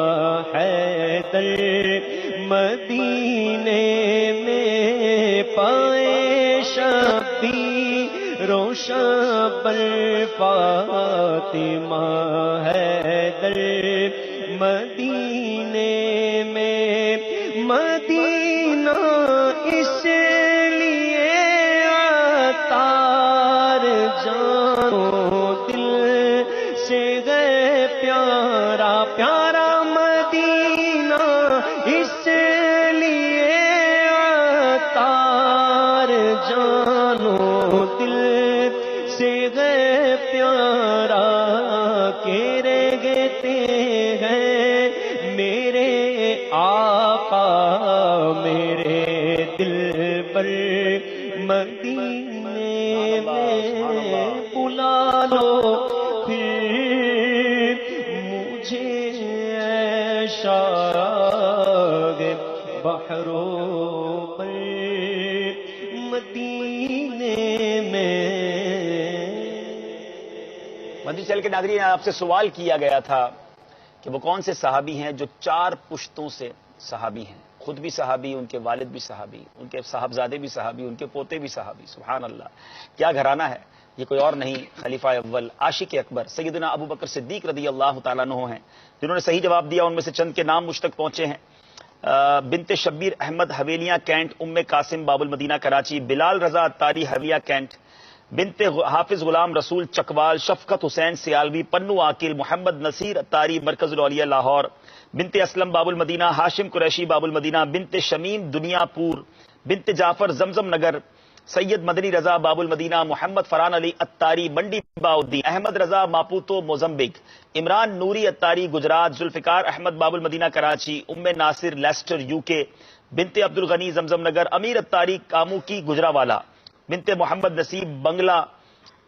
حیدر، مدینے میں پائے شبی روشن بر فاطمہ حیدر، مدینے میں مدینہ اس لیے عطار جانو دل سے گئے پیارا، پیارا مدینہ اس لیے عطار جانو دل سے گئے پیارا، کہ رہتے ہیں میرے آقا میرے دل پر، مدینے میں بلا لو پھر بحروں پر مدینے میں. مدنی چینل کے ناظرین، آپ سے سوال کیا گیا تھا کہ وہ کون سے صحابی ہیں جو 4 پشتوں سے صحابی ہیں، خود بھی صحابی، ان کے والد بھی صحابی، ان کے صاحبزادے بھی صحابی، ان کے پوتے بھی صحابی. سبحان اللہ، کیا گھرانہ ہے. یہ کوئی اور نہیں، خلیفہ اول عاشق اکبر سیدنا ابو بکر صدیق رضی اللہ تعالیٰ عنہ ہیں، جنہوں نے صحیح جواب دیا. ان میں سے چند کے نام مجھ تک پہنچے ہیں. بنت شبیر احمد حویلیاں کینٹ، ام قاسم باب المدینہ کراچی، بلال رضا اتاری حویہ کینٹ، بنت حافظ غلام رسول چکوال، شفقت حسین سیالوی پنو عاقل، محمد نصیر اتاری مرکز العلیہ لاہور، بنت اسلم باب المدینہ، ہاشم قریشی باب المدینہ، بنت شمیم دنیا پور، بنت جعفر زمزم نگر، سید مدنی رضا باب المدینہ، محمد فرحان علی اتاری منڈی باؤدین، احمد رضا ماپوتو موزمبک، عمران نوری اتاری گجرات، ذوالفقار احمد باب المدینہ کراچی، ام ناصر لیسٹر یو کے، بنت عبد الغنی زمزم نگر، امیر اتاری کامو کی گجراوالا، بنت محمد نصیب بنگلہ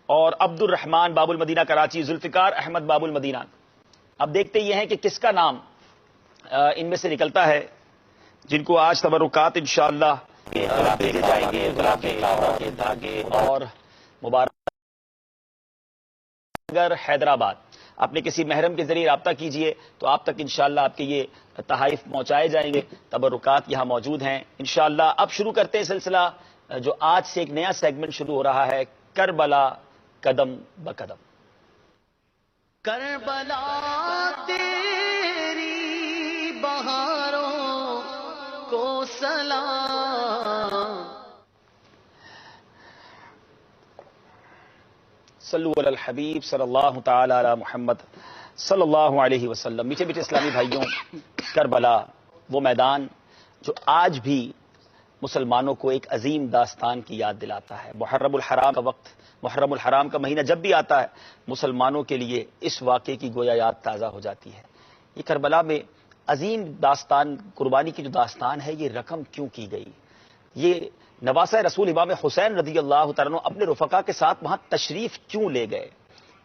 اور عبد الرحمان باب المدینہ کراچی، ذوالفقار احمد باب المدینہ. اب دیکھتے یہ ہیں کہ کس کا نام ان میں سے نکلتا ہے جن کو آج تبرکات انشاءاللہ بھیجے جائیں گے. گلاب کے دھاگے اور مبارک. اگر حیدرآباد اپنے کسی محرم کے ذریعے رابطہ کیجئے تو آپ تک انشاءاللہ آپ کے یہ تحائف پہنچائے جائیں گے. تبرکات یہاں موجود ہیں انشاءاللہ. اب شروع کرتے ہیں سلسلہ جو آج سے ایک نیا سیگمنٹ شروع ہو رہا ہے، کربلا قدم بقدم. کربلا تیری بہاروں کو سلام. صلو علی الحبیب صلی اللہ تعالی علی محمد صلی اللہ علیہ وسلم. میٹھے میٹھے اسلامی بھائیوں، کربلا وہ میدان جو آج بھی مسلمانوں کو ایک عظیم داستان کی یاد دلاتا ہے. محرم الحرام کا وقت، محرم الحرام کا مہینہ جب بھی آتا ہے، مسلمانوں کے لیے اس واقعے کی گویا یاد تازہ ہو جاتی ہے. یہ کربلا میں عظیم داستان، قربانی کی جو داستان ہے، یہ رقم کیوں کی گئی؟ یہ نواسہ رسول امام حسین رضی اللہ تعالیٰ عنہ اپنے رفقا کے ساتھ وہاں تشریف کیوں لے گئے؟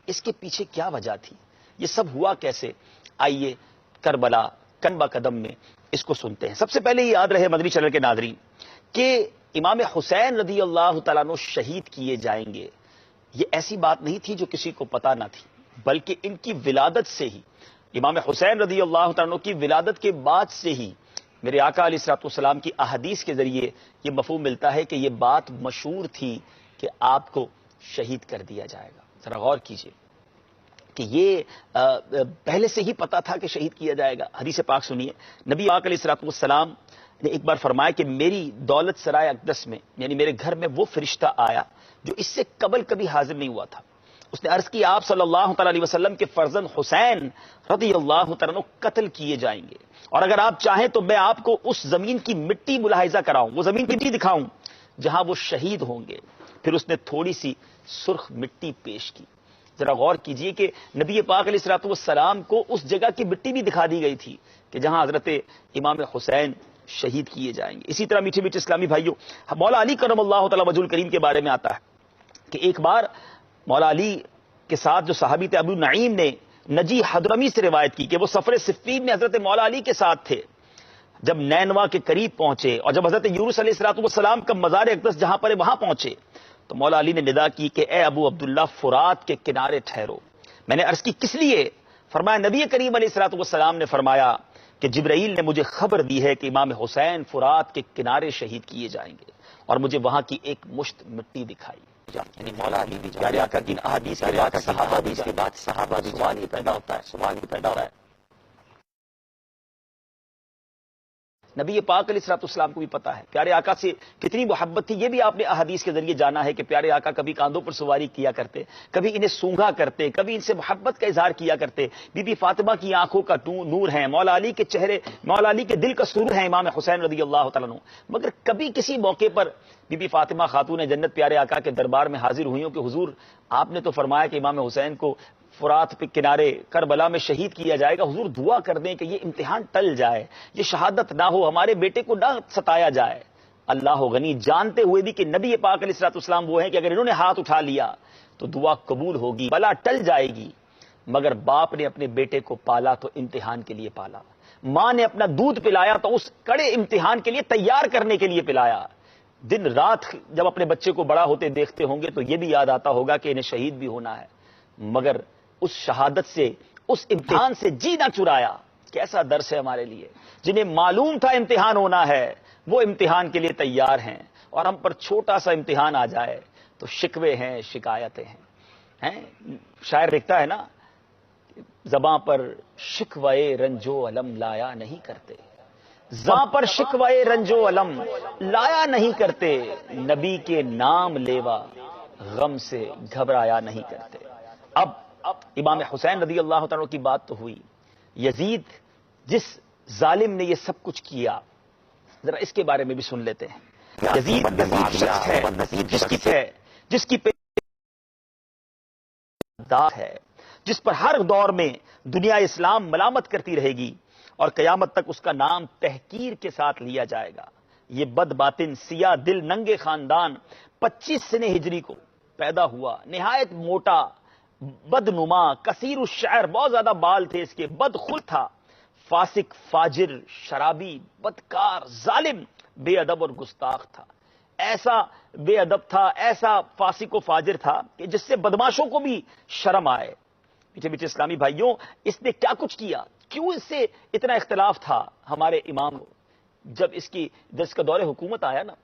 اس کے پیچھے کیا وجہ تھی؟ یہ سب ہوا کیسے؟ آئیے کربلا قدم بقدم میں اس کو سنتے ہیں. سب سے پہلے یہ یاد رہے مدنی چینل کے ناظرین کہ امام حسین رضی اللہ تعالیٰ عنہ شہید کیے جائیں گے، یہ ایسی بات نہیں تھی جو کسی کو پتا نہ تھی، بلکہ ان کی ولادت سے ہی، امام حسین رضی اللہ تعالیٰ عنہ کی ولادت کے بعد سے ہی میرے آقا علیہ الصلوۃ والسلام کی احادیث کے ذریعے یہ مفہوم ملتا ہے کہ یہ بات مشہور تھی کہ آپ کو شہید کر دیا جائے گا. ذرا غور کیجئے کہ یہ پہلے سے ہی پتا تھا کہ شہید کیا جائے گا. حدیث پاک سنیے، نبی پاک علیہ الصلوۃ والسلام نے ایک بار فرمایا کہ میری دولت سرائے اقدس میں، یعنی میرے گھر میں وہ فرشتہ آیا جو اس سے قبل کبھی حاضر نہیں ہوا تھا. اس نے عرض کی آپ صلی اللہ تعالی علیہ وسلم کے فرزند حسین رضی اللہ تعالیٰ عنہ قتل کیے جائیں گے، اور اگر آپ چاہیں تو میں آپ کو اس زمین کی مٹی ملاحظہ کراؤں، وہ زمین کی مٹی دکھاؤں جہاں وہ شہید ہوں گے. پھر اس نے تھوڑی سی سرخ مٹی پیش کی. ذرا غور کیجئے کہ نبی پاک علیہ الصلوۃ والسلام کو اس جگہ کی مٹی بھی دکھا دی گئی تھی کہ جہاں حضرت امام حسین شہید کیے جائیں گے. اسی طرح میٹھے میٹھے اسلامی بھائیوں، مولا علی کرم اللہ تعالی وجہ الکریم کے بارے میں آتا ہے کہ ایک بار مولا علی کے ساتھ جو صحابی تھے ابو نعیم نے نجی حضرمی سے روایت کی کہ وہ سفر صفین میں حضرت مولا علی کے ساتھ تھے. جب نینوا کے قریب پہنچے اور جب حضرت یونس علیہ الصلوۃ والسلام کا مزار اقدس جہاں پر وہاں پہنچے تو مولا علی نے ندا کی کہ اے ابو عبداللہ فرات کے کنارے ٹھہرو. میں نے عرض کی کس لیے؟ فرمایا نبی کریم علیہ الصلوۃ والسلام نے فرمایا کہ جبرائیل نے مجھے خبر دی ہے کہ امام حسین فرات کے کنارے شہید کیے جائیں گے، اور مجھے وہاں کی ایک مشت مٹی دکھائی. یعنی مولا علی بھی پیارے آقا کی احادیث کے بعد صحابہ بھی سوال ہی پیدا ہوتا ہے. نبی پاک علیہ الصلوۃ والسلام کو بھی پتا ہے پیارے آقا سے کتنی محبت تھی. یہ بھی آپ نے احادیث کے ذریعے جانا ہے کہ پیارے آقا کبھی کاندھوں پر سواری کیا کرتے، کبھی انہیں سونگھا کرتے، کبھی ان سے محبت کا اظہار کیا کرتے. بی بی فاطمہ کی آنکھوں کا نور ہے، مولا علی کے چہرے، مولا علی کے دل کا سرور ہے امام حسین رضی اللہ تعالیٰ عنہ. مگر کبھی کسی موقع پر بی بی فاطمہ خاتون جنت پیارے آقا کے دربار میں حاضر ہوئی ہوں کہ حضور آپ نے تو فرمایا کہ امام حسین کو فرات پہ کنارے کربلا میں شہید کیا جائے گا، حضور دعا کر دیں کہ یہ امتحان ٹل جائے، یہ شہادت نہ ہو، ہمارے بیٹے کو نہ ستایا جائے. اللہ غنی جانتے ہوئے بھی کہ نبی پاک علیہ الصلوۃ والسلام وہ ہیں کہ اگر انہوں نے ہاتھ اٹھا لیا تو دعا قبول ہوگی، بلا ٹل جائے گی. مگر باپ نے اپنے بیٹے کو پالا تو امتحان کے لیے پالا، ماں نے اپنا دودھ پلایا تو اس کڑے امتحان کے لیے تیار کرنے کے لیے پلایا۔ دن رات جب اپنے بچے کو بڑا ہوتے دیکھتے ہوں گے تو یہ بھی یاد آتا ہوگا کہ انہیں شہید بھی ہونا ہے، مگر اس شہادت سے، اس امتحان سے جی نہ چرایا۔ کیسا درس ہے ہمارے لیے، جنہیں معلوم تھا امتحان ہونا ہے وہ امتحان کے لیے تیار ہیں، اور ہم پر چھوٹا سا امتحان آ جائے تو شکوے ہیں، شکایتیں ہیں۔ شاعر لکھتا ہے نا، زباں پر شکوے رنجو علم لایا نہیں کرتے، زباں پر شکوے رنجو علم لایا نہیں کرتے، نبی کے نام لیوا غم سے گھبرایا نہیں کرتے۔ اب امام حسین رضی اللہ تعالیٰ کی بات تو ہوئی، یزید جس ظالم نے یہ سب کچھ کیا، ذرا اس کے بارے میں بھی سن لیتے ہیں۔ یزید شخص ہے جس کی داغ ہے، جس پر ہر دور میں دنیا اسلام ملامت کرتی رہے گی اور قیامت تک اس کا نام تحقیر کے ساتھ لیا جائے گا۔ یہ بد باطن، سیاہ دل، ننگے خاندان 25 سنہ ہجری کو پیدا ہوا، نہایت موٹا، بدنما، کثیر الشعر، بہت زیادہ بال تھے اس کے، بدخلق تھا، فاسق، فاجر، شرابی، بدکار، ظالم، بے ادب اور گستاخ تھا۔ ایسا بے ادب تھا، ایسا فاسق و فاجر تھا کہ جس سے بدماشوں کو بھی شرم آئے۔ پیچھے پیچھے اسلامی بھائیوں، اس نے کیا کچھ کیا، کیوں اس سے اتنا اختلاف تھا ہمارے امام کو؟ جب اس کا دور حکومت آیا نا،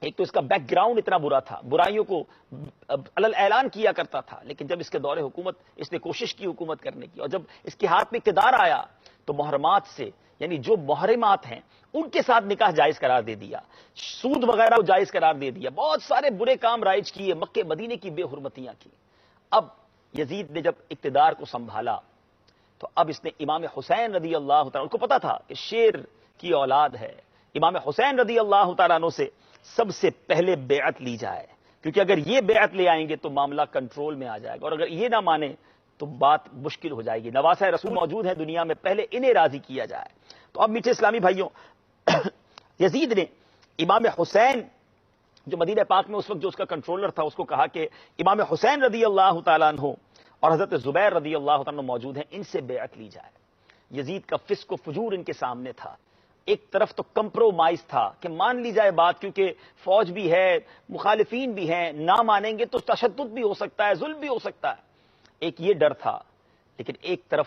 ایک تو اس کا بیک گراؤنڈ اتنا برا تھا، برائیوں کو علل اعلان کیا کرتا تھا، لیکن جب اس کے دور حکومت اس نے کوشش کی حکومت کرنے کی، اور جب اس کے ہاتھ میں اقتدار آیا تو محرمات سے، یعنی جو محرمات ہیں ان کے ساتھ نکاح جائز قرار دے دیا، سود وغیرہ جائز قرار دے دیا، بہت سارے برے کام رائج کیے، مکے مدینے کی بے حرمتیاں کی۔ اب یزید نے جب اقتدار کو سنبھالا تو اب اس نے امام حسین رضی اللہ تعالیٰ کو پتا تھا کہ شیر کی اولاد ہے، امام حسین رضی اللہ تعالیٰ عنہ سے سب سے پہلے بیعت لی جائے، کیونکہ اگر یہ بیعت لے آئیں گے تو معاملہ کنٹرول میں آ جائے گا، اور اگر یہ نہ مانے تو بات مشکل ہو جائے گی۔ نواسہ رسول موجود ہیں دنیا میں، پہلے انہیں راضی کیا جائے۔ تو اب میٹھے اسلامی بھائیوں، یزید نے امام حسین جو مدینہ پاک میں اس وقت جو اس کا کنٹرولر تھا، اس کو کہا کہ امام حسین رضی اللہ تعالیٰ عنہ اور حضرت زبیر رضی اللہ تعالیٰ عنہ موجود ہیں، ان سے بیعت لی جائے۔ یزید کا فسق و فجور ان کے سامنے تھا، ایک طرف تو کمپرومائز تھا کہ مان لی جائے بات، کیونکہ فوج بھی ہے، مخالفین بھی ہیں، نہ مانیں گے تو تشدد بھی ہو سکتا ہے، ظلم بھی ہو سکتا ہے، ایک یہ ڈر تھا۔ لیکن ایک طرف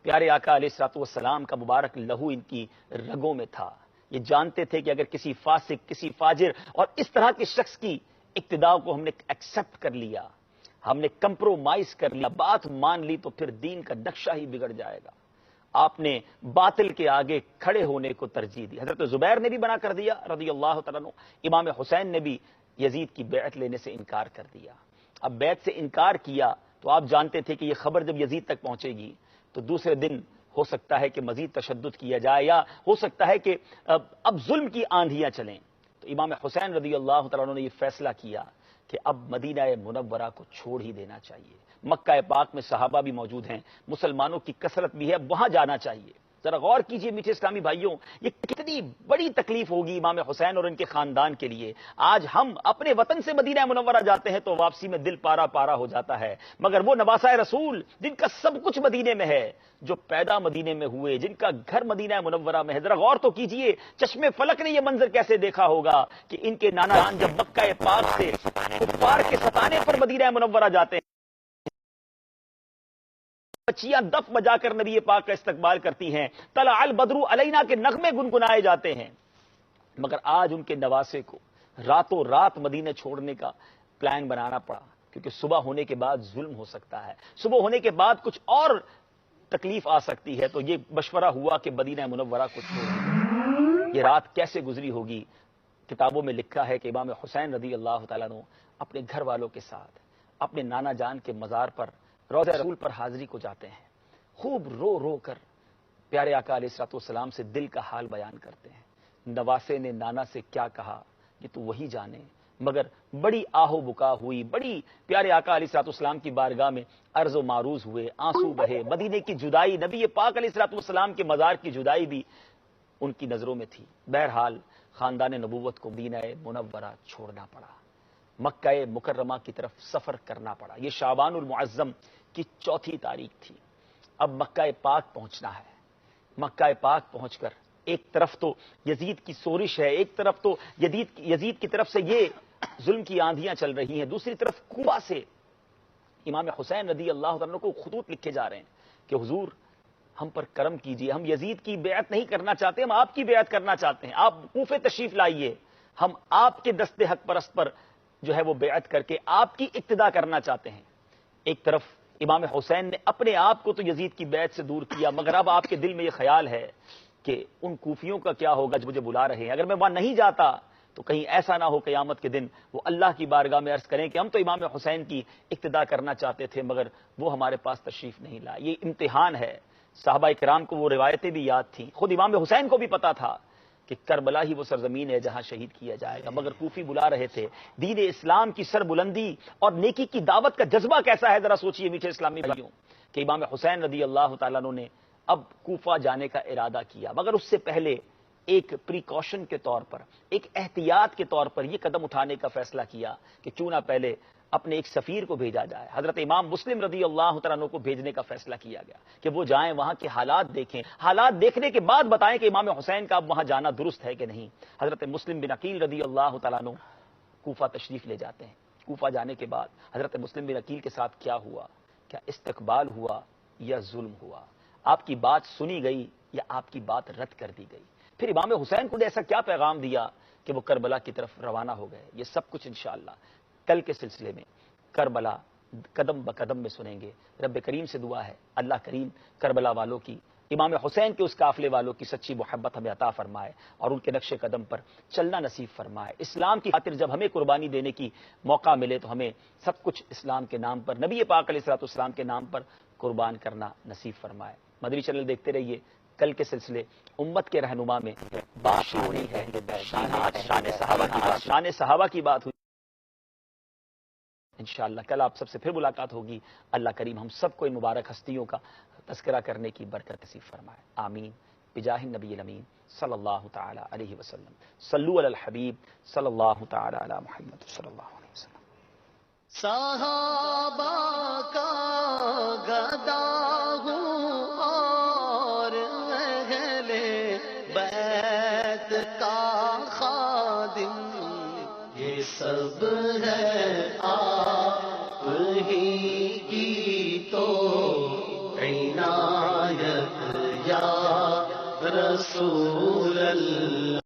پیارے آقا علیہ الصلوۃ والسلام کا مبارک لہو ان کی رگوں میں تھا، یہ جانتے تھے کہ اگر کسی فاسق، کسی فاجر اور اس طرح کے شخص کی اقتداء کو ہم نے ایکسپٹ کر لیا، ہم نے کمپرومائز کر لیا، بات مان لی، تو پھر دین کا نقشہ ہی بگڑ جائے گا۔ آپ نے باطل کے آگے کھڑے ہونے کو ترجیح دی۔ حضرت زبیر نے بھی منع کر دیا رضی اللہ تعالیٰ عنہ، امام حسین نے بھی یزید کی بیعت لینے سے انکار کر دیا۔ اب بیعت سے انکار کیا تو آپ جانتے تھے کہ یہ خبر جب یزید تک پہنچے گی تو دوسرے دن ہو سکتا ہے کہ مزید تشدد کیا جائے، یا ہو سکتا ہے کہ اب ظلم کی آندھیاں چلیں۔ تو امام حسین رضی اللہ تعالیٰ عنہ نے یہ فیصلہ کیا کہ اب مدینہ منورہ کو چھوڑ ہی دینا چاہیے۔ مکہ پاک میں صحابہ بھی موجود ہیں، مسلمانوں کی کثرت بھی ہے، وہاں جانا چاہیے۔ ذرا غور کیجئے میٹھے اسلامی بھائیوں، یہ کتنی بڑی تکلیف ہوگی امام حسین اور ان کے خاندان کے لیے۔ آج ہم اپنے وطن سے مدینہ منورہ جاتے ہیں تو واپسی میں دل پارا پارا ہو جاتا ہے، مگر وہ نواسہ رسول جن کا سب کچھ مدینے میں ہے، جو پیدا مدینے میں ہوئے، جن کا گھر مدینہ منورہ میں ہے، ذرا غور تو کیجئے، چشمے فلک نے یہ منظر کیسے دیکھا ہوگا کہ ان کے نانا جان جب مکہ پاک سے کفار کے ستانے پر مدینہ منورہ جاتے ہیں، بچیاں دف بجا کر نبی پاک کا استقبال کرتی ہیں، طلع البدر علینا کے نغمے گنگنائے جاتے ہیں، مگر آج ان کے نواسے کو راتوں رات مدینہ چھوڑنے کا پلان بنانا پڑا، کیونکہ صبح ہونے کے بعد ظلم ہو سکتا ہے، صبح ہونے کے بعد کچھ اور تکلیف آ سکتی ہے، تو یہ مشورہ ہوا کہ مدینہ منورہ کو چھوڑ دیں۔ یہ رات کیسے گزری ہوگی؟ کتابوں میں لکھا ہے کہ امام حسین رضی اللہ تعالیٰ عنہ اپنے گھر والوں کے ساتھ اپنے نانا جان کے مزار پر روضہ رسول پر حاضری کو جاتے ہیں، خوب رو رو کر پیارے آقا علیہ الصلوۃ والسلام سے دل کا حال بیان کرتے ہیں۔ نواسے نے نانا سے کیا کہا یہ تو وہی جانے، مگر بڑی آہو بکا ہوئی، بڑی پیارے آقا علیہ الصلوۃ والسلام کی بارگاہ میں عرض و معروض ہوئے، آنسو بہے، مدینے کی جدائی، نبی پاک علیہ الصلوۃ والسلام کے مزار کی جدائی بھی ان کی نظروں میں تھی۔ بہرحال خاندان نبوت کو مدینہ منورہ چھوڑنا پڑا، مکہ مکرمہ کی طرف سفر کرنا پڑا۔ یہ شعبان المعظم کی 4 تاریخ تھی. اب مکہ پاک پہنچنا ہے. مکہ پاک پہنچ کر ایک طرف تو یزید کی سورش ہے، ایک طرف تو یزید کی طرف سے یہ ظلم کی آندھیاں چل رہی ہیں، دوسری طرف کوفہ سے امام حسین رضی اللہ عنہ کو خطوط لکھے جا رہے ہیں کہ حضور ہم پر کرم کیجئے، ہم یزید کی بیعت نہیں کرنا چاہتے، ہم آپ کی بیعت کرنا چاہتے ہیں، آپ کوفے تشریف لائیے، ہم آپ کے دست حق پرست پر جو ہے وہ بیعت کر کے آپ کی اقتدا کرنا چاہتے ہیں. ایک طرف امام حسین نے اپنے آپ کو تو یزید کی بیعت سے دور کیا، مگر اب آپ کے دل میں یہ خیال ہے کہ ان کوفیوں کا کیا ہوگا جو مجھے بلا رہے ہیں، اگر میں وہاں نہیں جاتا تو کہیں ایسا نہ ہو قیامت کے دن وہ اللہ کی بارگاہ میں عرض کریں کہ ہم تو امام حسین کی اقتدا کرنا چاہتے تھے مگر وہ ہمارے پاس تشریف نہیں لائے. یہ امتحان ہے. صحابہ کرام کو وہ روایتیں بھی یاد تھیں، خود امام حسین کو بھی پتا تھا کہ کربلا ہی وہ سرزمین ہے جہاں شہید کیا جائے گا، مگر کوفی بلا رہے تھے. دین اسلام کی سربلندی اور نیکی کی دعوت کا جذبہ کیسا ہے ذرا سوچئے میٹھے اسلامی بھائیوں، کہ امام حسین رضی اللہ تعالیٰ عنہ نے اب کوفہ جانے کا ارادہ کیا، مگر اس سے پہلے ایک پریکاشن کے طور پر، ایک احتیاط کے طور پر یہ قدم اٹھانے کا فیصلہ کیا کہ کیوں نہ پہلے اپنے ایک سفیر کو بھیجا جائے. حضرت امام مسلم رضی اللہ تعالیٰ عنہ کو بھیجنے کا فیصلہ کیا گیا کہ وہ جائیں، وہاں کے حالات دیکھیں، حالات دیکھنے کے بعد بتائیں کہ امام حسین کا اب وہاں جانا درست ہے کہ نہیں. حضرت مسلم بن عقیل رضی اللہ تعالیٰ عنہ کوفہ تشریف لے جاتے ہیں. کوفہ جانے کے بعد حضرت مسلم بن عقیل کے ساتھ کیا ہوا؟ کیا استقبال ہوا یا ظلم ہوا؟ آپ کی بات سنی گئی یا آپ کی بات رد کر دی گئی؟ پھر امام حسین کو نے ایسا کیا پیغام دیا کہ وہ کربلا کی طرف روانہ ہو گئے؟ یہ سب کچھ انشاءاللہ کل کے سلسلے میں کربلا قدم بقدم میں سنیں گے. رب کریم سے دعا ہے اللہ کریم کربلا والوں کی، امام حسین کے اس قافلے والوں کی سچی محبت ہمیں عطا فرمائے اور ان کے نقش قدم پر چلنا نصیب فرمائے. اسلام کی خاطر جب ہمیں قربانی دینے کی موقع ملے تو ہمیں سب کچھ اسلام کے نام پر، نبی پاک علیہ الصلوۃ والسلام کے نام پر قربان کرنا نصیب فرمائے. مدنی چینل دیکھتے رہیے. کل کے سلسلے امت کے رہنما میں بات ہو رہی ہے شان صحابہ کی بات ہوئی. انشاءاللہ کل آپ سب سے پھر ملاقات ہوگی. اللہ کریم ہم سب کو ان مبارک ہستیوں کا تذکرہ کرنے کی برکت نصیب فرمائے. آمین بجاہ النبی الامین صلی اللہ تعالی علیہ وسلم. صلو علی الحبیب صلی اللہ تعالی علی محمد صلی اللہ علیہ وسلم. صحابہ کا گدا ہوں اور اہل بیت کا خادم، یہ سب ہے آپ ہی کی تو عنایت یا رسول اللہ.